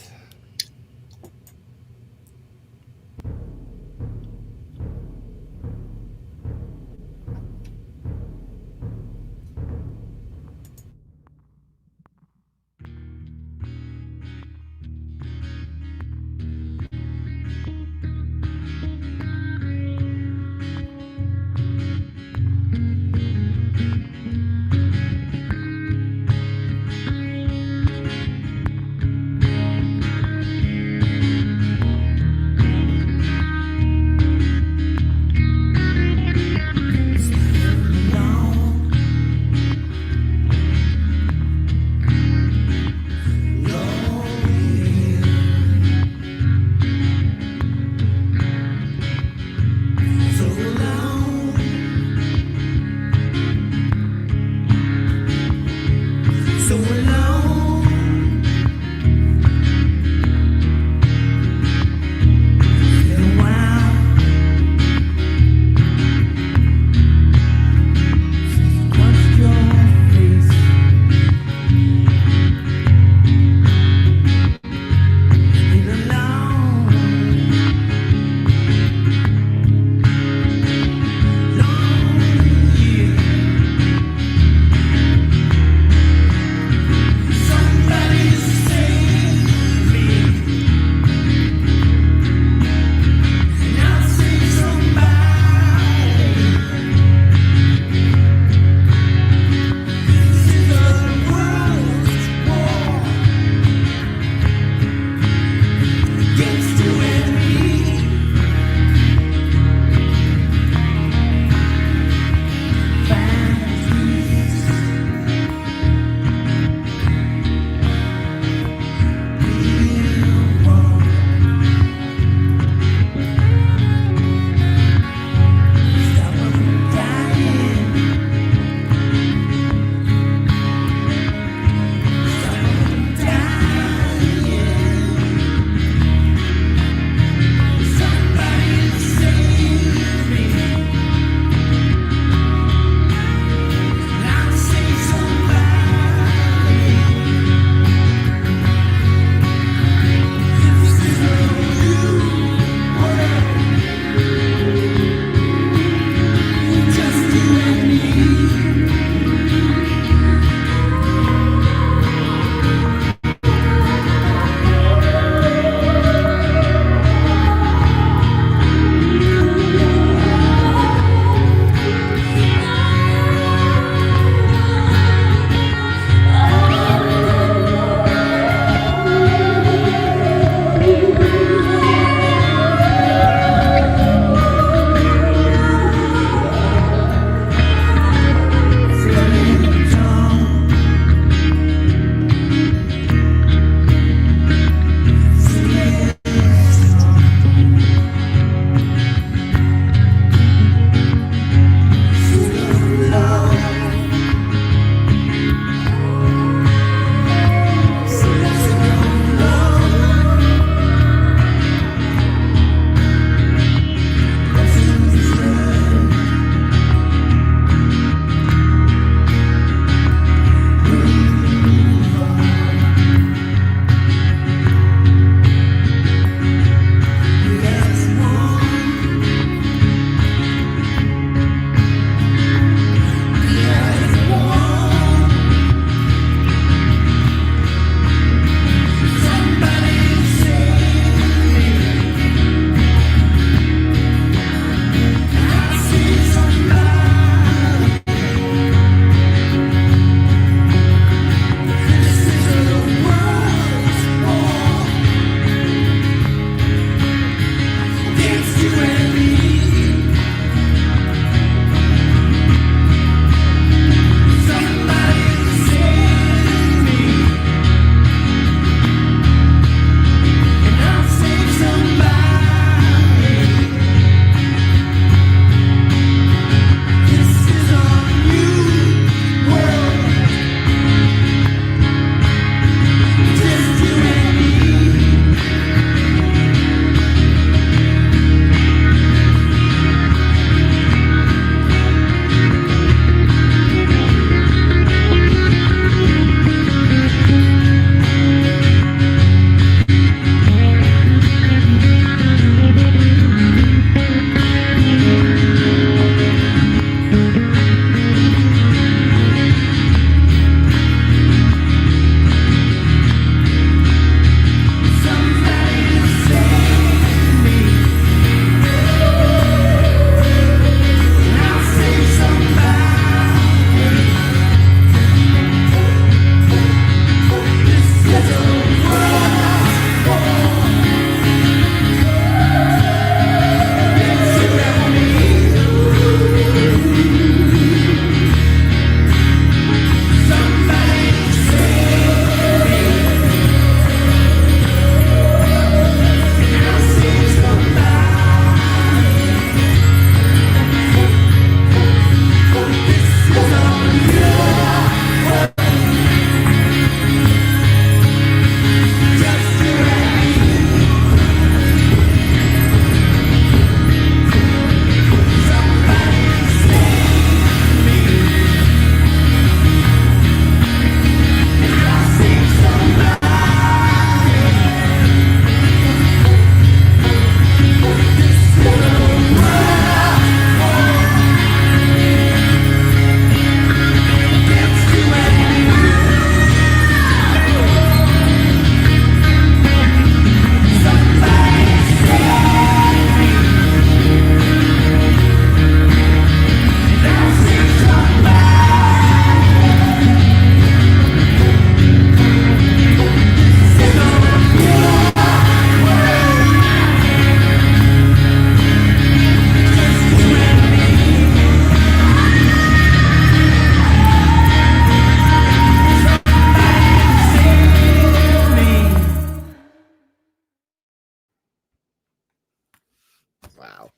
Wow.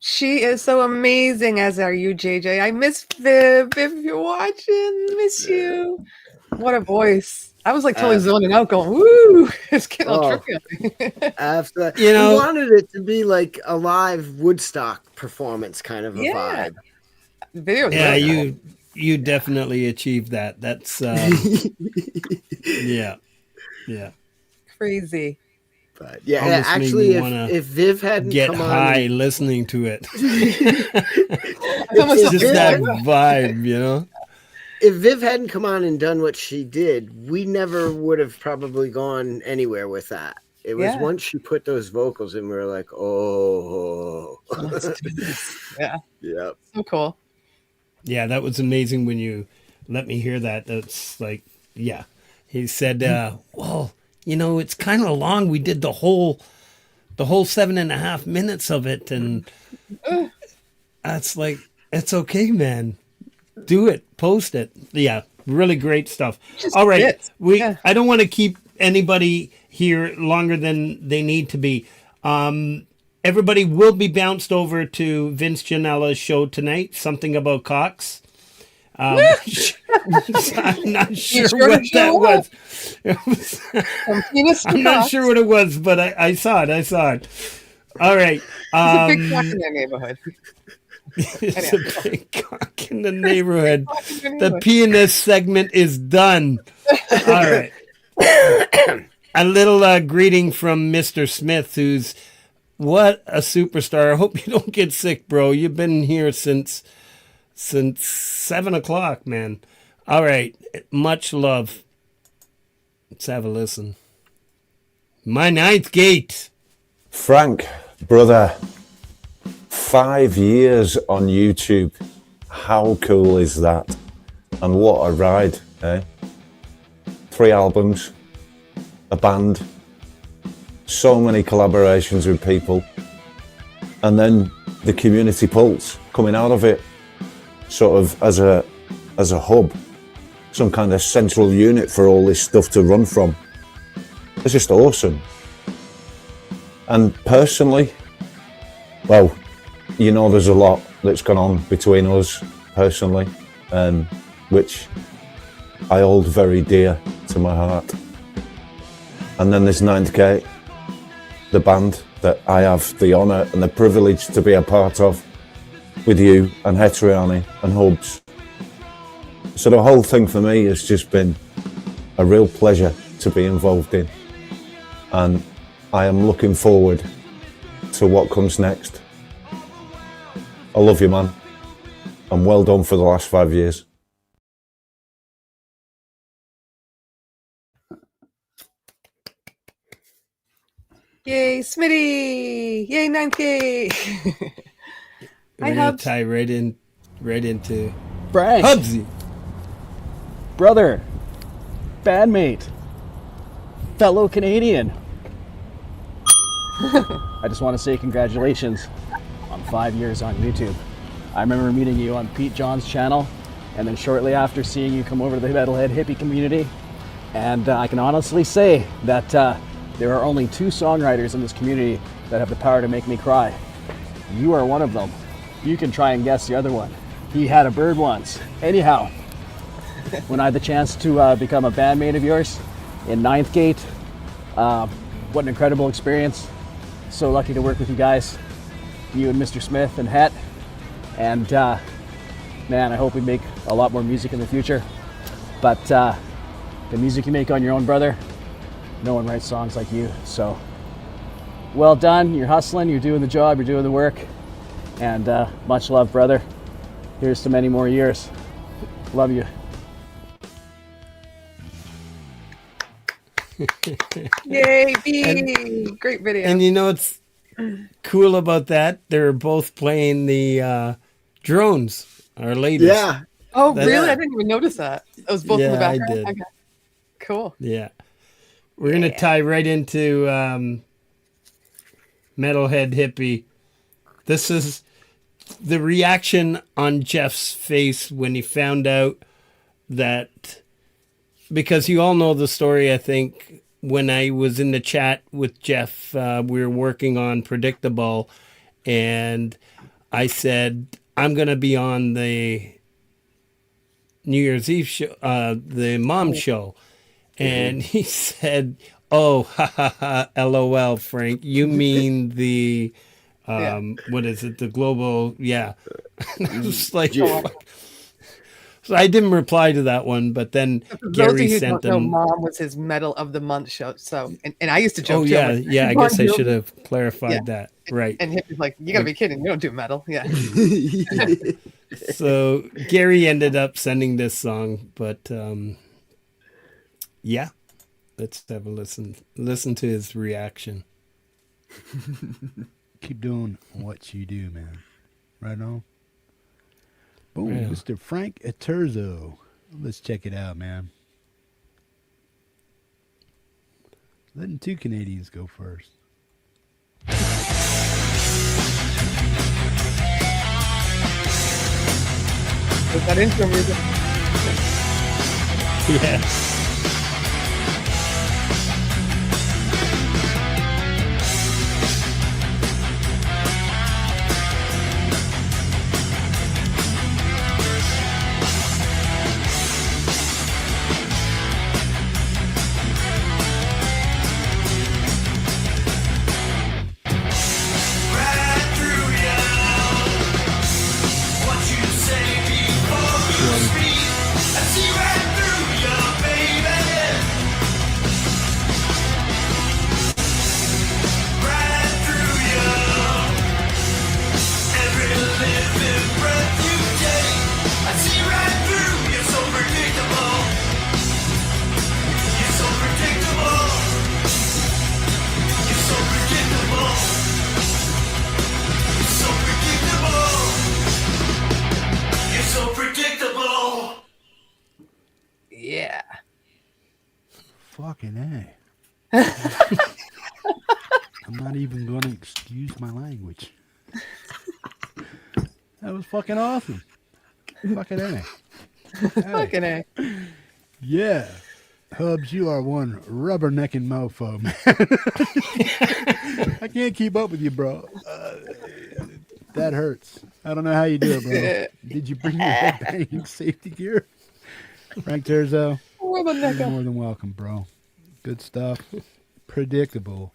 She is so amazing, as are you, JJ. I miss Viv. If you're watching, miss you. What a voice. I was like totally zoning out going, woo. It's getting all trippy on me. Absolutely. You know- we wanted it to be like a live Woodstock performance kind of a vibe. The video was Yeah, really cool. you definitely achieved that. That's yeah. Crazy. But yeah, Almost made actually, me wanna if Viv hadn't get come high on, listening to it. It's Just that vibe, you know. if Viv hadn't come on and done what she did, we never would have probably gone anywhere with that. It was Yeah. once she put those vocals in, we were like, oh. Yeah. Yep. So cool. Yeah, that was amazing when you let me hear that. That's like, yeah. He said, well, you know, it's kind of long. We did the whole 7.5 minutes of it. And that's like, it's okay, man. Do it. Post it. Yeah. Really great stuff. Just All right. bits. Yeah. I don't want to keep anybody here longer than they need to be. Everybody will be bounced over to Vince Gianella's show tonight. Something about cocks. I'm not sure what that was. I'm not sure what it was, but I saw it. All right. There's a big cock in their neighborhood. It's a big cock in the neighborhood. The pianist segment is done. All right. A little greeting from Mr. Smith, who's what a superstar. I hope you don't get sick, bro. You've been here since 7 o'clock, man. All right. Much love. Let's have a listen. My ninth gate. Frank, brother, 5 years on YouTube. How cool is that? And what a ride, eh? 3 albums, a band, so many collaborations with people, and then the community pulse coming out of it, sort of as a hub, some kind of central unit for all this stuff to run from. It's just awesome. And personally, well, you know, there's a lot that's gone on between us personally, which I hold very dear to my heart. And then there's Ninth Gate, the band that I have the honour and the privilege to be a part of with you and Hetriani and Hubs. So the whole thing for me has just been a real pleasure to be involved in. And I am looking forward to what comes next. I love you, man. And well done for the last 5 years. Yay, Smitty! Yay, 9K! We're gonna tie right into Frank. Hubsy. Brother, bandmate, fellow Canadian. I just want to say congratulations on 5 years on YouTube. I remember meeting you on Pete John's channel, and then shortly after seeing you come over to the Metalhead Hippie community. And I can honestly say that there are only 2 songwriters in this community that have the power to make me cry. You are one of them. You can try and guess the other one. He had a bird once. Anyhow, when I had the chance to become a bandmate of yours in Ninth Gate, what an incredible experience. So lucky to work with you guys, you and Mr. Smith and Het. And man, I hope we make a lot more music in the future. But the music you make on your own, brother, no one writes songs like you. So well done, you're hustling, you're doing the job, you're doing the work. And much love, brother. Here's to many more years. Love you. Yay, B! Great video. And you know what's cool about that? They're both playing the drones, our ladies. Yeah. Oh, That's- really? I didn't even notice that. It was both in the Yeah, I background? did. Okay. Cool. Yeah. We're going to tie right into Metalhead Hippie. This is the reaction on Jeff's face when he found out that, because you all know the story, I think, when I was in the chat with Jeff, we were working on Predictable, and I said, I'm going to be on the New Year's Eve show, the mom show. And he said, oh, ha, ha, ha, LOL, Frank. You mean the, what is it? The global, yeah. And I was like, fuck. So I didn't reply to that one, but then Gary sent them. Mom was his Medal of the Month show. So, and I used to joke. Oh, too, yeah. like, Yeah. I guess I should have clarified that. Right. And Hippie's like, you got to be kidding. You don't do medal. Yeah. So Gary ended up sending this song, but yeah, let's have a listen. Listen to his reaction. Keep doing what you do, man. Right on. Boom, Right on. Mr. Frank Eterzo. Let's check it out, man. Letting two Canadians go first. Was that intro music? Yeah. Yeah. Fucking A. I'm not even going to excuse my language. That was fucking awesome. Fucking A. Hey. Fucking A. Yeah. Hubs, you are one rubbernecking mofo, man. I can't keep up with you, bro. That hurts. I don't know how you do it, bro. Did you bring your headbanging safety gear? Frank Terzo, you're more than welcome, bro. Good stuff. Predictable.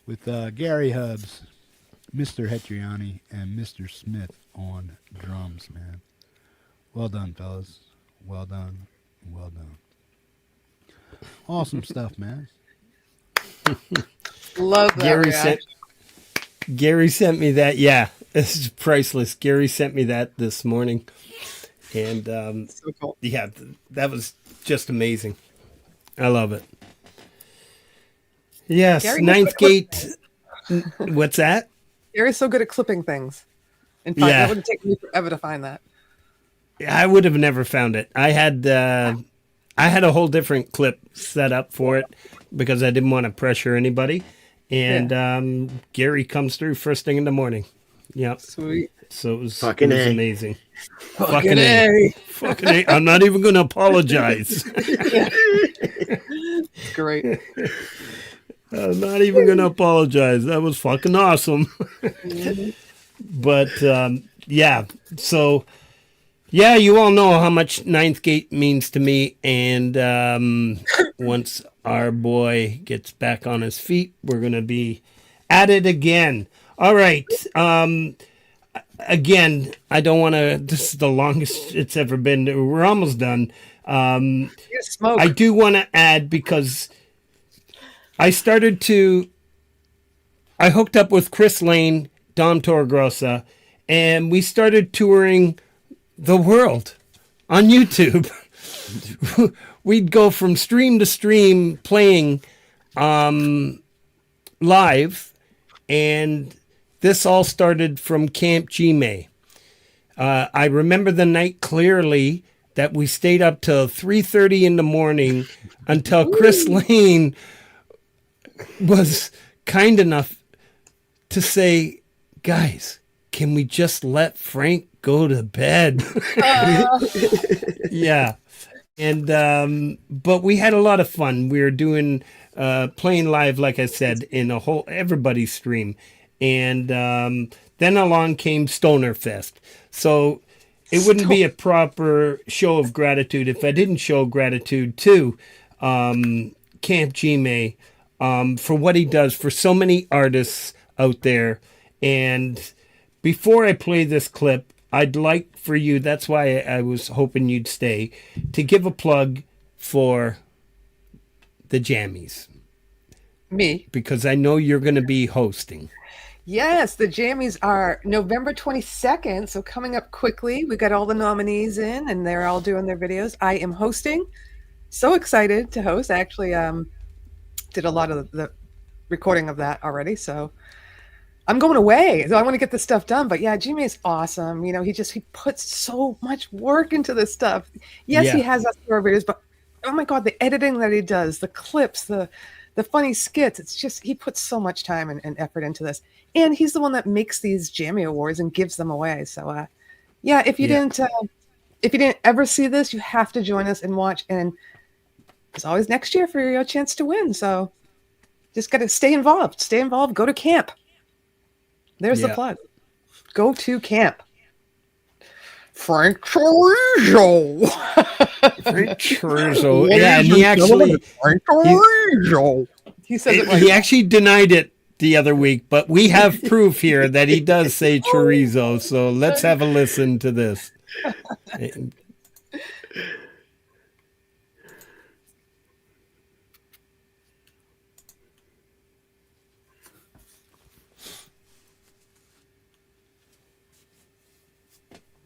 With Gary Hubs, Mr. Hetriani, and Mr. Smith on drums, man. Well done, fellas. Well done. Well done. Awesome stuff, man. Love that. Gary sent me that. Yeah, this is priceless. Gary sent me that this morning. And so cool. Yeah, that was just amazing. I love it. Yes, Gary Ninth Gate. What's that? Gary's so good at clipping things. In fact, that would take me forever to find that. I would have never found it. I had a whole different clip set up for it because I didn't want to pressure anybody. And Gary comes through first thing in the morning. Yep. Sweet. So it was Fucking A. amazing. Fucking A. Fucking A. I'm not even going to apologize. Great. I'm not even going to apologize. That was fucking awesome. But, yeah. So, yeah, you all know how much Ninth Gate means to me. And once our boy gets back on his feet, we're going to be at it again. All right. Again, I don't want to. This is the longest it's ever been. We're almost done. I do want to add because I hooked up with Chris Lane, Dom Torregrossa, and we started touring the world on YouTube. We'd go from stream to stream playing live, and this all started from Camp G-May. I remember the night clearly that we stayed up till 3:30 in the morning until Chris Lane was kind enough to say, guys, can we just let Frank go to bed? Yeah. And but we had a lot of fun. We were doing playing live, like I said, in a whole everybody's stream. And then along came Stoner Fest. So it wouldn't be a proper show of gratitude if I didn't show gratitude to Camp Gmail for what he does for so many artists out there. And before I play this clip, I'd like for you, that's why I was hoping you'd stay, to give a plug for the Jammies. Me. Because I know you're going to be hosting. Yes, the Jammies are November 22nd, so coming up quickly. We got all the nominees in, and they're all doing their videos. I am hosting. So excited to host. I actually did a lot of the recording of that already, so I'm going away. So I want to get this stuff done. But yeah, Jimmy is awesome. You know, he puts so much work into this stuff. Yes, he has us for our videos, but oh my God, the editing that he does, the clips, the funny skits, it's just, he puts so much time and effort into this. And he's the one that makes these Jammy Awards and gives them away. So yeah, if you didn't ever see this, you have to join us and watch. And there's always next year for your chance to win. So just got to stay involved, go to camp. There's the plug. Go to camp. Frank Chorizo. Frank Chorizo. Yeah, and he actually Frank Chorizo. He says it right. He actually denied it the other week, but we have proof here that he does say chorizo. So let's have a listen to this.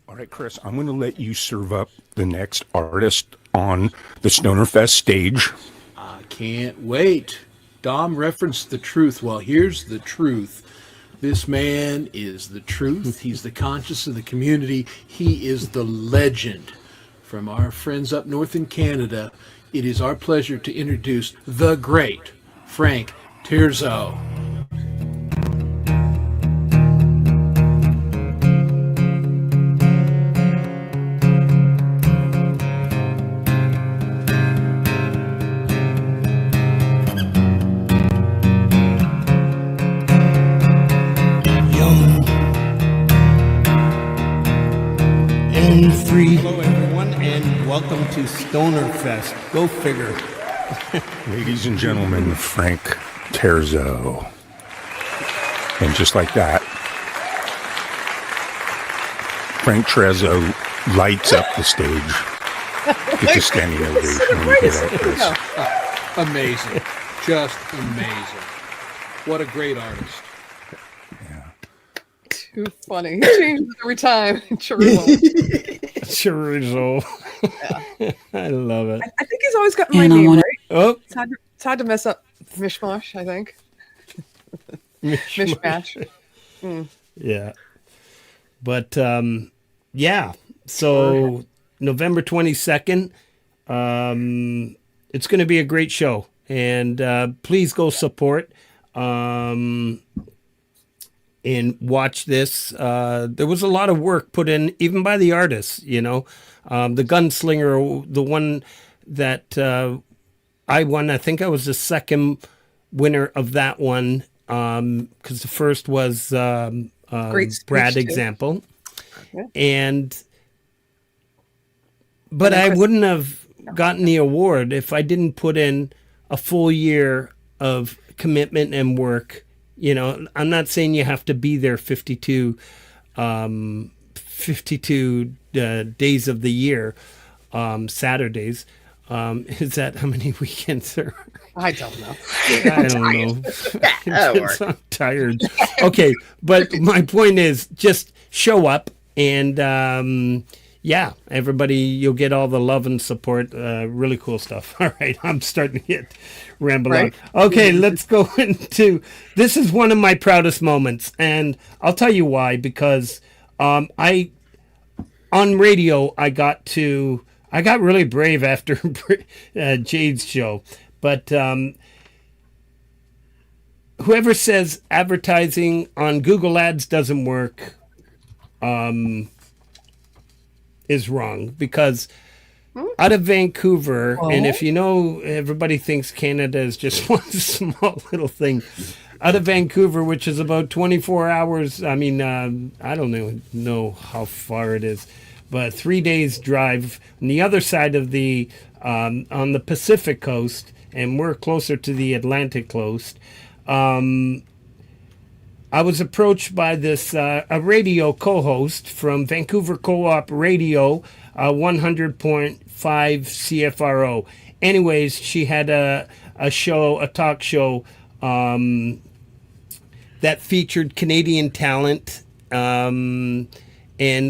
All right, Chris, I'm going to let you serve up the next artist on the Stoner Fest stage. I can't wait. Dom referenced the truth. Well, here's the truth. This man is the truth. He's the conscience of the community. He is the legend. From our friends up north in Canada, it is our pleasure to introduce the great Frank Tirzo. Hello, everyone, and welcome to Stoner Fest. Go figure. Ladies and gentlemen, Frank Tirzo. And just like that, Frank Tirzo lights up the stage. It's a standing ovation when you hear that, Chris. Amazing. Just amazing. What a great artist. Too funny. He changes every time. Chorizo. Chorizo. Yeah. I love it. I think he's always gotten my name right. Oh, it's hard to mess up Mishmash, I think. Mishmash. Yeah. But yeah. So November 22nd, it's going to be a great show, and please go support. And watch this. There was a lot of work put in, even by the artists, you know. The Gunslinger, the one that I won, I think I was the second winner of that one, because the first was Brad Example. Okay. But I wouldn't have gotten the award if I didn't put in a full year of commitment and work. You know, I'm not saying you have to be there 52 days of the year, Saturdays. Is that how many weekends there are? I don't know. I don't know. I'm tired. Okay, but my point is just show up and yeah, everybody, you'll get all the love and support. Really cool stuff. All right, I'm starting to get ramble on. Okay, let's go into, this is one of my proudest moments, and I'll tell you why, because on radio, I got really brave after Jade's show, but whoever says advertising on Google Ads doesn't work, is wrong, because out of Vancouver. And Oh. if you know, everybody thinks Canada is just one small little thing. Out of Vancouver, which is about 24 hours. I mean, I don't know how far it is, but 3 days drive on the other side of on the Pacific coast, and we're closer to the Atlantic coast. I was approached by this a radio co-host from Vancouver Co-op Radio, 100.5 CFRO. Anyways, she had a talk show that featured Canadian talent and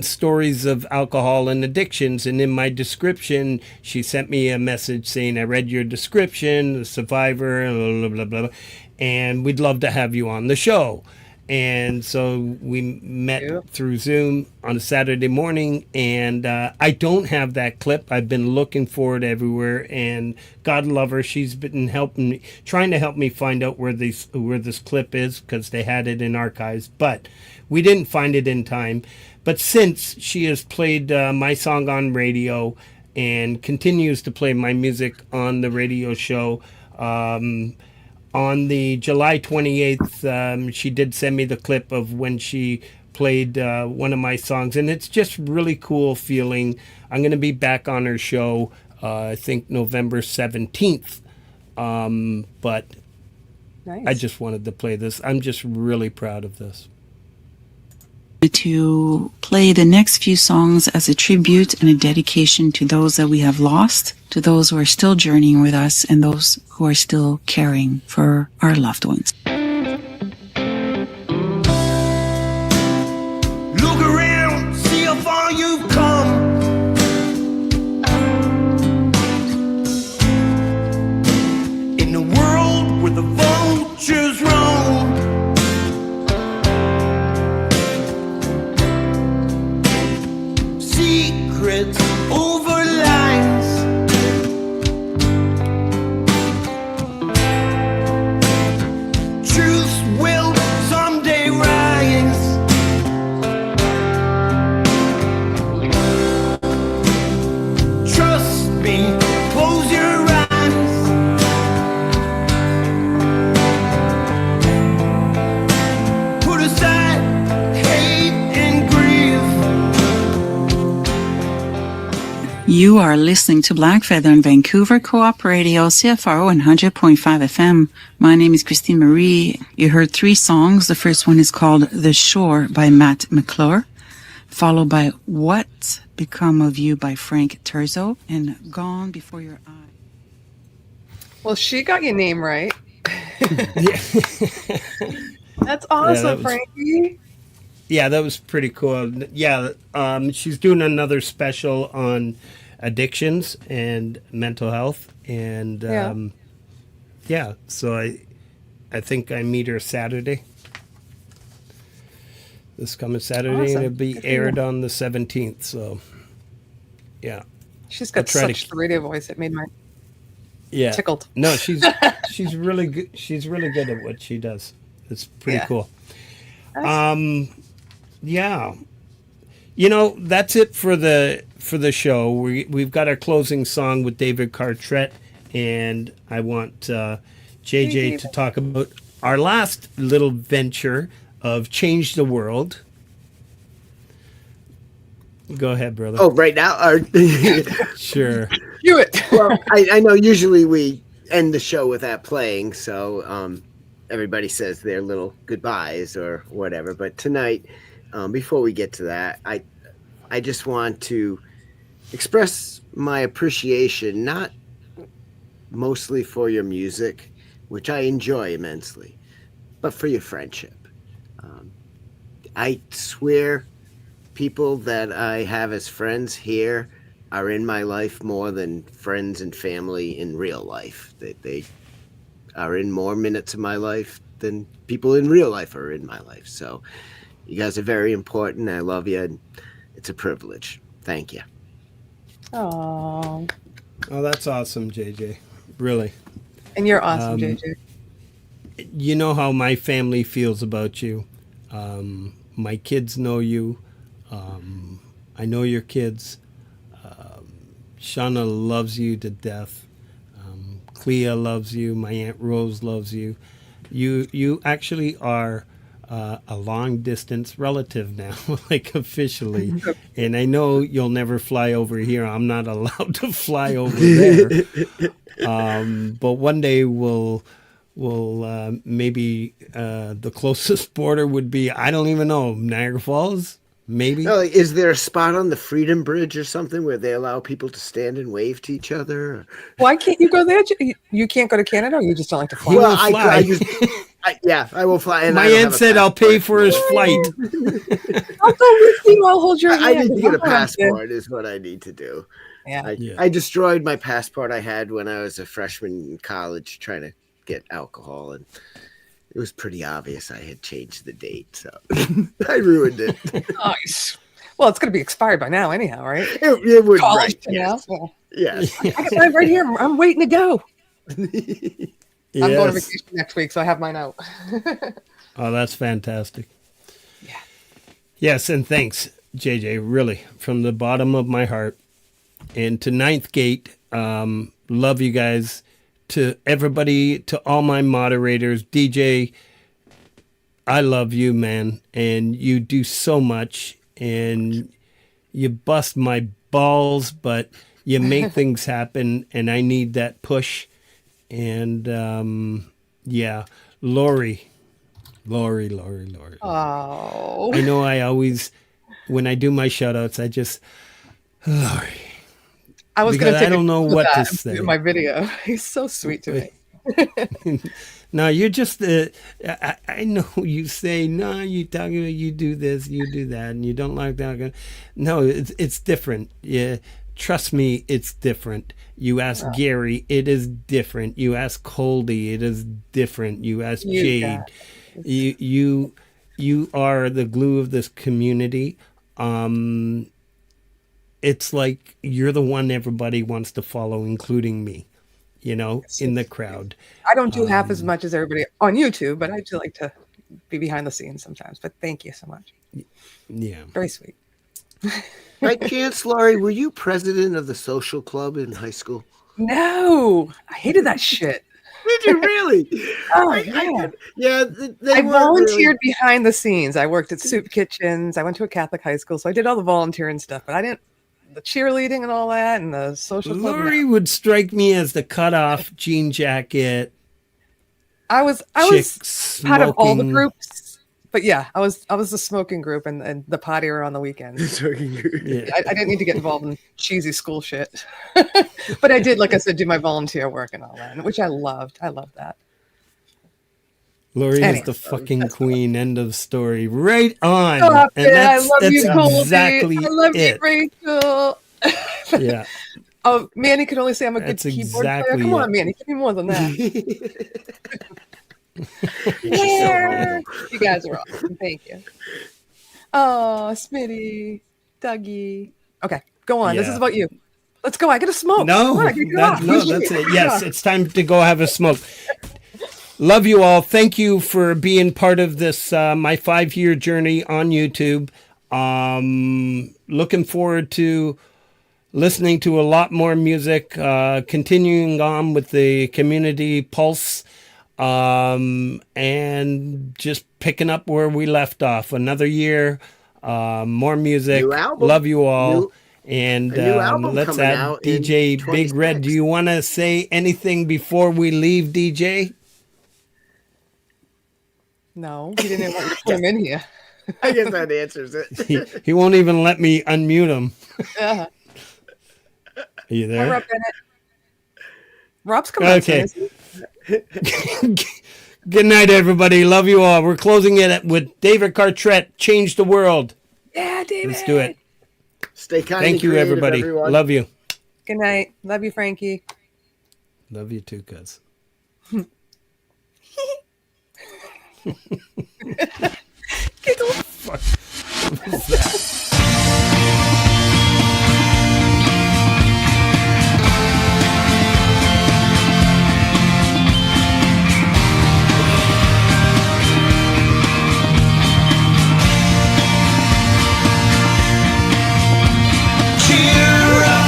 stories of alcohol and addictions. And in my description, she sent me a message saying, I read your description, a survivor, blah, blah, blah, blah, and we'd love to have you on the show. And so we met through Zoom on a Saturday morning, and I don't have that clip. I've been looking for it everywhere, and God love her, she's been trying to help me find out where this clip is, because they had it in archives, but we didn't find it in time. But since she has played my song on radio and continues to play my music on the radio show, on the July 28th, she did send me the clip of when she played one of my songs, and it's just really cool feeling. I'm going to be back on her show, I think November 17th, but Nice. I just wanted to play this. I'm just really proud of this. To play the next few songs as a tribute and a dedication to those that we have lost, to those who are still journeying with us, and those who are still caring for our loved ones. Look around, see how far you've come. In the world where the vultures roam, secrets over lines. Truth will someday rise. Trust me, close your eyes. Put aside hate and grief. You are listening to Black Feather on Vancouver Co-op Radio, CFRO 100.5 FM. My name is Christine Marie. You heard 3 songs. The first one is called The Shore by Matt McClure, followed by What Become of You by Frank Terzo, and Gone Before Your Eyes. Well, she got your name right. That's Yeah, awesome, that was- Frankie. Yeah, that was pretty cool. Yeah, she's doing another special on addictions and mental health, and so I think I meet her Saturday. This coming Saturday, and Awesome. it'll be Good for you. aired on the 17th. So, yeah, She's I'll got try to- such the radio voice. It made my yeah, tickled. No, she's really good. She's really good at what she does. It's pretty Yeah. cool. Yeah, you know, that's it for the show. We've got our closing song with David Cartret, and I want JJ to talk about our last little venture of Change the World. Go ahead, brother. Oh, right now? Sure. Do it. Well, I know usually we end the show with that playing, so everybody says their little goodbyes or whatever. But tonight, before we get to that, I just want to express my appreciation, not mostly for your music, which I enjoy immensely, but for your friendship. I swear people that I have as friends here are in my life more than friends and family in real life. They are in more minutes of my life than people in real life are in my life. So you guys are very important. I love you, and it's a privilege. Thank you. Oh, Oh, that's awesome, JJ. Really. and you're awesome, Um, JJ. You know how my family feels about you. My kids know you. I know your kids. Shauna loves you to death. Clea loves you. My Aunt Rose loves you. You actually are a long distance relative now, like officially. And I know you'll never fly over here. I'm not allowed to fly over there. But one day we'll maybe the closest border would be, I don't even know, Niagara Falls, maybe. No, like, is there a spot on the Freedom Bridge or something where they allow people to stand and wave to each other? Why can't you go there? You can't go to Canada, or you just don't like to fly? He will fly. I will fly. And My I don't aunt have a said I'll pay passport. for his flight. I'll go with you. I'll hold your hand. I need to get a Come on, passport is what I need to do. Yeah. I destroyed my passport I had when I was a freshman in college trying to get alcohol, and it was pretty obvious I had changed the date, so I ruined it. Nice. Well, it's going to be expired by now anyhow, right? It would, College right, yes. now. Yes. I got mine right here. I'm waiting to go. I'm going to Yes. vacation next week, so I have mine out. Oh, that's fantastic. Yeah. Yes, and thanks, JJ, really, from the bottom of my heart. And to Ninth Gate, love you guys. To everybody, to all my moderators, DJ, I love you, man. And you do so much. And you bust my balls, but you make things happen. And I need that push. And yeah, Lori. Oh. I know I always, when I do my shout outs, I just, Lori. I was going to I don't know what to say. in my video. He's so sweet to me. No, you're just, I know you say, no, you talking about you do this, you do that, and you don't like that. No, it's different. Yeah. Trust me, it's different. You ask Gary, it is different. You ask Coldy, it is different. You ask Jade. You are the glue of this community. It's like you're the one everybody wants to follow, including me, you know, in the crowd. I don't do half as much as everybody on YouTube, but I do like to be behind the scenes sometimes. But thank you so much. Yeah. Very sweet. By chance, Laurie, were you president of the social club in high school? No, I hated that shit. Did you really? Oh, yeah. I volunteered behind the scenes. I worked at soup kitchens. I went to a Catholic high school, so I did all the volunteering stuff. But I didn't the cheerleading and all that, and the social club. Lori would strike me as the cutoff jean jacket. I was part of all the groups, but yeah, I was the smoking group and the partier on the weekends. Yeah. I didn't need to get involved in cheesy school shit, but I did, like I said, do my volunteer work and all that, which I loved. I loved that. Lori is the fucking queen. End of story. Right on. Stop and it. that's, I love that's you, Colby. exactly I love it. you, Rachel. Yeah. Oh, Manny could only say I'm a That's good keyboard exactly player. Come on, it. Manny, give me more than that. Yeah. You guys are awesome. Thank you. Oh, Smitty, Dougie. Okay, go on. This is Yeah. about you. Let's go. I get a smoke. No, Come on, I gotta get that, off. no, that's it. Yes, it's time to go have a smoke. Love you all. Thank you for being part of this, my 5-year journey on YouTube. Looking forward to listening to a lot more music, continuing on with the community pulse, and just picking up where we left off. Another year, more music. New album. Love you all. New- And a new album let's coming add out in DJ Big Red. Do you want to say anything before we leave, DJ? No, he didn't want to put him in here. I guess that answers it. He won't even let me unmute him. Yeah. Are you Hi, there? Rob Bennett. Rob's coming out soon, Okay. isn't he? Good night, everybody. Love you all. We're closing it with David Cartrett, Change the World. Yeah, David. Let's do it. Stay kind. Thank you, everybody. Everyone. Love you. Good night. Love you, Frankie. Love you too, cuz. Giggle. Fuck. What was that? Cheer up,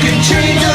can change